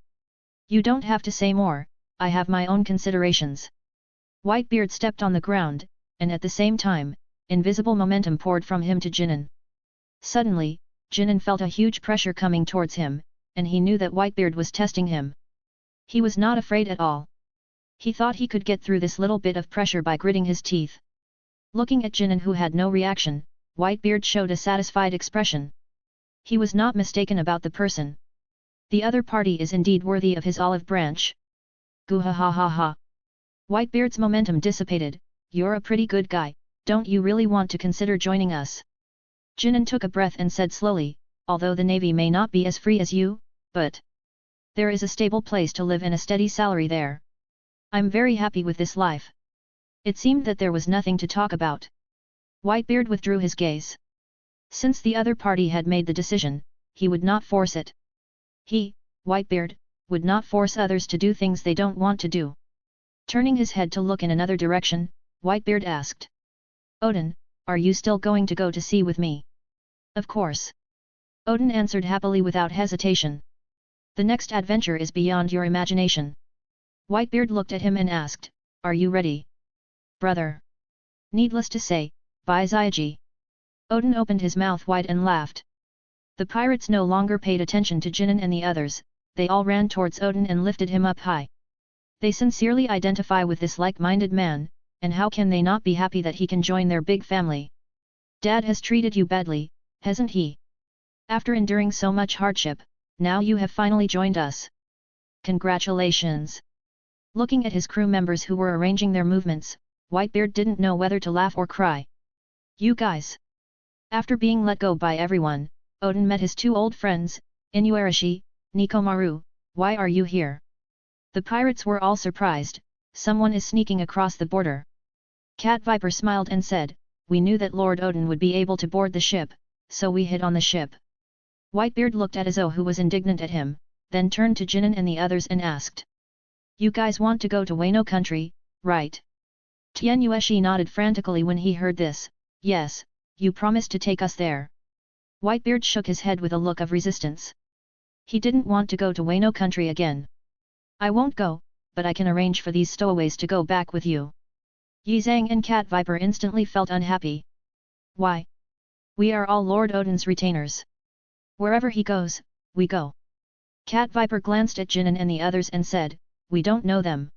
You don't have to say more, I have my own considerations. Whitebeard stepped on the ground, and at the same time, invisible momentum poured from him to Jinan. Suddenly, Jinan felt a huge pressure coming towards him, and he knew that Whitebeard was testing him. He was not afraid at all. He thought he could get through this little bit of pressure by gritting his teeth. Looking at Jinan who had no reaction, Whitebeard showed a satisfied expression. He was not mistaken about the person. The other party is indeed worthy of his olive branch. Goo ha ha ha ha. Whitebeard's momentum dissipated, You're a pretty good guy, don't you really want to consider joining us? Jinan took a breath and said slowly, Although the navy may not be as free as you, but there is a stable place to live and a steady salary there. I'm very happy with this life. It seemed that there was nothing to talk about. Whitebeard withdrew his gaze. Since the other party had made the decision, he would not force it. He, Whitebeard, would not force others to do things they don't want to do. Turning his head to look in another direction, Whitebeard asked. Odin, are you still going to go to sea with me? Of course. Odin answered happily without hesitation. The next adventure is beyond your imagination. Whitebeard looked at him and asked, Are you ready? Brother. Needless to say, by Zyagi. Odin opened his mouth wide and laughed. The pirates no longer paid attention to Jinan and the others, they all ran towards Odin and lifted him up high. They sincerely identify with this like-minded man, and how can they not be happy that he can join their big family? Dad has treated you badly, hasn't he? After enduring so much hardship, now you have finally joined us. Congratulations! Looking at his crew members who were arranging their movements, Whitebeard didn't know whether to laugh or cry. You guys! After being let go by everyone, Odin met his two old friends, Inuarashi, Nikomaru, why are you here? The pirates were all surprised, someone is sneaking across the border. Cat Viper smiled and said, We knew that Lord Odin would be able to board the ship, so we hid on the ship. Whitebeard looked at Izo who was indignant at him, then turned to Jinan and the others and asked. You guys want to go to Wano country, right? Tianyueshi nodded frantically when he heard this, Yes, you promised to take us there. Whitebeard shook his head with a look of resistance. He didn't want to go to Wano country again. I won't go, but I can arrange for these stowaways to go back with you. Yi Zhang and Cat Viper instantly felt unhappy. Why? We are all Lord Odin's retainers. Wherever he goes, we go. Cat Viper glanced at Jinan and the others and said, we don't know them.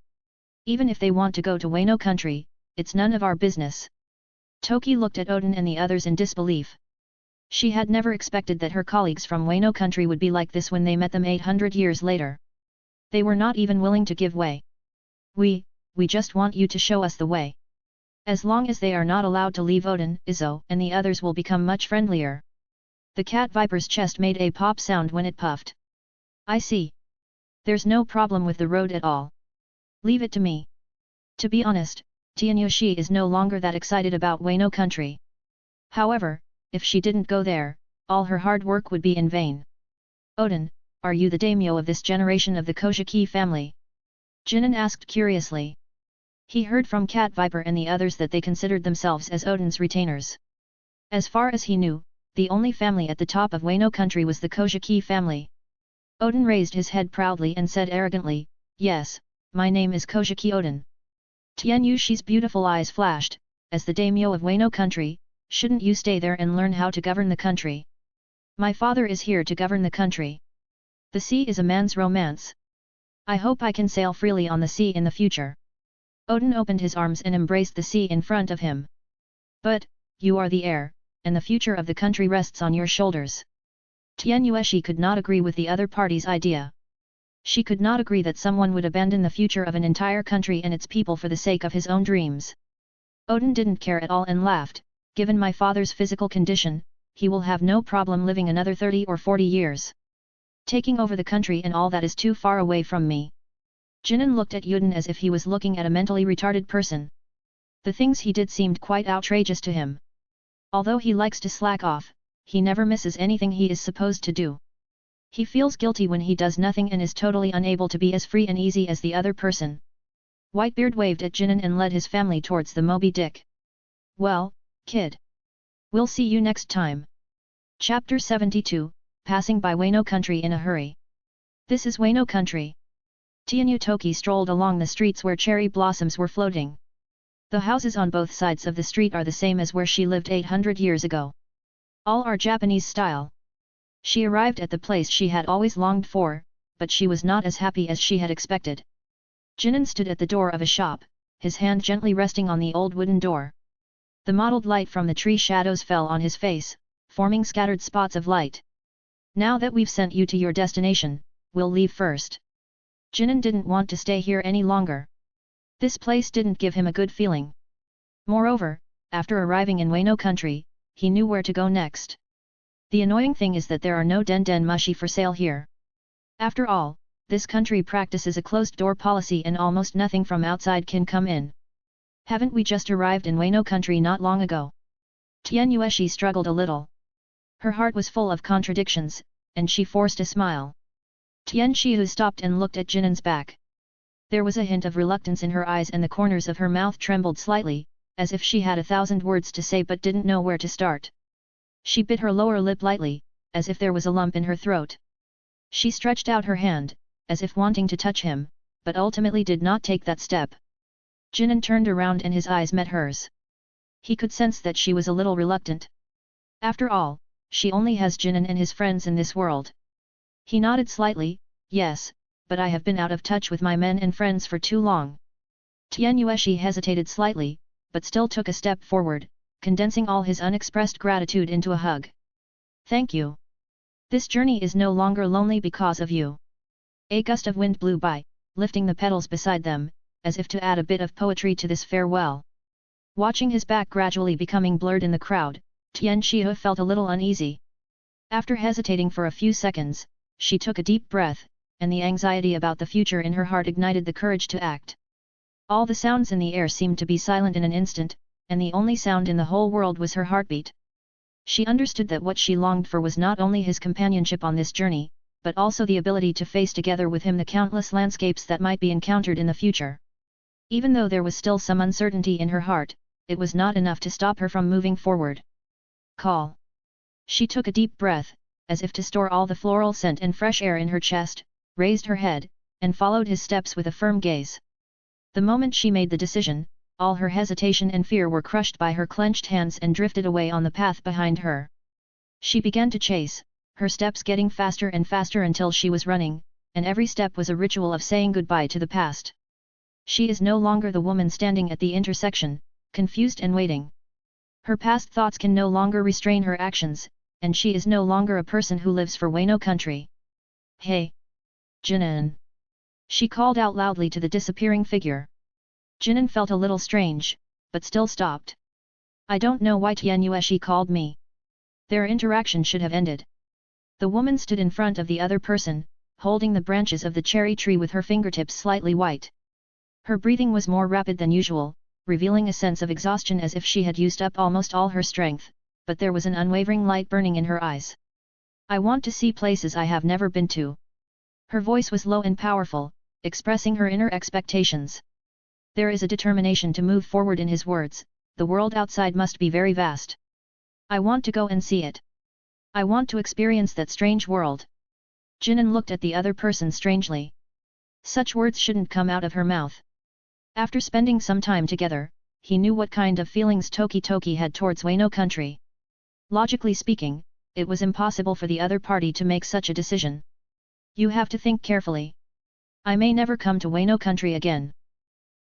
Even if they want to go to Wano country, it's none of our business. Toki looked at Odin and the others in disbelief. She had never expected that her colleagues from Wano country would be like this when they met them 800 years later. They were not even willing to give way. We just want you to show us the way. As long as they are not allowed to leave, Odin, Izzo and the others will become much friendlier. The cat viper's chest made a pop sound when it puffed. I see. There's no problem with the road at all. Leave it to me. To be honest, Tianyoshi is no longer that excited about Wano country. However, if she didn't go there, all her hard work would be in vain. Odin, are you the daimyo of this generation of the Koshiki family? Jinan asked curiously. He heard from Cat Viper and the others that they considered themselves as Odin's retainers. As far as he knew, the only family at the top of Wano country was the Koshiki family. Odin raised his head proudly and said arrogantly, yes, my name is Koshiki Odin. Tianyushi's beautiful eyes flashed, as the daimyo of Wano country, shouldn't you stay there and learn how to govern the country? My father is here to govern the country. The sea is a man's romance. I hope I can sail freely on the sea in the future. Odin opened his arms and embraced the sea in front of him. But, you are the heir, and the future of the country rests on your shoulders. Tianyueshi could not agree with the other party's idea. She could not agree that someone would abandon the future of an entire country and its people for the sake of his own dreams. Odin didn't care at all and laughed, given my father's physical condition, he will have no problem living another 30 or 40 years. Taking over the country and all that is too far away from me. Jinan looked at Yuden as if he was looking at a mentally retarded person. The things he did seemed quite outrageous to him. Although he likes to slack off, he never misses anything he is supposed to do. He feels guilty when he does nothing and is totally unable to be as free and easy as the other person. Whitebeard waved at Jinan and led his family towards the Moby Dick. Well, kid. We'll see you next time. Chapter 72, Passing by Wano Country in a Hurry. This is Wano Country. Tianyu Toki strolled along the streets where cherry blossoms were floating. The houses on both sides of the street are the same as where she lived 800 years ago. All are Japanese style. She arrived at the place she had always longed for, but she was not as happy as she had expected. Jinan stood at the door of a shop, his hand gently resting on the old wooden door. The mottled light from the tree shadows fell on his face, forming scattered spots of light. Now that we've sent you to your destination, we'll leave first. Jinan didn't want to stay here any longer. This place didn't give him a good feeling. Moreover, after arriving in Wano country, he knew where to go next. The annoying thing is that there are no den mushi for sale here. After all, this country practices a closed-door policy and almost nothing from outside can come in. Haven't we just arrived in Wano country not long ago? Tianyueshi struggled a little. Her heart was full of contradictions, and she forced a smile. Tian Shihu stopped and looked at Jinan's back. There was a hint of reluctance in her eyes and the corners of her mouth trembled slightly, as if she had 1,000 words to say but didn't know where to start. She bit her lower lip lightly, as if there was a lump in her throat. She stretched out her hand, as if wanting to touch him, but ultimately did not take that step. Jinan turned around and his eyes met hers. He could sense that she was a little reluctant. After all, she only has Jinan and his friends in this world. He nodded slightly, yes, but I have been out of touch with my men and friends for too long. Tianyueshi hesitated slightly, but still took a step forward, condensing all his unexpressed gratitude into a hug. Thank you. This journey is no longer lonely because of you. A gust of wind blew by, lifting the petals beside them, as if to add a bit of poetry to this farewell. Watching his back gradually becoming blurred in the crowd, Tian Shihu felt a little uneasy. After hesitating for a few seconds, she took a deep breath, and the anxiety about the future in her heart ignited the courage to act. All the sounds in the air seemed to be silent in an instant, and the only sound in the whole world was her heartbeat. She understood that what she longed for was not only his companionship on this journey, but also the ability to face together with him the countless landscapes that might be encountered in the future. Even though there was still some uncertainty in her heart, it was not enough to stop her from moving forward. Call. She took a deep breath, as if to store all the floral scent and fresh air in her chest, raised her head, and followed his steps with a firm gaze. The moment she made the decision, all her hesitation and fear were crushed by her clenched hands and drifted away on the path behind her. She began to chase, her steps getting faster and faster until she was running, and every step was a ritual of saying goodbye to the past. She is no longer the woman standing at the intersection, confused and waiting. Her past thoughts can no longer restrain her actions, and she is no longer a person who lives for Wano country. Hey! Jinan! She called out loudly to the disappearing figure. Jinan felt a little strange, but still stopped. I don't know why Tianyueshi called me. Their interaction should have ended. The woman stood in front of the other person, holding the branches of the cherry tree with her fingertips slightly white. Her breathing was more rapid than usual, revealing a sense of exhaustion as if she had used up almost all her strength, but there was an unwavering light burning in her eyes. I want to see places I have never been to. Her voice was low and powerful, expressing her inner expectations. There is a determination to move forward in his words. The world outside must be very vast. I want to go and see it. I want to experience that strange world. Jinan looked at the other person strangely. Such words shouldn't come out of her mouth. After spending some time together, he knew what kind of feelings Toki had towards Wano country. Logically speaking, it was impossible for the other party to make such a decision. You have to think carefully. I may never come to Wano country again.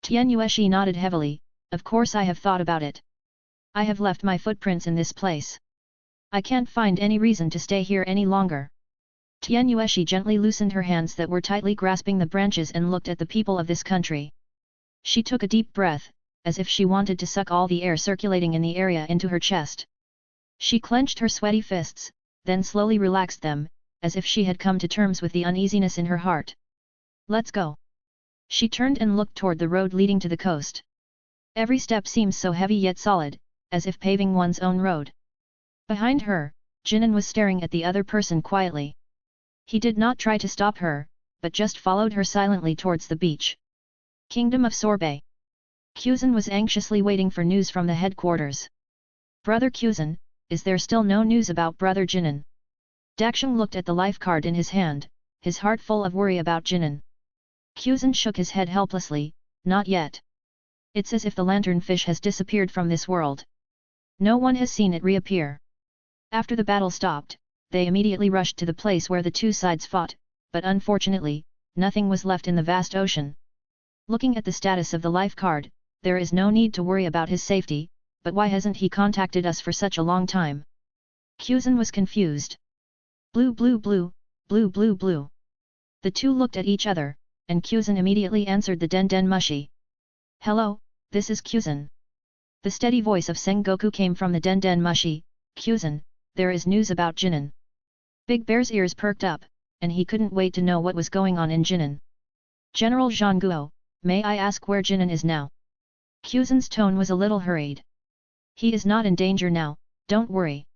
Tianyueshi nodded heavily. Of course I have thought about it. I have left my footprints in this place. I can't find any reason to stay here any longer. Tianyueshi gently loosened her hands that were tightly grasping the branches and looked at the people of this country. She took a deep breath, as if she wanted to suck all the air circulating in the area into her chest. She clenched her sweaty fists, then slowly relaxed them, as if she had come to terms with the uneasiness in her heart. Let's go. She turned and looked toward the road leading to the coast. Every step seemed so heavy yet solid, as if paving one's own road. Behind her, Jinan was staring at the other person quietly. He did not try to stop her, but just followed her silently towards the beach. Kingdom of Sorbet. Kuzan was anxiously waiting for news from the headquarters. Brother Kuzan, is there still no news about Brother Jinan? Dakshang looked at the life card in his hand, his heart full of worry about Jinan. Kuzan shook his head helplessly, not yet. It's as if the lanternfish has disappeared from this world. No one has seen it reappear. After the battle stopped, they immediately rushed to the place where the two sides fought, but unfortunately, nothing was left in the vast ocean. Looking at the status of the life card, there is no need to worry about his safety, but why hasn't he contacted us for such a long time? Kuzan was confused. Blue blue blue, blue blue blue. The two looked at each other, and Kuzan immediately answered the Den Den Mushi. Hello, this is Kuzan. The steady voice of Sengoku came from the Den Den Mushi. Kuzan, there is news about Jinan. Big Bear's ears perked up, and he couldn't wait to know what was going on in Jinan. General Zhangguo, may I ask where Jinan is now? Kuzan's tone was a little hurried. He is not in danger now, don't worry.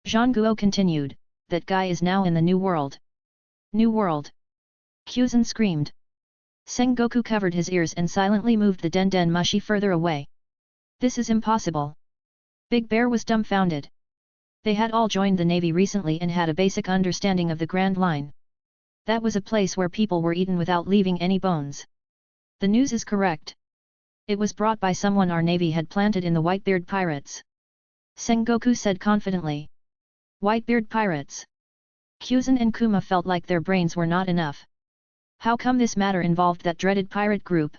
Zhangguo continued, that guy is now in the New World. New World? Kuzan screamed. Sengoku covered his ears and silently moved the Den Den Mushi further away. This is impossible. Big Bear was dumbfounded. They had all joined the navy recently and had a basic understanding of the Grand Line. That was a place where people were eaten without leaving any bones. The news is correct. It was brought by someone our navy had planted in the Whitebeard pirates. Sengoku said confidently. Whitebeard pirates. Kuzan and Kuma felt like their brains were not enough. How come this matter involved that dreaded pirate group?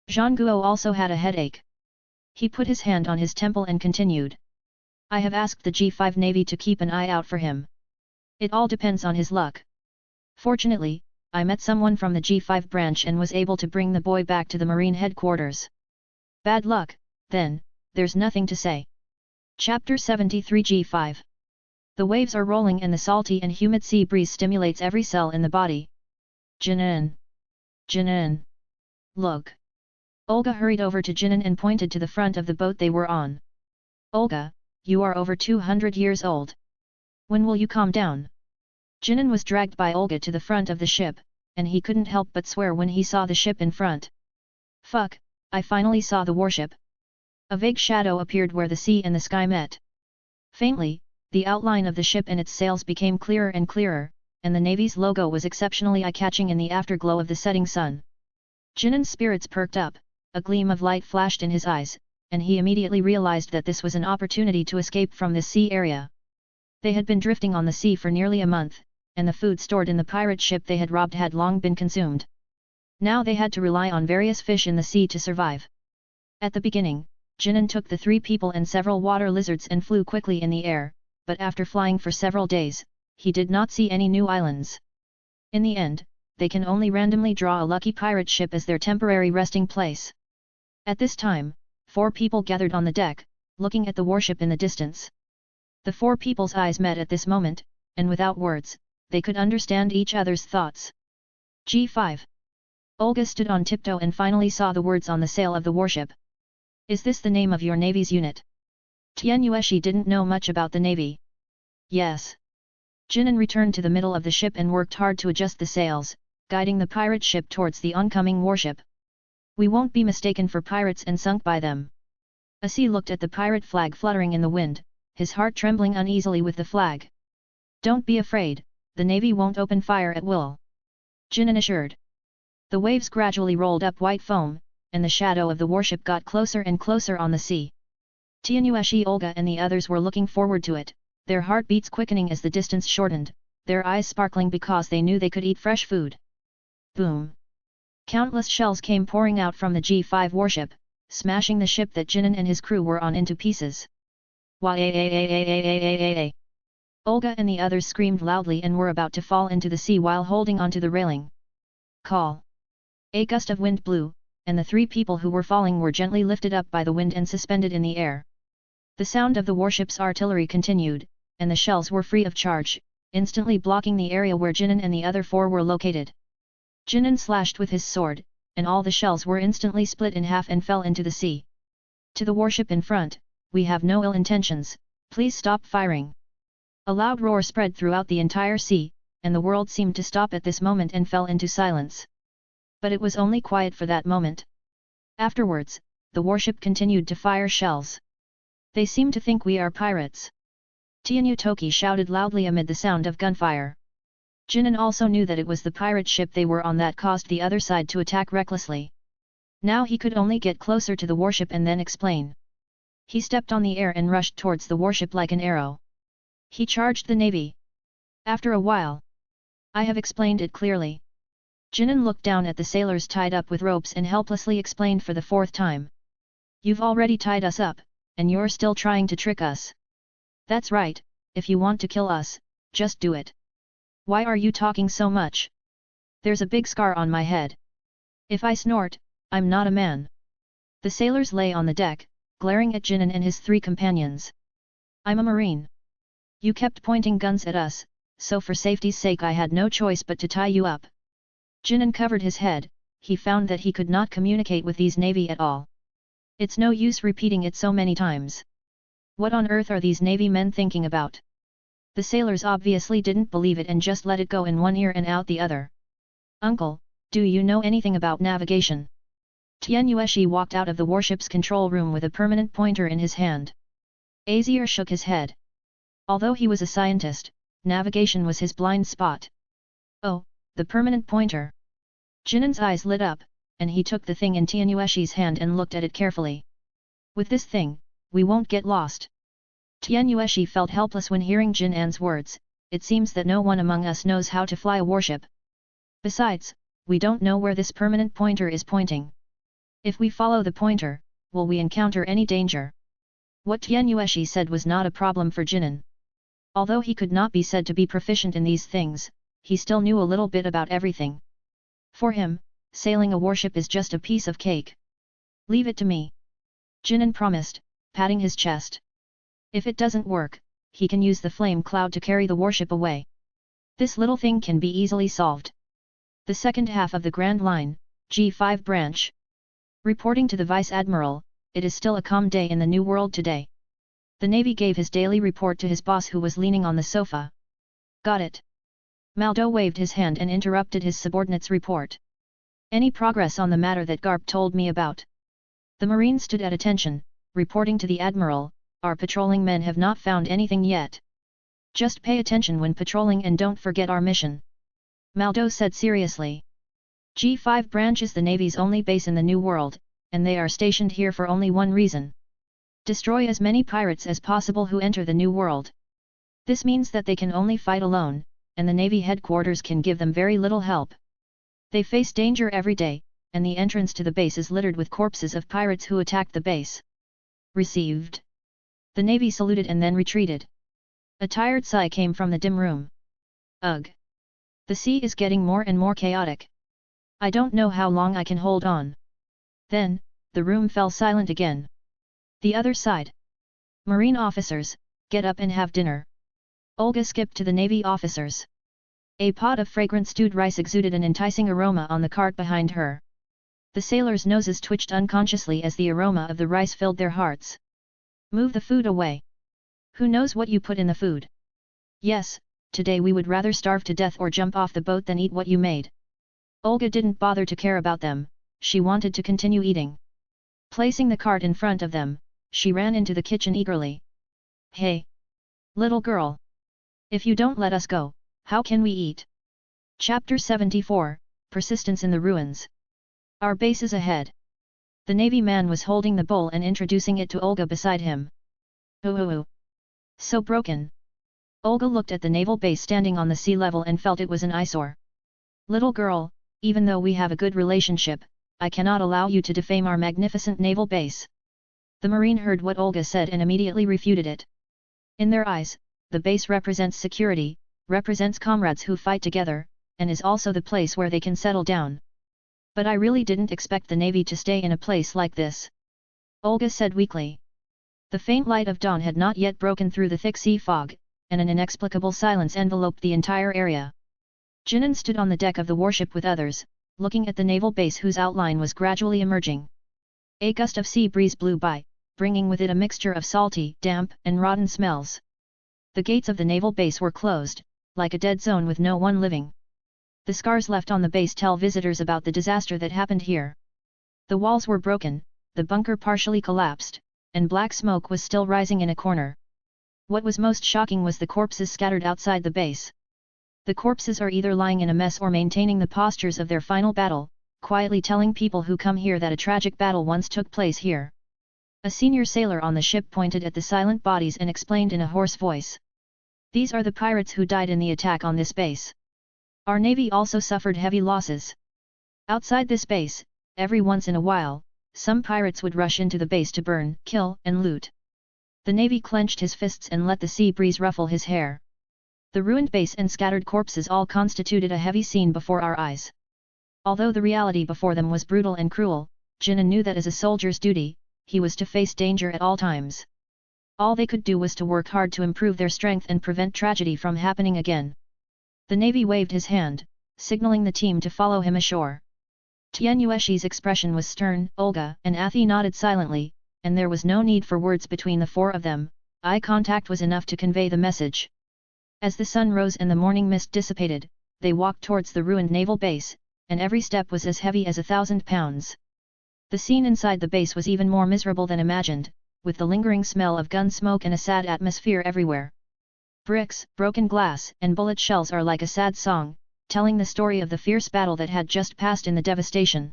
Zhangguo also had a headache. He put his hand on his temple and continued. I have asked the G5 Navy to keep an eye out for him. It all depends on his luck. Fortunately, I met someone from the G5 branch and was able to bring the boy back to the Marine headquarters. Bad luck, then, there's nothing to say. Chapter 73 G5. The waves are rolling and the salty and humid sea breeze stimulates every cell in the body. Jinan! Jinan! Look! Olga hurried over to Jinan and pointed to the front of the boat they were on. Olga, you are over 200 years old. When will you calm down? Jinan was dragged by Olga to the front of the ship, and he couldn't help but swear when he saw the ship in front. Fuck, I finally saw the warship. A vague shadow appeared where the sea and the sky met. Faintly, the outline of the ship and its sails became clearer and clearer, and the Navy's logo was exceptionally eye-catching in the afterglow of the setting sun. Jinin's spirits perked up, a gleam of light flashed in his eyes, and he immediately realized that this was an opportunity to escape from this sea area. They had been drifting on the sea for nearly a month, and the food stored in the pirate ship they had robbed had long been consumed. Now they had to rely on various fish in the sea to survive. At the beginning, Jinin took the 3 people and several water lizards and flew quickly in the air, but after flying for several days, he did not see any new islands. In the end, they can only randomly draw a lucky pirate ship as their temporary resting place. At this time, 4 people gathered on the deck, looking at the warship in the distance. The 4 people's eyes met at this moment, and without words, they could understand each other's thoughts. G5. Olga stood on tiptoe and finally saw the words on the sail of the warship. Is this the name of your Navy's unit? Tian Yueshi didn't know much about the Navy. Yes. Jinin returned to the middle of the ship and worked hard to adjust the sails, guiding the pirate ship towards the oncoming warship. We won't be mistaken for pirates and sunk by them. Asi looked at the pirate flag fluttering in the wind, his heart trembling uneasily with the flag. Don't be afraid, the Navy won't open fire at will. Jinin assured. The waves gradually rolled up white foam, and the shadow of the warship got closer and closer on the sea. Tianyueshi, Olga and the others were looking forward to it, their heartbeats quickening as the distance shortened, their eyes sparkling because they knew they could eat fresh food. Boom! Countless shells came pouring out from the G5 warship, smashing the ship that Jinin and his crew were on into pieces. Wah-a-a-a-a-a-a-a-a-a. Olga and the others screamed loudly and were about to fall into the sea while holding onto the railing. Call! A gust of wind blew, and the 3 people who were falling were gently lifted up by the wind and suspended in the air. The sound of the warship's artillery continued, and the shells were free of charge, instantly blocking the area where Jinin and the other 4 were located. Jinin slashed with his sword, and all the shells were instantly split in half and fell into the sea. To the warship in front, we have no ill intentions, please stop firing. A loud roar spread throughout the entire sea, and the world seemed to stop at this moment and fell into silence. But it was only quiet for that moment. Afterwards, the warship continued to fire shells. They seem to think we are pirates. Tianyu Toki shouted loudly amid the sound of gunfire. Jinin also knew that it was the pirate ship they were on that caused the other side to attack recklessly. Now he could only get closer to the warship and then explain. He stepped on the air and rushed towards the warship like an arrow. He charged the Navy. After a while. I have explained it clearly. Jinin looked down at the sailors tied up with ropes and helplessly explained for the 4th time. You've already tied us up, and you're still trying to trick us. That's right, if you want to kill us, just do it. Why are you talking so much? There's a big scar on my head. If I snort, I'm not a man. The sailors lay on the deck, glaring at Jinin and his 3 companions. I'm a marine. You kept pointing guns at us, so for safety's sake I had no choice but to tie you up. Jinin covered his head, he found that he could not communicate with these Navy at all. It's no use repeating it so many times. What on earth are these Navy men thinking about? The sailors obviously didn't believe it and just let it go in one ear and out the other. Uncle, do you know anything about navigation? Tian Yueshi walked out of the warship's control room with a permanent pointer in his hand. Azir shook his head. Although he was a scientist, navigation was his blind spot. Oh, the permanent pointer. Jinin's eyes lit up, and he took the thing in Tian Yueshi's hand and looked at it carefully. With this thing, we won't get lost. Tian Yueshi felt helpless when hearing Jin An's words, it seems that no one among us knows how to fly a warship. Besides, we don't know where this permanent pointer is pointing. If we follow the pointer, will we encounter any danger? What Tian Yueshi said was not a problem for Jinin. Although he could not be said to be proficient in these things, he still knew a little bit about everything. For him, sailing a warship is just a piece of cake. Leave it to me. Jinin promised, patting his chest. If it doesn't work, he can use the flame cloud to carry the warship away. This little thing can be easily solved. The second half of the Grand Line, G5 branch. Reporting to the Vice Admiral, it is still a calm day in the New World today. The Navy gave his daily report to his boss who was leaning on the sofa. Got it. Maldo waved his hand and interrupted his subordinate's report. Any progress on the matter that Garp told me about? The Marine stood at attention, reporting to the Admiral, our patrolling men have not found anything yet. Just pay attention when patrolling and don't forget our mission. Maldo said seriously. G5 branch is the Navy's only base in the New World, and they are stationed here for only one reason. Destroy as many pirates as possible who enter the New World. This means that they can only fight alone, and the Navy headquarters can give them very little help. They face danger every day, and the entrance to the base is littered with corpses of pirates who attacked the base. Received. The Navy saluted and then retreated. A tired sigh came from the dim room. Ugh! The sea is getting more and more chaotic. I don't know how long I can hold on. Then, the room fell silent again. The other side. Marine officers, get up and have dinner. Olga skipped to the Navy officers. A pot of fragrant stewed rice exuded an enticing aroma on the cart behind her. The sailors' noses twitched unconsciously as the aroma of the rice filled their hearts. Move the food away. Who knows what you put in the food? Yes, today we would rather starve to death or jump off the boat than eat what you made. Olga didn't bother to care about them, she wanted to continue eating. Placing the cart in front of them, she ran into the kitchen eagerly. Hey! Little girl! If you don't let us go, how can we eat? Chapter 74, Persistence in the Ruins. Our base is ahead. The Navy man was holding the bowl and introducing it to Olga beside him. Ooh! So broken. Olga looked at the naval base standing on the sea level and felt it was an eyesore. Little girl, even though we have a good relationship, I cannot allow you to defame our magnificent naval base. The Marine heard what Olga said and immediately refuted it. In their eyes, the base represents security, represents comrades who fight together, and is also the place where they can settle down. But I really didn't expect the Navy to stay in a place like this. Olga said weakly. The faint light of dawn had not yet broken through the thick sea fog, and an inexplicable silence enveloped the entire area. Jinan stood on the deck of the warship with others, looking at the naval base whose outline was gradually emerging. A gust of sea breeze blew by, bringing with it a mixture of salty, damp, and rotten smells. The gates of the naval base were closed, like a dead zone with no one living. The scars left on the base tell visitors about the disaster that happened here. The walls were broken, the bunker partially collapsed, and black smoke was still rising in a corner. What was most shocking was the corpses scattered outside the base. The corpses are either lying in a mess or maintaining the postures of their final battle, quietly telling people who come here that a tragic battle once took place here. A senior sailor on the ship pointed at the silent bodies and explained in a hoarse voice. These are the pirates who died in the attack on this base. Our Navy also suffered heavy losses. Outside this base, every once in a while, some pirates would rush into the base to burn, kill, and loot. The Navy clenched his fists and let the sea breeze ruffle his hair. The ruined base and scattered corpses all constituted a heavy scene before our eyes. Although the reality before them was brutal and cruel, Jinan knew that as a soldier's duty, he was to face danger at all times. All they could do was to work hard to improve their strength and prevent tragedy from happening again. The Navy waved his hand, signaling the team to follow him ashore. Tianyueshi's expression was stern. Olga and Athi nodded silently, and there was no need for words between the four of them. Eye contact was enough to convey the message. As the sun rose and the morning mist dissipated, they walked towards the ruined naval base, and every step was as heavy as 1,000 pounds. The scene inside the base was even more miserable than imagined, with the lingering smell of gun smoke and a sad atmosphere everywhere. Bricks, broken glass, and bullet shells are like a sad song, telling the story of the fierce battle that had just passed in the devastation.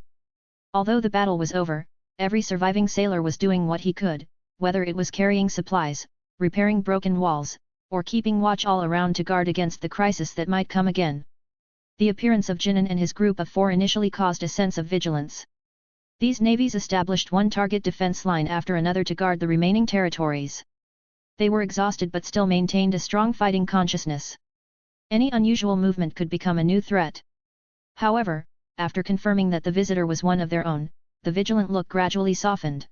Although the battle was over, every surviving sailor was doing what he could, whether it was carrying supplies, repairing broken walls, or keeping watch all around to guard against the crisis that might come again. The appearance of Jinan and his group of four initially caused a sense of vigilance. These navies established one target defense line after another to guard the remaining territories. They were exhausted but still maintained a strong fighting consciousness. Any unusual movement could become a new threat. However, after confirming that the visitor was one of their own, the vigilant look gradually softened.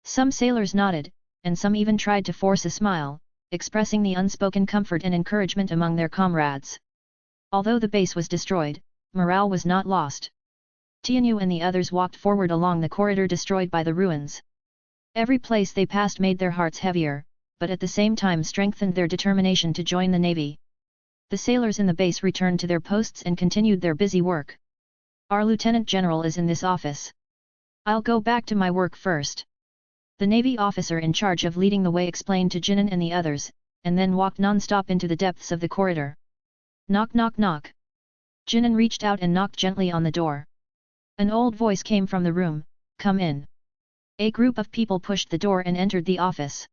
Some sailors nodded, and some even tried to force a smile, expressing the unspoken comfort and encouragement among their comrades. Although the base was destroyed, morale was not lost. Tianyu and the others walked forward along the corridor destroyed by the ruins. Every place they passed made their hearts heavier, but at the same time strengthened their determination to join the Navy. The sailors in the base returned to their posts and continued their busy work. Our Lieutenant General is in this office. I'll go back to my work first. The Navy officer in charge of leading the way explained to Jinan and the others, and then walked non-stop into the depths of the corridor. Knock knock knock. Jinan reached out and knocked gently on the door. An old voice came from the room, "Come in." A group of people pushed the door and entered the office.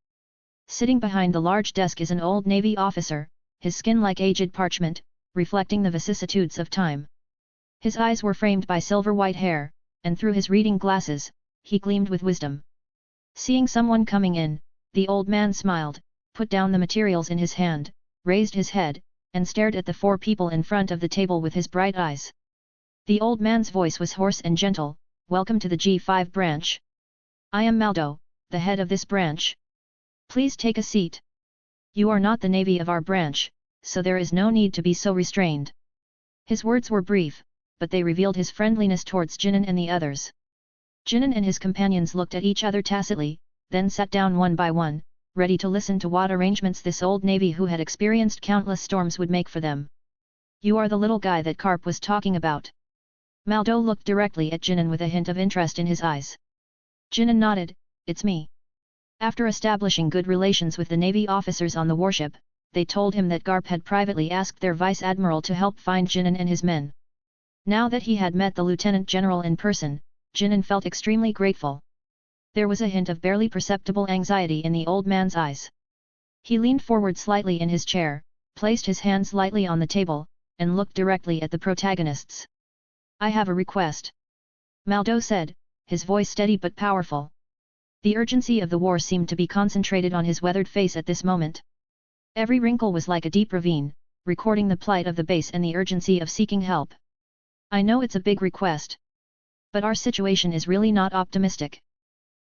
Sitting behind the large desk is an old navy officer, his skin like aged parchment, reflecting the vicissitudes of time. His eyes were framed by silver-white hair, and through his reading glasses, he gleamed with wisdom. Seeing someone coming in, the old man smiled, put down the materials in his hand, raised his head, and stared at the four people in front of the table with his bright eyes. The old man's voice was hoarse and gentle, "Welcome to the G5 branch. I am Maldo, the head of this branch. Please take a seat. You are not the navy of our branch, so there is no need to be so restrained." His words were brief, but they revealed his friendliness towards Jinan and the others. Jinan and his companions looked at each other tacitly, then sat down one by one, ready to listen to what arrangements this old navy who had experienced countless storms would make for them. "You are the little guy that Karp was talking about." Maldo looked directly at Jinan with a hint of interest in his eyes. Jinan nodded, "It's me." After establishing good relations with the navy officers on the warship, they told him that Garp had privately asked their vice-admiral to help find Jinan and his men. Now that he had met the lieutenant general in person, Jinan felt extremely grateful. There was a hint of barely perceptible anxiety in the old man's eyes. He leaned forward slightly in his chair, placed his hands lightly on the table, and looked directly at the protagonists. "I have a request," Maldo said, his voice steady but powerful. The urgency of the war seemed to be concentrated on his weathered face at this moment. Every wrinkle was like a deep ravine, recording the plight of the base and the urgency of seeking help. "I know it's a big request. But our situation is really not optimistic.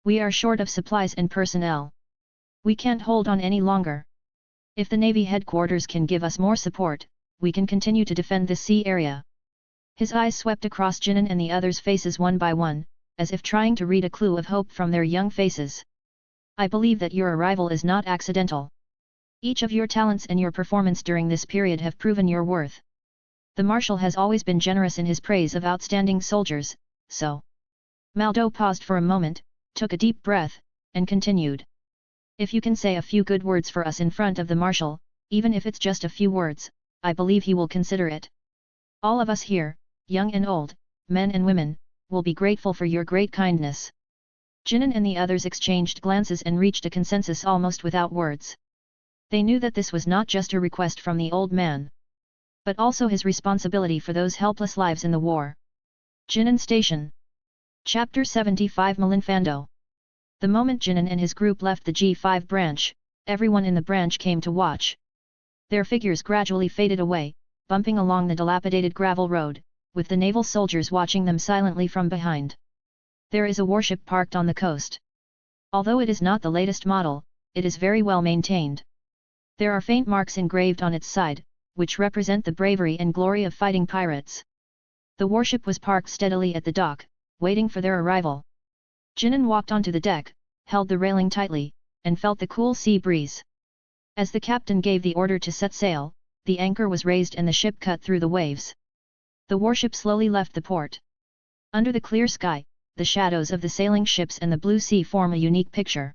We are short of supplies and personnel. We can't hold on any longer. If the Navy headquarters can give us more support, we can continue to defend this sea area." His eyes swept across Jinan and the others' faces one by one, as if trying to read a clue of hope from their young faces. "I believe that your arrival is not accidental. Each of your talents and your performance during this period have proven your worth. The Marshal has always been generous in his praise of outstanding soldiers, so..." Maldo paused for a moment, took a deep breath, and continued. "If you can say a few good words for us in front of the Marshal, even if it's just a few words, I believe he will consider it. All of us here, young and old, men and women, will be grateful for your great kindness." Jinan and the others exchanged glances and reached a consensus almost without words. They knew that this was not just a request from the old man, but also his responsibility for those helpless lives in the war. Jinan Station. Chapter 75 Malinfando. The moment Jinan and his group left the G5 branch, everyone in the branch came to watch. Their figures gradually faded away, bumping along the dilapidated gravel road, with the naval soldiers watching them silently from behind. There is a warship parked on the coast. Although it is not the latest model, it is very well maintained. There are faint marks engraved on its side, which represent the bravery and glory of fighting pirates. The warship was parked steadily at the dock, waiting for their arrival. Jinan walked onto the deck, held the railing tightly, and felt the cool sea breeze. As the captain gave the order to set sail, the anchor was raised and the ship cut through the waves. The warship slowly left the port. Under the clear sky, the shadows of the sailing ships and the blue sea form a unique picture.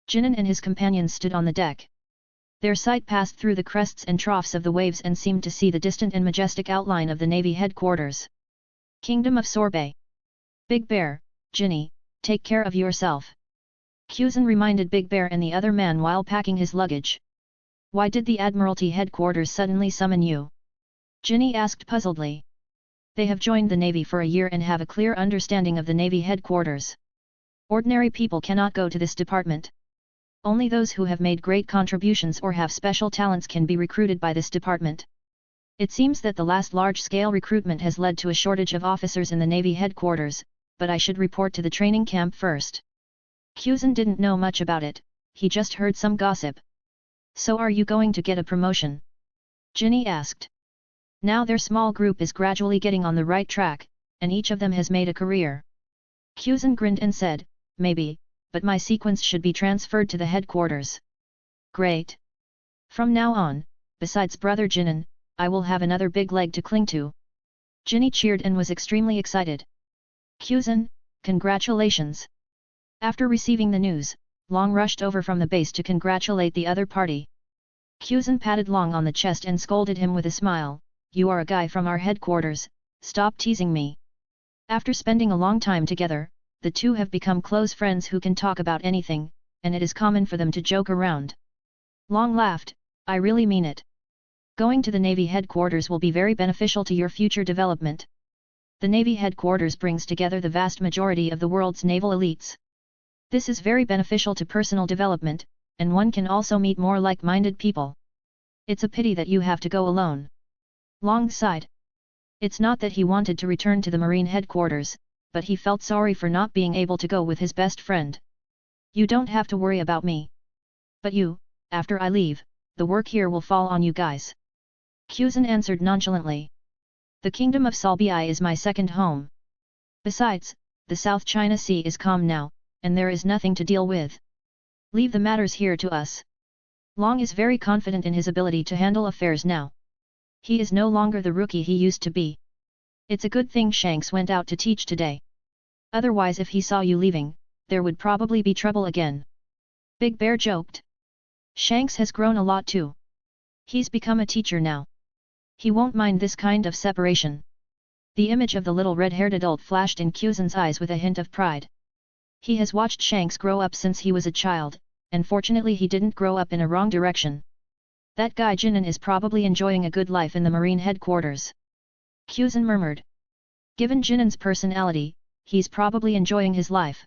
Jinan and his companions stood on the deck. Their sight passed through the crests and troughs of the waves and seemed to see the distant and majestic outline of the Navy headquarters. Kingdom of Sorbet. "Big Bear, Ginny, take care of yourself," Kuzan reminded Big Bear and the other man while packing his luggage. "Why did the Admiralty headquarters suddenly summon you?" Ginny asked puzzledly. "They have joined the Navy for a year and have a clear understanding of the Navy headquarters. Ordinary people cannot go to this department. Only those who have made great contributions or have special talents can be recruited by this department. It seems that the last large-scale recruitment has led to a shortage of officers in the Navy headquarters, but I should report to the training camp first." Kuzan didn't know much about it, he just heard some gossip. "So are you going to get a promotion?" Ginny asked. Now their small group is gradually getting on the right track, and each of them has made a career. Kuzan grinned and said, "Maybe, but my sequence should be transferred to the headquarters." "Great. From now on, besides brother Jinan, I will have another big leg to cling to." Ginny cheered and was extremely excited. "Kuzan, congratulations." After receiving the news, Long rushed over from the base to congratulate the other party. Kuzan patted Long on the chest and scolded him with a smile, "You are a guy from our headquarters, stop teasing me." After spending a long time together, the two have become close friends who can talk about anything, and it is common for them to joke around. Long laughed, "I really mean it. Going to the Navy headquarters will be very beneficial to your future development. The Navy headquarters brings together the vast majority of the world's naval elites. This is very beneficial to personal development, and one can also meet more like-minded people. It's a pity that you have to go alone." Long sighed. It's not that he wanted to return to the Marine headquarters, but he felt sorry for not being able to go with his best friend. "You don't have to worry about me. But you, after I leave, the work here will fall on you guys." Kuzan answered nonchalantly. "The kingdom of Salbii is my second home. Besides, the South China Sea is calm now, and there is nothing to deal with. Leave the matters here to us." Long is very confident in his ability to handle affairs now. He is no longer the rookie he used to be. It's a good thing Shanks went out to teach today. Otherwise if he saw you leaving, there would probably be trouble again. Big Bear joked. Shanks has grown a lot too. He's become a teacher now. He won't mind this kind of separation. The image of the little red-haired adult flashed in Kuzan's eyes with a hint of pride. He has watched Shanks grow up since he was a child, and fortunately he didn't grow up in a wrong direction. That guy Jinan is probably enjoying a good life in the Marine headquarters. Kuzan murmured. Given Jinan's personality, he's probably enjoying his life.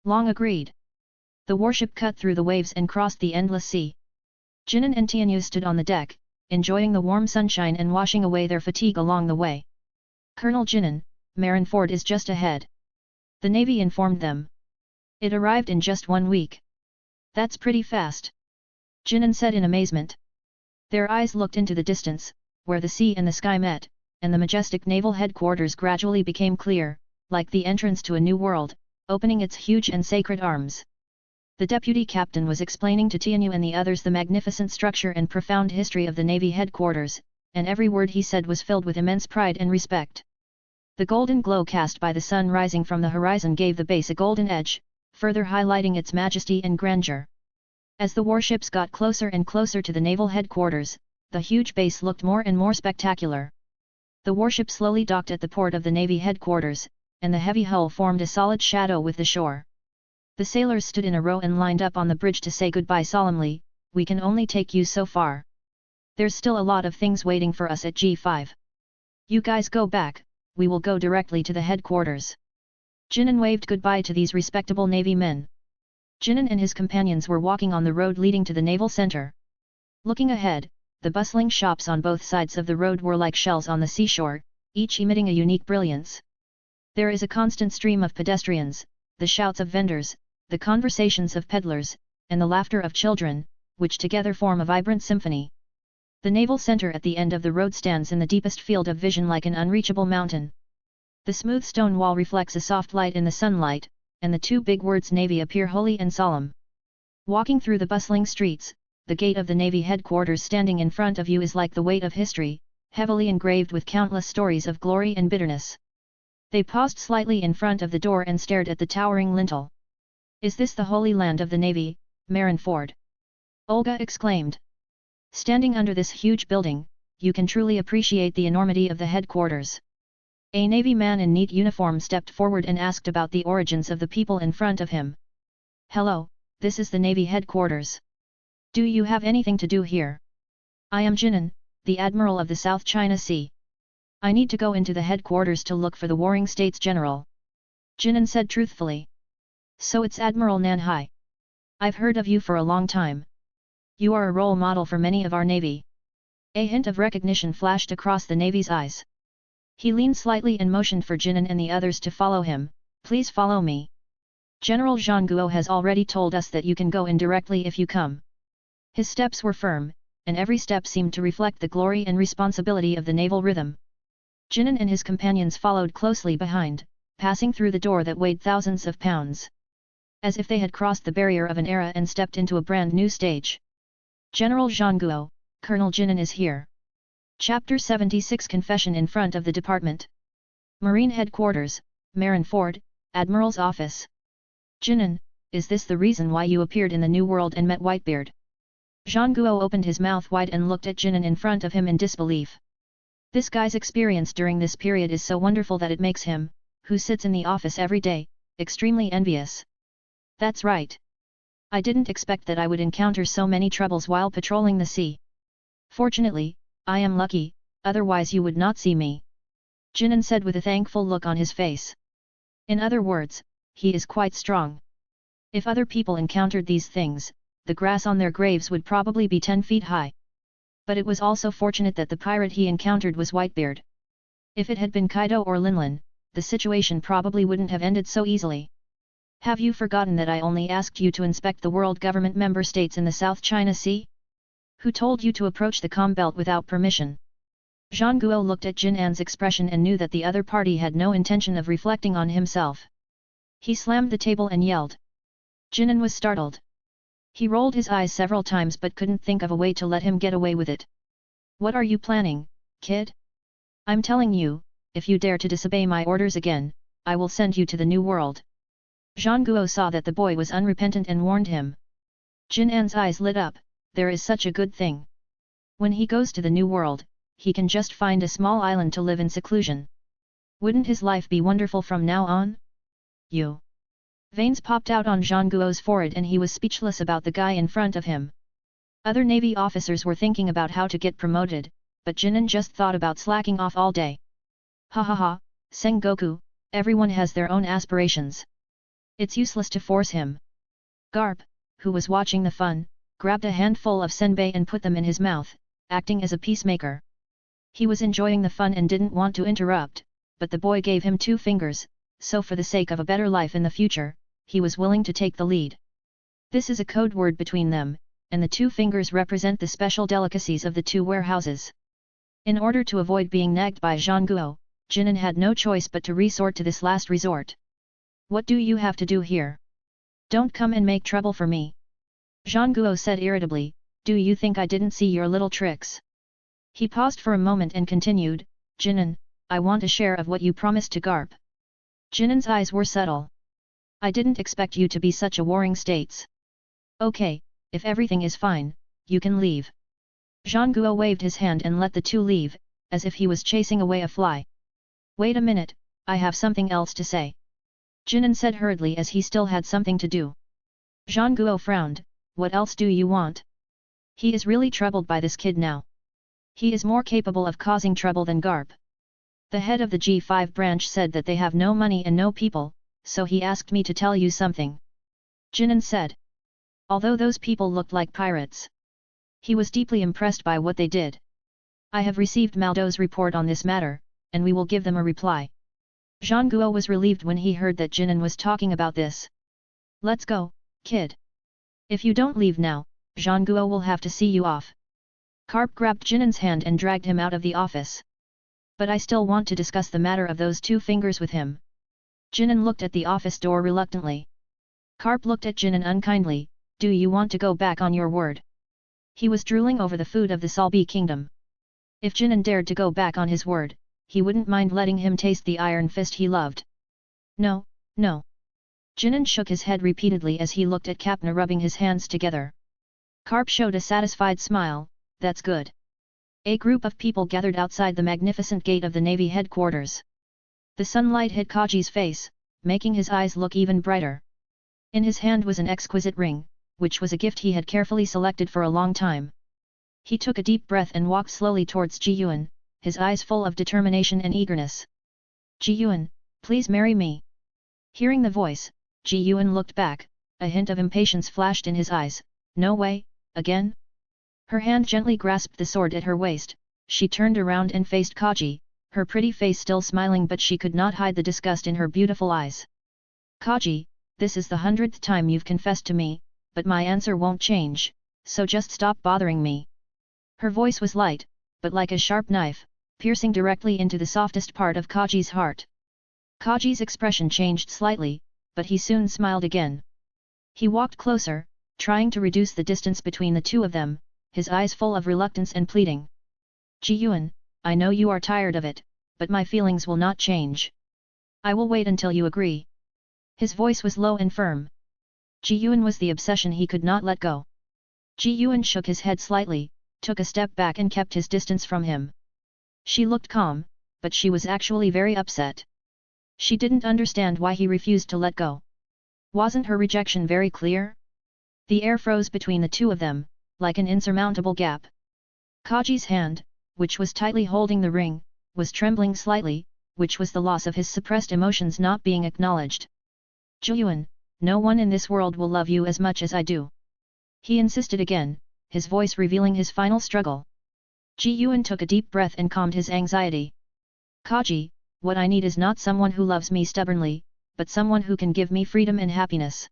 Long agreed. The warship cut through the waves and crossed the endless sea. Jinan and Tianyu stood on the deck, enjoying the warm sunshine and washing away their fatigue along the way. "Colonel Jinan, Marineford is just ahead," the Navy informed them. "It arrived in just 1 week. That's pretty fast," Jinan said in amazement. Their eyes looked into the distance, where the sea and the sky met, and the majestic naval headquarters gradually became clear, like the entrance to a new world, opening its huge and sacred arms. The deputy captain was explaining to Tianyu and the others the magnificent structure and profound history of the Navy headquarters, and every word he said was filled with immense pride and respect. The golden glow cast by the sun rising from the horizon gave the base a golden edge, further highlighting its majesty and grandeur. As the warships got closer and closer to the naval headquarters, the huge base looked more and more spectacular. The warship slowly docked at the port of the Navy headquarters, and the heavy hull formed a solid shadow with the shore. The sailors stood in a row and lined up on the bridge to say goodbye solemnly. "We can only take you so far. There's still a lot of things waiting for us at G5. You guys go back, we will go directly to the headquarters." Jinan waved goodbye to these respectable Navy men. Jinan and his companions were walking on the road leading to the naval center. Looking ahead, the bustling shops on both sides of the road were like shells on the seashore, each emitting a unique brilliance. There is a constant stream of pedestrians, the shouts of vendors, the conversations of peddlers, and the laughter of children, which together form a vibrant symphony. The naval center at the end of the road stands in the deepest field of vision like an unreachable mountain. The smooth stone wall reflects a soft light in the sunlight, and the two big words Navy appear holy and solemn. Walking through the bustling streets, the gate of the Navy headquarters standing in front of you is like the weight of history, heavily engraved with countless stories of glory and bitterness. They paused slightly in front of the door and stared at the towering lintel. "Is this the holy land of the Navy, Marineford?" Olga exclaimed. "Standing under this huge building, you can truly appreciate the enormity of the headquarters." A Navy man in neat uniform stepped forward and asked about the origins of the people in front of him. "Hello, this is the Navy headquarters. Do you have anything to do here? I am Jinan, the Admiral of the South China Sea. I need to go into the headquarters to look for the Warring States General," Jinan said truthfully. "So it's Admiral Nanhai. I've heard of you for a long time. You are a role model for many of our Navy." A hint of recognition flashed across the Navy's eyes. He leaned slightly and motioned for Jinan and the others to follow him. "Please follow me. General Zhang Guo has already told us that you can go in directly if you come." His steps were firm, and every step seemed to reflect the glory and responsibility of the naval rhythm. Jinan and his companions followed closely behind, passing through the door that weighed thousands of pounds. As if they had crossed the barrier of an era and stepped into a brand new stage. "General Zhang Guo, Colonel Jinan is here." Chapter 76 Confession in front of the department. Marine Headquarters, Marineford, Admiral's Office. "Jinan, is this the reason why you appeared in the New World and met Whitebeard?" Zhang Guo opened his mouth wide and looked at Jinan in front of him in disbelief. This guy's experience during this period is so wonderful that it makes him, who sits in the office every day, extremely envious. That's right. I didn't expect that I would encounter so many troubles while patrolling the sea. Fortunately, I am lucky, otherwise you would not see me. Jinan said with a thankful look on his face. In other words, he is quite strong. If other people encountered these things, the grass on their graves would probably be 10 feet high. But it was also fortunate that the pirate he encountered was Whitebeard. If it had been Kaido or Linlin, the situation probably wouldn't have ended so easily. Have you forgotten that I only asked you to inspect the world government member states in the South China Sea? Who told you to approach the calm belt without permission? Zhang Guo looked at Jin An's expression and knew that the other party had no intention of reflecting on himself. He slammed the table and yelled. Jinan was startled. He rolled his eyes several times but couldn't think of a way to let him get away with it. What are you planning, kid? I'm telling you, if you dare to disobey my orders again, I will send you to the New World. Zhang Guo saw that the boy was unrepentant and warned him. Jin An's eyes lit up. There is such a good thing. When he goes to the New World, he can just find a small island to live in seclusion. Wouldn't his life be wonderful from now on? You. Veins popped out on Zhang Guo's forehead and he was speechless about the guy in front of him. Other Navy officers were thinking about how to get promoted, but Jinan just thought about slacking off all day. Ha ha ha, Sengoku, everyone has their own aspirations. It's useless to force him. Garp, who was watching the fun, grabbed a handful of senbei and put them in his mouth, acting as a peacemaker. He was enjoying the fun and didn't want to interrupt, but the boy gave him 2 fingers, so for the sake of a better life in the future, he was willing to take the lead. This is a code word between them, and the 2 fingers represent the special delicacies of the 2 warehouses. In order to avoid being nagged by Zhang Guo, Jinan had no choice but to resort to this last resort. What do you have to do here? Don't come and make trouble for me. Zhang Guo said irritably, do you think I didn't see your little tricks? He paused for a moment and continued, Jinan, I want a share of what you promised to Garp. Jinan's eyes were subtle. I didn't expect you to be such a warring states. Okay, if everything is fine, you can leave. Zhang Guo waved his hand and let the 2 leave, as if he was chasing away a fly. Wait a minute, I have something else to say. Jinan said hurriedly as he still had something to do. Zhang Guo frowned, what else do you want? He is really troubled by this kid now. He is more capable of causing trouble than Garp. The head of the G5 branch said that they have no money and no people, so he asked me to tell you something. Jinan said. Although those people looked like pirates, he was deeply impressed by what they did. I have received Maldo's report on this matter, and we will give them a reply. Zhang Guo was relieved when he heard that Jinan was talking about this. Let's go, kid. If you don't leave now, Zhang Guo will have to see you off. Garp grabbed Jinan's hand and dragged him out of the office. But I still want to discuss the matter of those 2 fingers with him. Jinan looked at the office door reluctantly. Garp looked at Jinan unkindly, do you want to go back on your word? He was drooling over the food of the Salbi kingdom. If Jinan dared to go back on his word, he wouldn't mind letting him taste the iron fist he loved. No, no. Jinan shook his head repeatedly as he looked at Kapna rubbing his hands together. Garp showed a satisfied smile, that's good. A group of people gathered outside the magnificent gate of the Navy headquarters. The sunlight hit Kaji's face, making his eyes look even brighter. In his hand was an exquisite ring, which was a gift he had carefully selected for a long time. He took a deep breath and walked slowly towards Ji Yuan, his eyes full of determination and eagerness. Ji Yuan, please marry me. Hearing the voice, Ji Yuan looked back, a hint of impatience flashed in his eyes. No way, again? Her hand gently grasped the sword at her waist, she turned around and faced Kaji, her pretty face still smiling but she could not hide the disgust in her beautiful eyes. Kaji, this is the 100th time you've confessed to me, but my answer won't change, so just stop bothering me. Her voice was light, but like a sharp knife, piercing directly into the softest part of Kaji's heart. Kaji's expression changed slightly, but he soon smiled again. He walked closer, trying to reduce the distance between the 2 of them, his eyes full of reluctance and pleading. Ji Yuan, I know you are tired of it, but my feelings will not change. I will wait until you agree. His voice was low and firm. Ji Yuan was the obsession he could not let go. Ji Yuan shook his head slightly, took a step back and kept his distance from him. She looked calm, but she was actually very upset. She didn't understand why he refused to let go. Wasn't her rejection very clear? The air froze between the two of them, like an insurmountable gap. Kaji's hand, which was tightly holding the ring, was trembling slightly, which was the loss of his suppressed emotions not being acknowledged. Ji Yuan, no one in this world will love you as much as I do. He insisted again, his voice revealing his final struggle. Ji Yuan took a deep breath and calmed his anxiety. Kaji, what I need is not someone who loves me stubbornly, but someone who can give me freedom and happiness.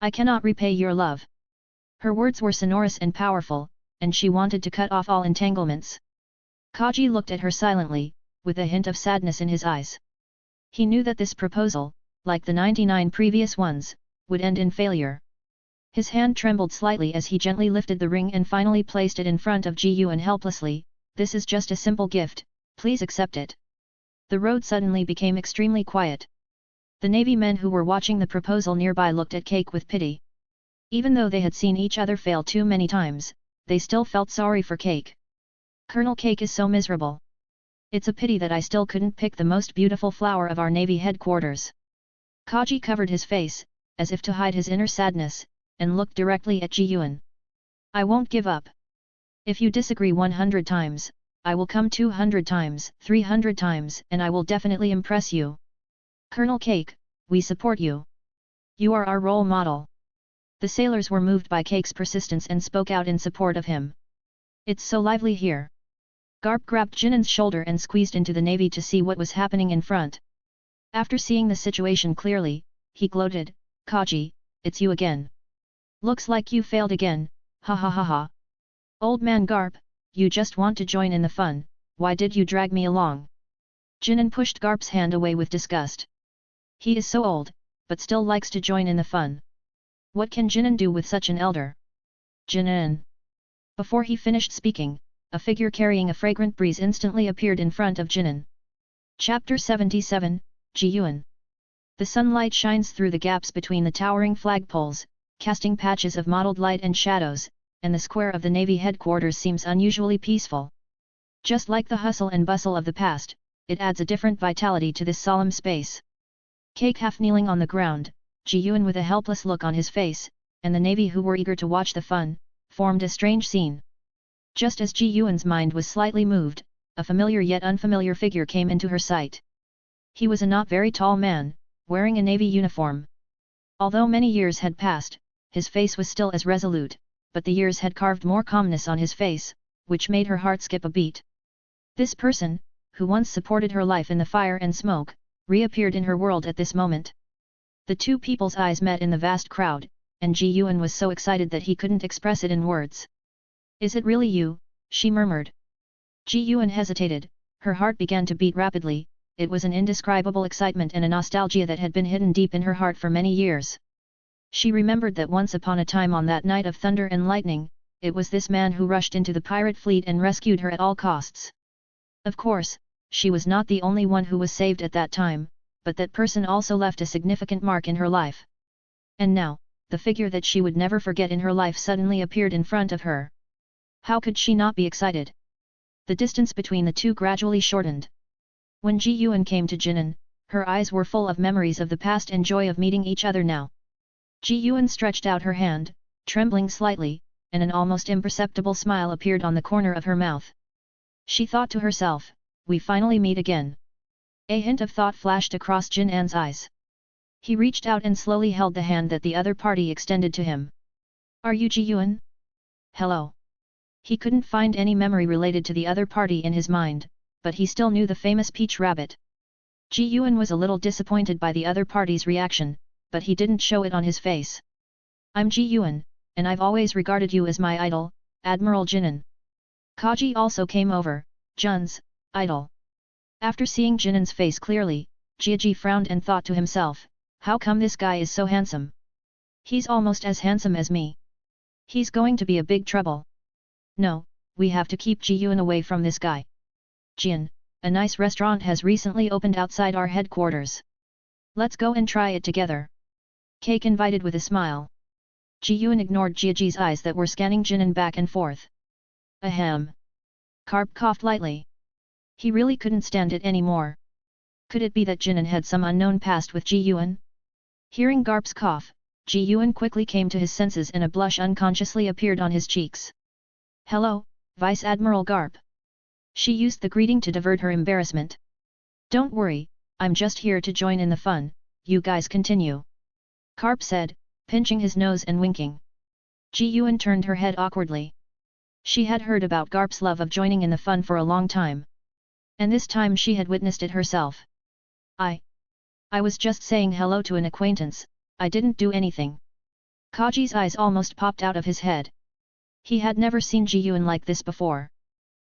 I cannot repay your love. Her words were sonorous and powerful, and she wanted to cut off all entanglements. Kaji looked at her silently, with a hint of sadness in his eyes. He knew that this proposal, like the 99 previous ones, would end in failure. His hand trembled slightly as he gently lifted the ring and finally placed it in front of Ji Yuan helplessly. This is just a simple gift, please accept it. The road suddenly became extremely quiet. The navy men who were watching the proposal nearby looked at Cake with pity. Even though they had seen each other fail too many times, they still felt sorry for Cake. Colonel Cake is so miserable. It's a pity that I still couldn't pick the most beautiful flower of our navy headquarters. Kaji covered his face, as if to hide his inner sadness, and looked directly at Ji Yuan. I won't give up. If you disagree 100 times, I will come 200 times, 300 times, and I will definitely impress you. Colonel Cake, we support you. You are our role model. The sailors were moved by Cake's persistence and spoke out in support of him. It's so lively here. Garp grabbed Jinin's shoulder and squeezed into the navy to see what was happening in front. After seeing the situation clearly, he gloated, Kaji, it's you again. Looks like you failed again, ha ha ha ha. Old man Garp, you just want to join in the fun, why did you drag me along? Jinin pushed Garp's hand away with disgust. He is so old, but still likes to join in the fun. What can Jinin do with such an elder? Jinin. Before he finished speaking, a figure carrying a fragrant breeze instantly appeared in front of Jinin. Chapter 77, Ji Yuan. The sunlight shines through the gaps between the towering flagpoles, casting patches of mottled light and shadows, and the square of the navy headquarters seems unusually peaceful. Just like the hustle and bustle of the past, it adds a different vitality to this solemn space. Cake half kneeling on the ground, Ji Yuan with a helpless look on his face, and the navy who were eager to watch the fun, formed a strange scene. Just as Ji Yuan's mind was slightly moved, a familiar yet unfamiliar figure came into her sight. He was a not very tall man, wearing a navy uniform. Although many years had passed, his face was still as resolute, but the years had carved more calmness on his face, which made her heart skip a beat. This person, who once supported her life in the fire and smoke, reappeared in her world at this moment. The two people's eyes met in the vast crowd, and Ji Yuan was so excited that he couldn't express it in words. Is it really you? She murmured. Ji Yuan hesitated, her heart began to beat rapidly. It was an indescribable excitement and a nostalgia that had been hidden deep in her heart for many years. She remembered that once upon a time on that night of thunder and lightning, it was this man who rushed into the pirate fleet and rescued her at all costs. Of course, she was not the only one who was saved at that time, but that person also left a significant mark in her life. And now, the figure that she would never forget in her life suddenly appeared in front of her. How could she not be excited? The distance between the two gradually shortened. When Ji Yuan came to Jinin, her eyes were full of memories of the past and joy of meeting each other now. Ji Yuan stretched out her hand, trembling slightly, and an almost imperceptible smile appeared on the corner of her mouth. She thought to herself, we finally meet again. A hint of thought flashed across Jin An's eyes. He reached out and slowly held the hand that the other party extended to him. Are you Ji Yuan? Hello. He couldn't find any memory related to the other party in his mind, but he still knew the famous Peach Rabbit. Ji Yuan was a little disappointed by the other party's reaction, but he didn't show it on his face. I'm Ji Yuan, and I've always regarded you as my idol, Admiral Jinin. Kaji also came over, Jun's idol. After seeing Jinin's face clearly, Ji frowned and thought to himself, how come this guy is so handsome? He's almost as handsome as me. He's going to be a big trouble. No, we have to keep Ji Yuan away from this guy. Jin, a nice restaurant has recently opened outside our headquarters. Let's go and try it together. Cake invited with a smile. Ji Yuan ignored Jiaji's eyes that were scanning Jinan back and forth. Ahem. Carp coughed lightly. He really couldn't stand it anymore. Could it be that Jinan had some unknown past with Ji Yuan? Hearing Garp's cough, Ji Yuan quickly came to his senses and a blush unconsciously appeared on his cheeks. Hello, Vice Admiral Garp. She used the greeting to divert her embarrassment. Don't worry, I'm just here to join in the fun, you guys continue. Garp said, pinching his nose and winking. Ji Yuan turned her head awkwardly. She had heard about Garp's love of joining in the fun for a long time. And this time she had witnessed it herself. I was just saying hello to an acquaintance, I didn't do anything. Kaji's eyes almost popped out of his head. He had never seen Ji Yuan like this before.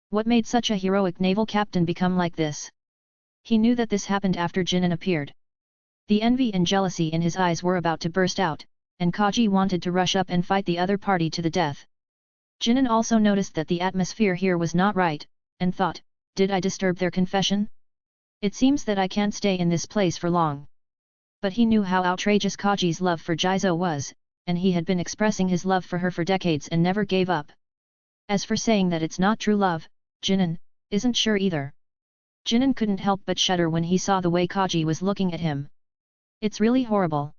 What made such a heroic naval captain become like this? He knew that this happened after Jinan appeared. The envy and jealousy in his eyes were about to burst out, and Kaji wanted to rush up and fight the other party to the death. Jinan also noticed that the atmosphere here was not right, and thought, did I disturb their confession? It seems that I can't stay in this place for long. But he knew how outrageous Kaji's love for Jizo was, and he had been expressing his love for her for decades and never gave up. As for saying that it's not true love, Jinan isn't sure either. Jinan couldn't help but shudder when he saw the way Kaji was looking at him. It's really horrible.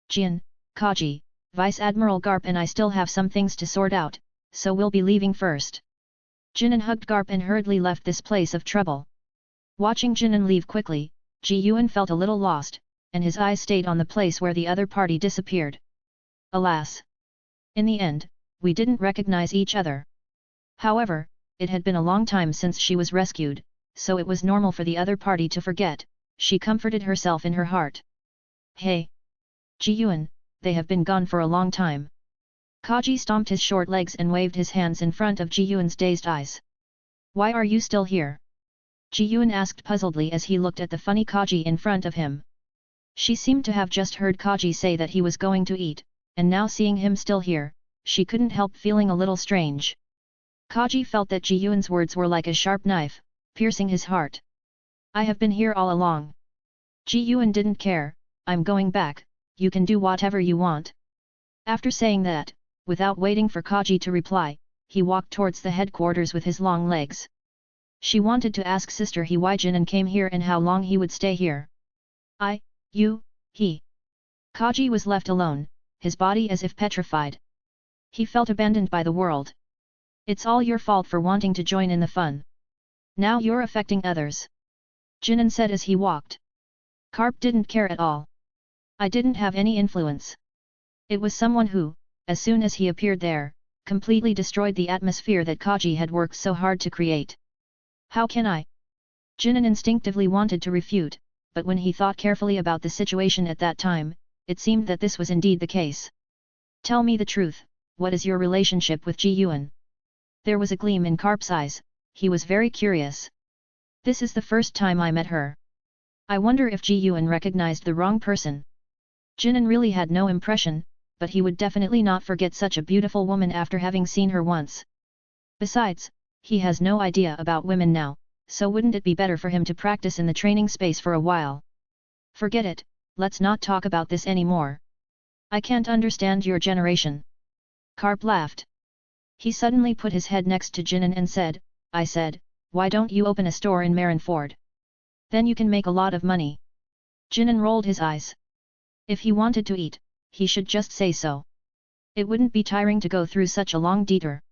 Jian, Kaji, Vice Admiral Garp and I still have some things to sort out, so we'll be leaving first. Jinan hugged Garp and hurriedly left this place of trouble. Watching Jinan leave quickly, Ji Yuan felt a little lost, and his eyes stayed on the place where the other party disappeared. Alas! In the end, we didn't recognize each other. However, it had been a long time since she was rescued, so it was normal for the other party to forget, she comforted herself in her heart. Hey! Ji Yuan, they have been gone for a long time. Kaji stomped his short legs and waved his hands in front of Ji Yuan's dazed eyes. Why are you still here? Ji Yuan asked puzzledly as he looked at the funny Kaji in front of him. She seemed to have just heard Kaji say that he was going to eat, and now seeing him still here, she couldn't help feeling a little strange. Kaji felt that Ji Yuan's words were like a sharp knife, piercing his heart. I have been here all along. Ji Yuan didn't care, I'm going back, you can do whatever you want. After saying that, without waiting for Kaji to reply, he walked towards the headquarters with his long legs. She wanted to ask Sister He why Jinan came here and how long he would stay here. He. Kaji was left alone, his body as if petrified. He felt abandoned by the world. It's all your fault for wanting to join in the fun. Now you're affecting others. Jinan said as he walked. Karp didn't care at all. I didn't have any influence. It was someone who, as soon as he appeared there, completely destroyed the atmosphere that Kaji had worked so hard to create. How can I? Jinan instinctively wanted to refute, but when he thought carefully about the situation at that time, it seemed that this was indeed the case. Tell me the truth, what is your relationship with Ji Yuan? There was a gleam in Karp's eyes, he was very curious. This is the first time I met her. I wonder if Ji Yuan recognized the wrong person. Jinan really had no impression, but he would definitely not forget such a beautiful woman after having seen her once. Besides, he has no idea about women now, so wouldn't it be better for him to practice in the training space for a while? Forget it, let's not talk about this anymore. I can't understand your generation. Karp laughed. He suddenly put his head next to Jinan and said, I said, why don't you open a store in Marineford? Then you can make a lot of money. Jinan rolled his eyes. If he wanted to eat, he should just say so. It wouldn't be tiring to go through such a long detour.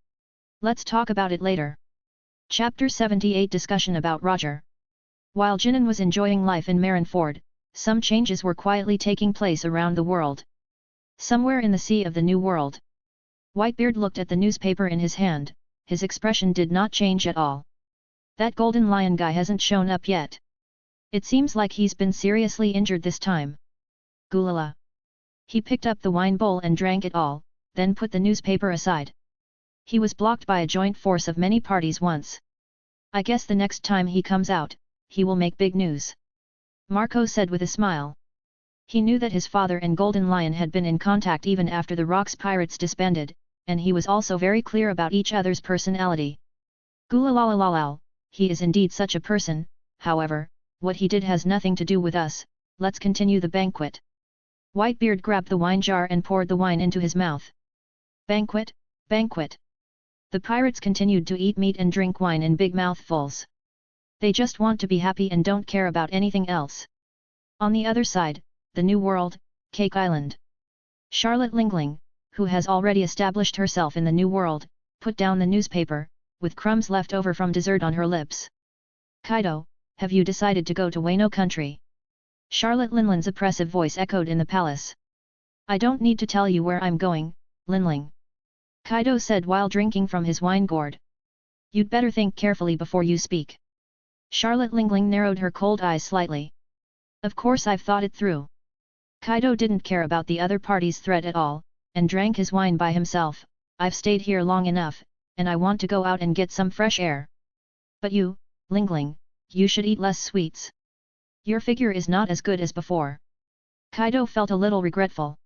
Let's talk about it later. Chapter 78 Discussion about Roger. While Jinan was enjoying life in Marineford, some changes were quietly taking place around the world. Somewhere in the sea of the New World. Whitebeard looked at the newspaper in his hand, his expression did not change at all. That golden lion guy hasn't shown up yet. It seems like he's been seriously injured this time. Gulala. He picked up the wine bowl and drank it all, then put the newspaper aside. He was blocked by a joint force of many parties once. I guess the next time he comes out, he will make big news. Marco said with a smile. He knew that his father and Golden Lion had been in contact even after the Rocks Pirates disbanded, and he was also very clear about each other's personality. Gulalalalal, he is indeed such a person, however, what he did has nothing to do with us, let's continue the banquet. Whitebeard grabbed the wine jar and poured the wine into his mouth. Banquet, banquet. The pirates continued to eat meat and drink wine in big mouthfuls. They just want to be happy and don't care about anything else. On the other side, the New World, Cake Island. Charlotte Lingling, who has already established herself in the New World, put down the newspaper, with crumbs left over from dessert on her lips. Kaido, have you decided to go to Wano country? Charlotte Linling's oppressive voice echoed in the palace. I don't need to tell you where I'm going, Linling. Kaido said while drinking from his wine gourd. You'd better think carefully before you speak. Charlotte Lingling narrowed her cold eyes slightly. Of course I've thought it through. Kaido didn't care about the other party's threat at all, and drank his wine by himself. I've stayed here long enough, and I want to go out and get some fresh air. But you, Lingling, you should eat less sweets. Your figure is not as good as before. Kaido felt a little regretful.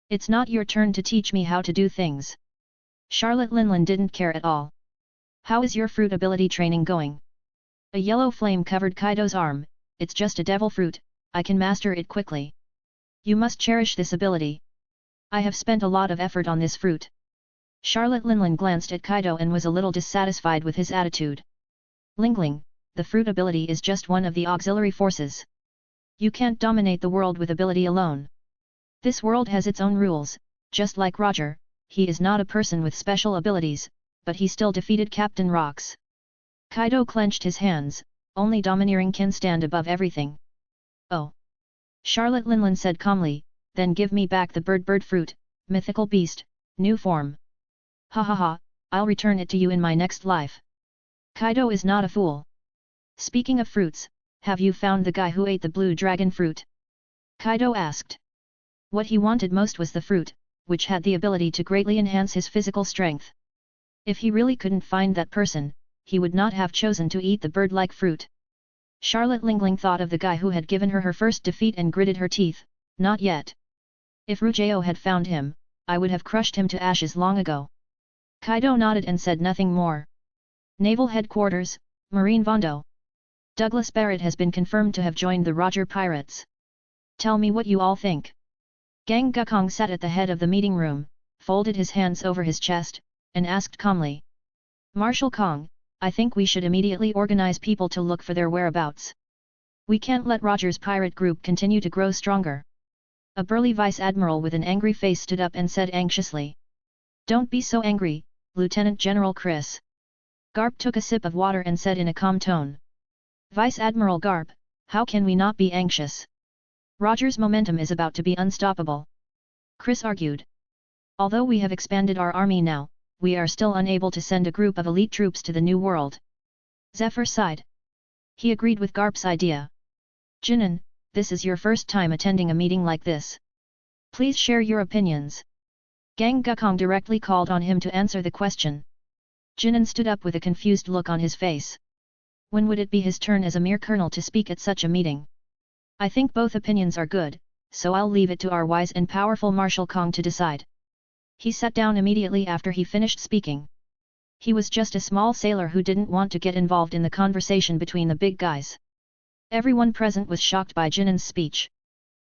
It's not your turn to teach me how to do things. Charlotte Linlin didn't care at all. How is your fruit ability training going? A yellow flame covered Kaido's arm. It's just a devil fruit, I can master it quickly. You must cherish this ability. I have spent a lot of effort on this fruit. Charlotte Linlin glanced at Kaido and was a little dissatisfied with his attitude. Lingling, the fruit ability is just one of the auxiliary forces. You can't dominate the world with ability alone. This world has its own rules, just like Roger, he is not a person with special abilities, but he still defeated Captain Rocks. Kaido clenched his hands, only domineering can stand above everything. Oh! Charlotte Linlin said calmly, then give me back the bird fruit, mythical beast, new form. Ha ha ha, I'll return it to you in my next life. Kaido is not a fool. Speaking of fruits, have you found the guy who ate the blue dragon fruit? Kaido asked. What he wanted most was the fruit, which had the ability to greatly enhance his physical strength. If he really couldn't find that person, he would not have chosen to eat the bird-like fruit. Charlotte Lingling thought of the guy who had given her her first defeat and gritted her teeth, not yet. If Rugeo had found him, I would have crushed him to ashes long ago. Kaido nodded and said nothing more. Naval Headquarters, Marine Vondo. Douglas Barrett has been confirmed to have joined the Roger Pirates. Tell me what you all think. Gang Gukong sat at the head of the meeting room, folded his hands over his chest, and asked calmly. Marshal Kong, I think we should immediately organize people to look for their whereabouts. We can't let Roger's pirate group continue to grow stronger. A burly vice admiral with an angry face stood up and said anxiously. Don't be so angry, Lieutenant General Chris. Garp took a sip of water and said in a calm tone. Vice Admiral Garp, how can we not be anxious? Roger's momentum is about to be unstoppable. Chris argued. Although we have expanded our army now, we are still unable to send a group of elite troops to the New World. Zephyr sighed. He agreed with Garp's idea. Jinan, this is your first time attending a meeting like this. Please share your opinions. Gang Gukong directly called on him to answer the question. Jinan stood up with a confused look on his face. When would it be his turn as a mere colonel to speak at such a meeting? I think both opinions are good, so I'll leave it to our wise and powerful Marshal Kong to decide. He sat down immediately after he finished speaking. He was just a small sailor who didn't want to get involved in the conversation between the big guys. Everyone present was shocked by Jinan's speech.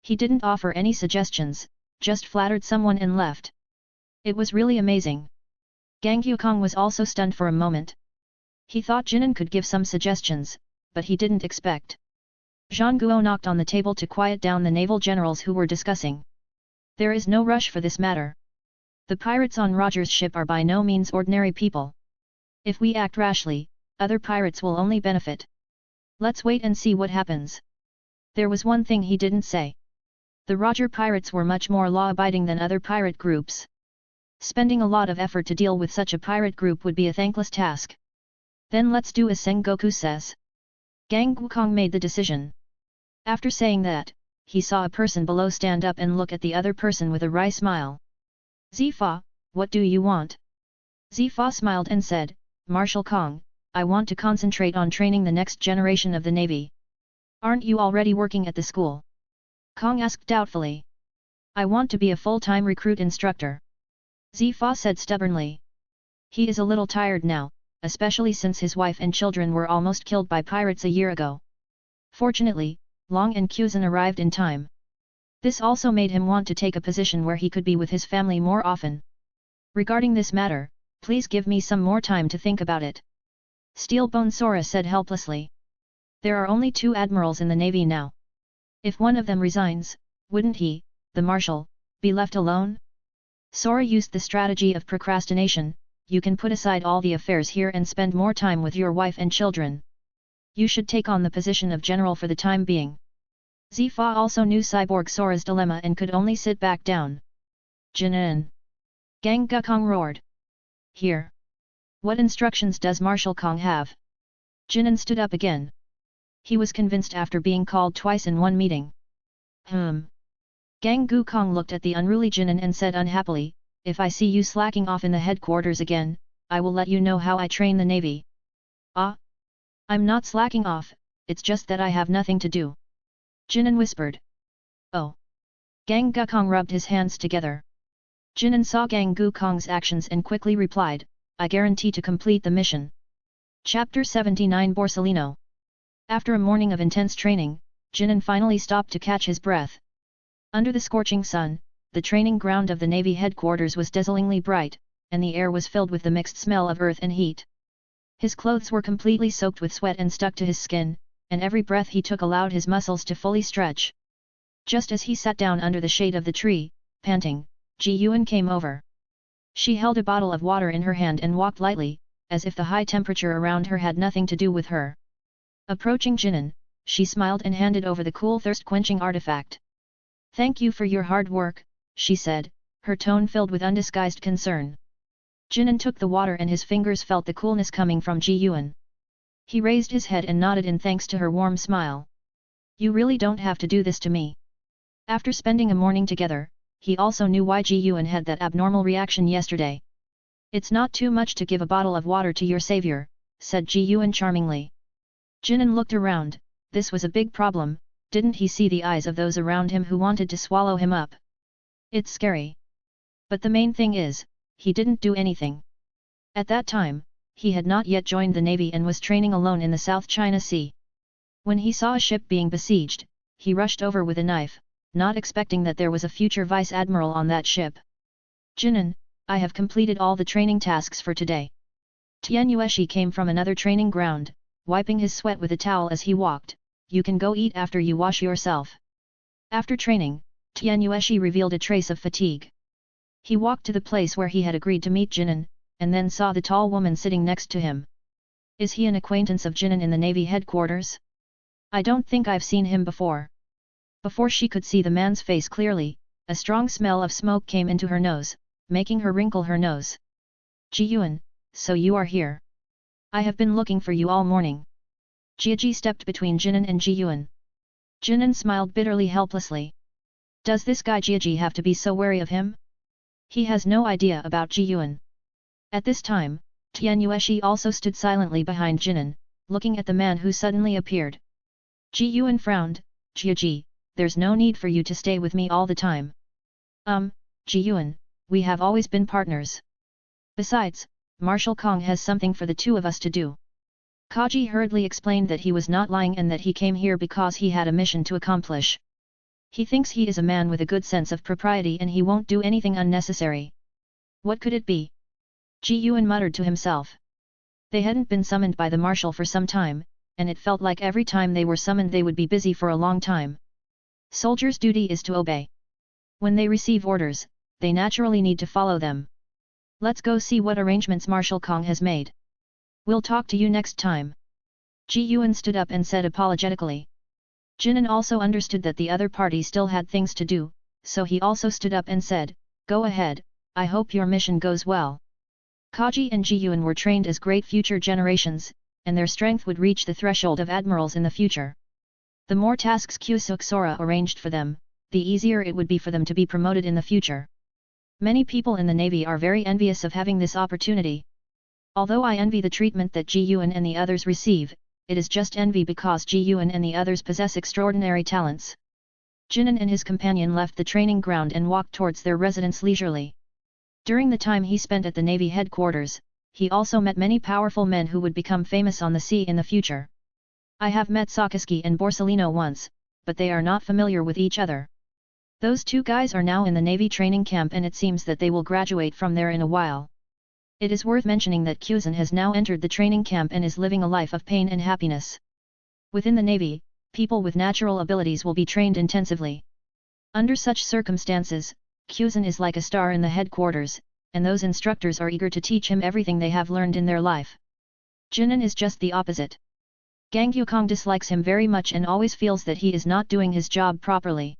He didn't offer any suggestions, just flattered someone and left. It was really amazing. Gang Yukong was also stunned for a moment. He thought Jinan could give some suggestions, but he didn't expect. Zhang Guo knocked on the table to quiet down the naval generals who were discussing. There is no rush for this matter. The pirates on Roger's ship are by no means ordinary people. If we act rashly, other pirates will only benefit. Let's wait and see what happens. There was one thing he didn't say. The Roger pirates were much more law-abiding than other pirate groups. Spending a lot of effort to deal with such a pirate group would be a thankless task. Then let's do as Sengoku says. Gang Gukong made the decision. After saying that, he saw a person below stand up and look at the other person with a wry smile. Zifa, what do you want? Zifa smiled and said, Marshal Kong, I want to concentrate on training the next generation of the Navy. Aren't you already working at the school? Kong asked doubtfully. I want to be a full-time recruit instructor. Zifa said stubbornly. He is a little tired now, especially since his wife and children were almost killed by pirates a year ago. Fortunately, Long and Kuzan arrived in time. This also made him want to take a position where he could be with his family more often. Regarding this matter, please give me some more time to think about it. Steelbone Sora said helplessly. There are only 2 admirals in the navy now. If one of them resigns, wouldn't he, the marshal, be left alone? Sora used the strategy of procrastination. You can put aside all the affairs here and spend more time with your wife and children. You should take on the position of general for the time being. Zifa also knew Cyborg Sora's dilemma and could only sit back down. Jinan! Gang Gukong roared. Here! What instructions does Marshal Kong have? Jinan stood up again. He was convinced after being called twice in one meeting. Gang Gukong looked at the unruly Jinan and said unhappily, if I see you slacking off in the headquarters again, I will let you know how I train the navy. Ah! I'm not slacking off, it's just that I have nothing to do. Jinan whispered. Oh! Gang Gukong rubbed his hands together. Jinan saw Gang Gukong's actions and quickly replied, I guarantee to complete the mission. Chapter 79 Borsellino. After a morning of intense training, Jinan finally stopped to catch his breath. Under the scorching sun, the training ground of the Navy headquarters was dazzlingly bright, and the air was filled with the mixed smell of earth and heat. His clothes were completely soaked with sweat and stuck to his skin, and every breath he took allowed his muscles to fully stretch. Just as he sat down under the shade of the tree, panting, Ji Yuan came over. She held a bottle of water in her hand and walked lightly, as if the high temperature around her had nothing to do with her. Approaching Jinan, she smiled and handed over the cool thirst-quenching artifact. Thank you for your hard work, she said, her tone filled with undisguised concern. Jinan took the water and his fingers felt the coolness coming from Ji Yuan. He raised his head and nodded in thanks to her warm smile. You really don't have to do this to me. After spending a morning together, he also knew why Ji Yuan had that abnormal reaction yesterday. It's not too much to give a bottle of water to your savior, said Ji Yuan charmingly. Jinan looked around. This was a big problem. Didn't he see the eyes of those around him who wanted to swallow him up? It's scary. But the main thing is, he didn't do anything. At that time, he had not yet joined the navy and was training alone in the South China Sea. When he saw a ship being besieged, he rushed over with a knife, not expecting that there was a future vice admiral on that ship. Jinan, I have completed all the training tasks for today. Tian Yueshi came from another training ground, wiping his sweat with a towel as he walked. You can go eat after you wash yourself. After training, Tian Yueshi revealed a trace of fatigue. He walked to the place where he had agreed to meet Jinan, and then saw the tall woman sitting next to him. Is he an acquaintance of Jinan in the Navy headquarters? I don't think I've seen him before. Before she could see the man's face clearly, a strong smell of smoke came into her nose, making her wrinkle her nose. Ji Yuan, so you are here. I have been looking for you all morning. Jia stepped between Jinan and Ji Yuan. Jinan smiled bitterly helplessly. Does this guy Jia have to be so wary of him? He has no idea about Ji Yuan. At this time, Tian Yueshi also stood silently behind Jinan, looking at the man who suddenly appeared. Ji Yuan frowned. Jia, there's no need for you to stay with me all the time. Ji Yuan, we have always been partners. Besides, Marshal Kong has something for the two of us to do. Kaji hurriedly explained that he was not lying and that he came here because he had a mission to accomplish. He thinks he is a man with a good sense of propriety and he won't do anything unnecessary. What could it be? Ji Yuan muttered to himself. They hadn't been summoned by the marshal for some time, and it felt like every time they were summoned they would be busy for a long time. Soldiers' duty is to obey. When they receive orders, they naturally need to follow them. Let's go see what arrangements Marshal Kong has made. We'll talk to you next time. Ji Yuan stood up and said apologetically. Jinan also understood that the other party still had things to do, so he also stood up and said, Go ahead, I hope your mission goes well. Kaji and Ji Yuan were trained as great future generations, and their strength would reach the threshold of admirals in the future. The more tasks Kusuk Sora arranged for them, the easier it would be for them to be promoted in the future. Many people in the Navy are very envious of having this opportunity. Although I envy the treatment that Ji Yuan and the others receive, it is just envy because Ji Yuan and the others possess extraordinary talents. Jinan and his companion left the training ground and walked towards their residence leisurely. During the time he spent at the Navy headquarters, he also met many powerful men who would become famous on the sea in the future. I have met Sakaski and Borsellino once, but they are not familiar with each other. Those two guys are now in the Navy training camp and it seems that they will graduate from there in a while. It is worth mentioning that Kyuzan has now entered the training camp and is living a life of pain and happiness. Within the Navy, people with natural abilities will be trained intensively. Under such circumstances, Kyuzan is like a star in the headquarters, and those instructors are eager to teach him everything they have learned in their life. Jinan is just the opposite. Gang Yukong dislikes him very much and always feels that he is not doing his job properly.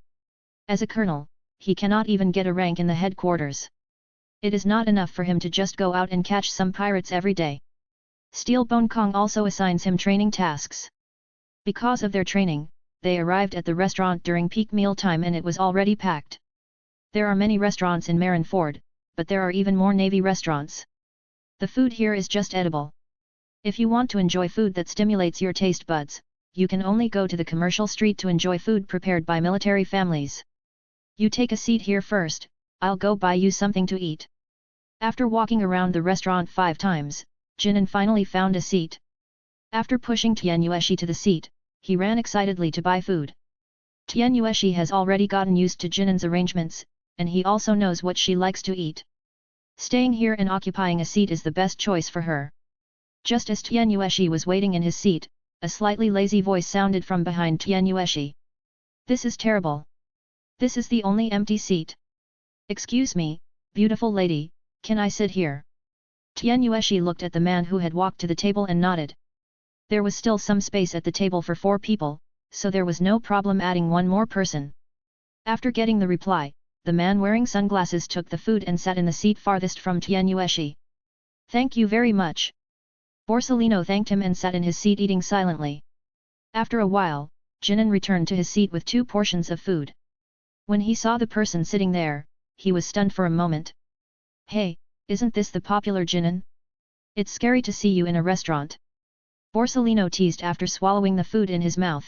As a colonel, he cannot even get a rank in the headquarters. It is not enough for him to just go out and catch some pirates every day. Steel Bone Kong also assigns him training tasks. Because of their training, they arrived at the restaurant during peak meal time and it was already packed. There are many restaurants in Marineford, but there are even more Navy restaurants. The food here is just edible. If you want to enjoy food that stimulates your taste buds, you can only go to the commercial street to enjoy food prepared by military families. You take a seat here first, I'll go buy you something to eat. After walking around the restaurant 5 times, Jinan finally found a seat. After pushing Tian Yueshi to the seat, he ran excitedly to buy food. Tian Yueshi has already gotten used to Jinan's arrangements, and he also knows what she likes to eat. Staying here and occupying a seat is the best choice for her. Just as Tian Yueshi was waiting in his seat, a slightly lazy voice sounded from behind Tian Yueshi. This is terrible. This is the only empty seat. Excuse me, beautiful lady, can I sit here? Tian Yueshi looked at the man who had walked to the table and nodded. There was still some space at the table for 4 people, so there was no problem adding one more person. After getting the reply, the man wearing sunglasses took the food and sat in the seat farthest from Tian Yueshi. Thank you very much. Borsellino thanked him and sat in his seat eating silently. After a while, Jinan returned to his seat with 2 portions of food. When he saw the person sitting there, he was stunned for a moment. Hey, isn't this the popular Jinan? It's scary to see you in a restaurant. Borsellino teased after swallowing the food in his mouth.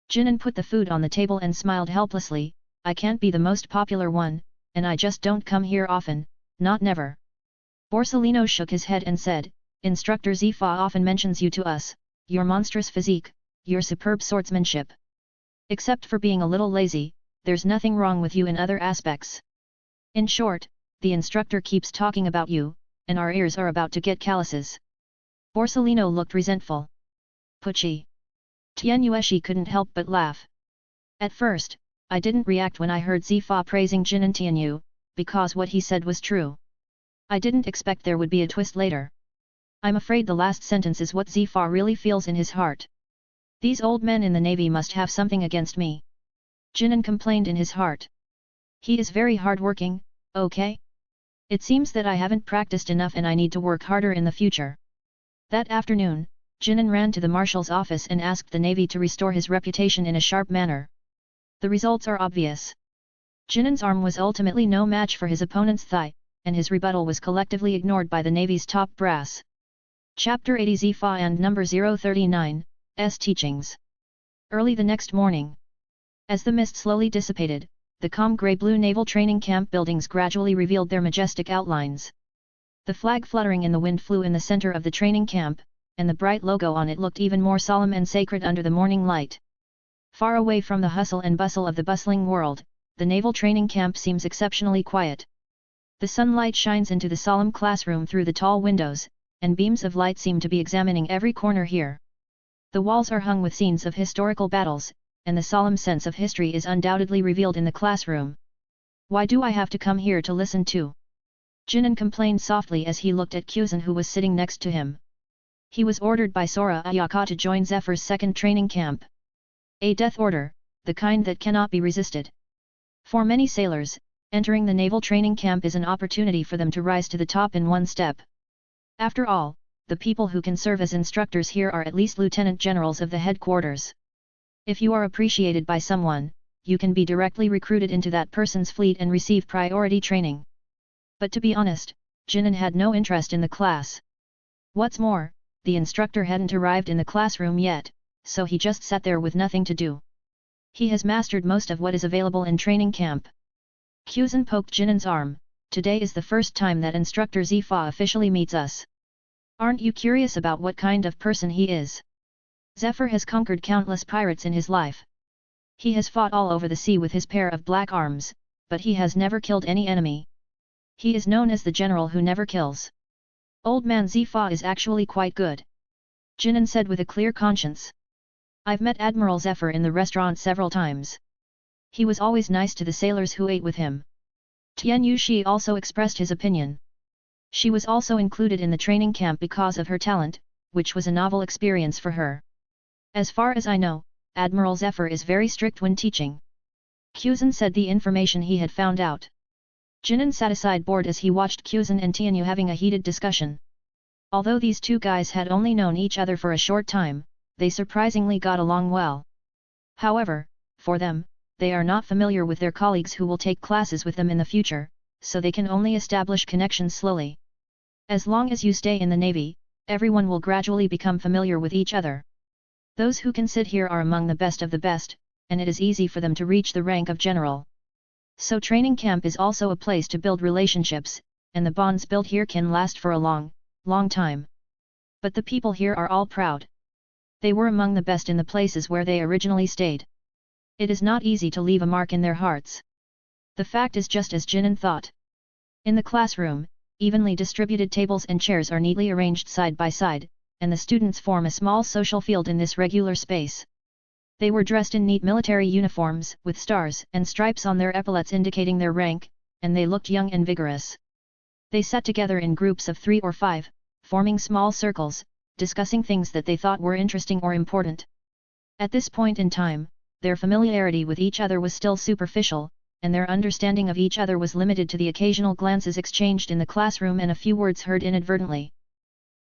Jinan put the food on the table and smiled helplessly. I can't be the most popular one, and I just don't come here often, not never. Borsellino shook his head and said, Instructor Zifa often mentions you to us, your monstrous physique, your superb swordsmanship. Except for being a little lazy, there's nothing wrong with you in other aspects. In short, the instructor keeps talking about you, and our ears are about to get calluses. Borsellino looked resentful. Pucci. Tian Yueshi couldn't help but laugh. At first, I didn't react when I heard Zifa praising Jinan Tianyu, because what he said was true. I didn't expect there would be a twist later. I'm afraid the last sentence is what Zifa really feels in his heart. These old men in the Navy must have something against me. Jinan complained in his heart. He is very hard-working, okay? It seems that I haven't practiced enough and I need to work harder in the future. That afternoon, Jinan ran to the marshal's office and asked the Navy to restore his reputation in a sharp manner. The results are obvious. Jinan's arm was ultimately no match for his opponent's thigh, and his rebuttal was collectively ignored by the Navy's top brass. Chapter 80 Zifa and Number 039, S Teachings. Early the next morning. As the mist slowly dissipated, the calm grey-blue naval training camp buildings gradually revealed their majestic outlines. The flag fluttering in the wind flew in the center of the training camp, and the bright logo on it looked even more solemn and sacred under the morning light. Far away from the hustle and bustle of the bustling world, the naval training camp seems exceptionally quiet. The sunlight shines into the solemn classroom through the tall windows, and beams of light seem to be examining every corner here. The walls are hung with scenes of historical battles, and the solemn sense of history is undoubtedly revealed in the classroom. Why do I have to come here to listen to? Jinan complained softly as he looked at Kyuzan who was sitting next to him. He was ordered by Sora Ayaka to join Zephyr's second training camp. A death order, the kind that cannot be resisted. For many sailors, entering the naval training camp is an opportunity for them to rise to the top in one step. After all, the people who can serve as instructors here are at least lieutenant generals of the headquarters. If you are appreciated by someone, you can be directly recruited into that person's fleet and receive priority training. But to be honest, Jinan had no interest in the class. What's more, the instructor hadn't arrived in the classroom yet, so he just sat there with nothing to do. He has mastered most of what is available in training camp. Kyuzan poked Jinan's arm. Today is the first time that Instructor Zifa officially meets us. Aren't you curious about what kind of person he is? Zephyr has conquered countless pirates in his life. He has fought all over the sea with his pair of black arms, but he has never killed any enemy. He is known as the general who never kills. Old man Zifa is actually quite good. Jinan said with a clear conscience. I've met Admiral Zephyr in the restaurant several times. He was always nice to the sailors who ate with him. Tian Yushi also expressed his opinion. She was also included in the training camp because of her talent, which was a novel experience for her. As far as I know, Admiral Zephyr is very strict when teaching. Kuzan said the information he had found out. Jinan sat aside bored as he watched Kuzan and Tianyu having a heated discussion. Although these two guys had only known each other for a short time, they surprisingly got along well. However, for them, they are not familiar with their colleagues who will take classes with them in the future, so they can only establish connections slowly. As long as you stay in the Navy, everyone will gradually become familiar with each other. Those who can sit here are among the best of the best, and it is easy for them to reach the rank of general. So training camp is also a place to build relationships, and the bonds built here can last for a long time. But the people here are all proud. They were among the best in the places where they originally stayed. It is not easy to leave a mark in their hearts. The fact is just as Jinan thought. In the classroom, evenly distributed tables and chairs are neatly arranged side by side, and the students form a small social field in this regular space. They were dressed in neat military uniforms, with stars and stripes on their epaulets indicating their rank, and they looked young and vigorous. They sat together in groups of 3 or 5, forming small circles, discussing things that they thought were interesting or important. At this point in time, their familiarity with each other was still superficial, and their understanding of each other was limited to the occasional glances exchanged in the classroom and a few words heard inadvertently.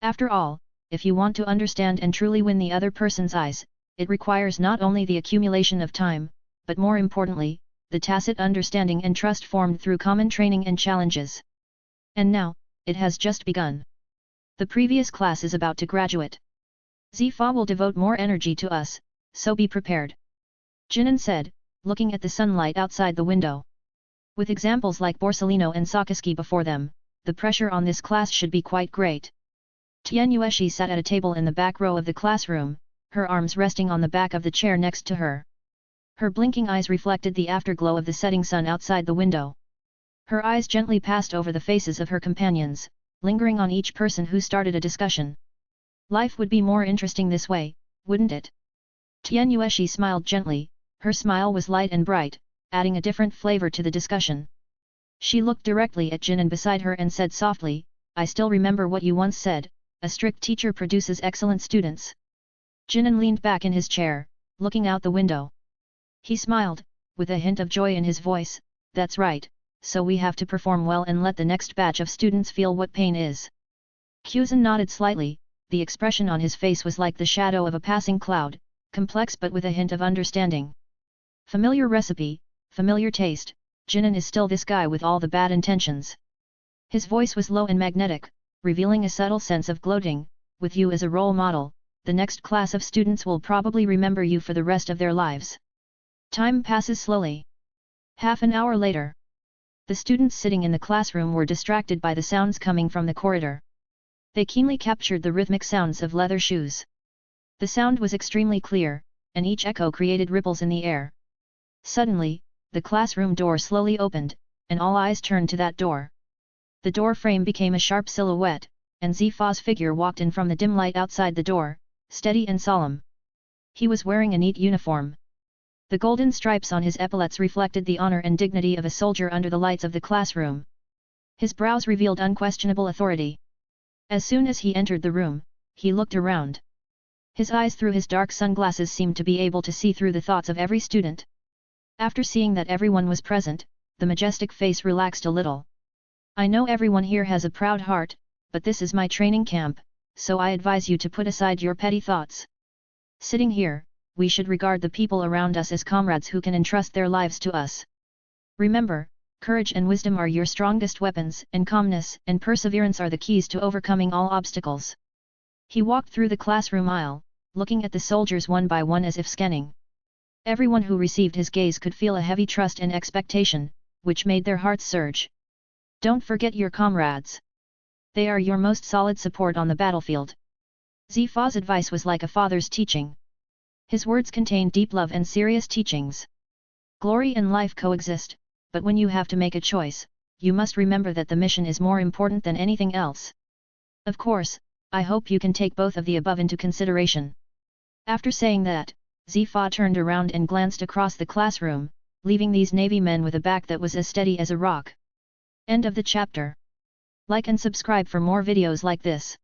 After all, if you want to understand and truly win the other person's eyes, it requires not only the accumulation of time, but more importantly, the tacit understanding and trust formed through common training and challenges. And now, it has just begun. The previous class is about to graduate. Zifa will devote more energy to us, so be prepared. Jinan said, looking at the sunlight outside the window. With examples like Borsellino and Sakaski before them, the pressure on this class should be quite great. Tian Yueshi sat at a table in the back row of the classroom, her arms resting on the back of the chair next to her. Her blinking eyes reflected the afterglow of the setting sun outside the window. Her eyes gently passed over the faces of her companions, lingering on each person who started a discussion. Life would be more interesting this way, wouldn't it? Tian Yueshi smiled gently. Her smile was light and bright, adding a different flavor to the discussion. She looked directly at Jinan beside her and said softly, I still remember what you once said, a strict teacher produces excellent students. Jinan leaned back in his chair, looking out the window. He smiled, with a hint of joy in his voice, that's right, so we have to perform well and let the next batch of students feel what pain is. Kuzan nodded slightly, the expression on his face was like the shadow of a passing cloud, complex but with a hint of understanding. Familiar recipe, familiar taste, Jinan is still this guy with all the bad intentions. His voice was low and magnetic, revealing a subtle sense of gloating, with you as a role model, the next class of students will probably remember you for the rest of their lives. Time passes slowly. Half an hour later. The students sitting in the classroom were distracted by the sounds coming from the corridor. They keenly captured the rhythmic sounds of leather shoes. The sound was extremely clear, and each echo created ripples in the air. Suddenly, the classroom door slowly opened, and all eyes turned to that door. The door frame became a sharp silhouette, and Zifa's figure walked in from the dim light outside the door, steady and solemn. He was wearing a neat uniform. The golden stripes on his epaulets reflected the honor and dignity of a soldier under the lights of the classroom. His brows revealed unquestionable authority. As soon as he entered the room, he looked around. His eyes through his dark sunglasses seemed to be able to see through the thoughts of every student. After seeing that everyone was present, the majestic face relaxed a little. I know everyone here has a proud heart, but this is my training camp, so I advise you to put aside your petty thoughts. Sitting here, we should regard the people around us as comrades who can entrust their lives to us. Remember, courage and wisdom are your strongest weapons, and calmness and perseverance are the keys to overcoming all obstacles. He walked through the classroom aisle, looking at the soldiers one by one as if scanning. Everyone who received his gaze could feel a heavy trust and expectation, which made their hearts surge. Don't forget your comrades. They are your most solid support on the battlefield. Zifa's advice was like a father's teaching. His words contain deep love and serious teachings. Glory and life coexist, but when you have to make a choice, you must remember that the mission is more important than anything else. Of course, I hope you can take both of the above into consideration. After saying that, Zifa turned around and glanced across the classroom, leaving these Navy men with a back that was as steady as a rock. End of the chapter. Like and subscribe for more videos like this.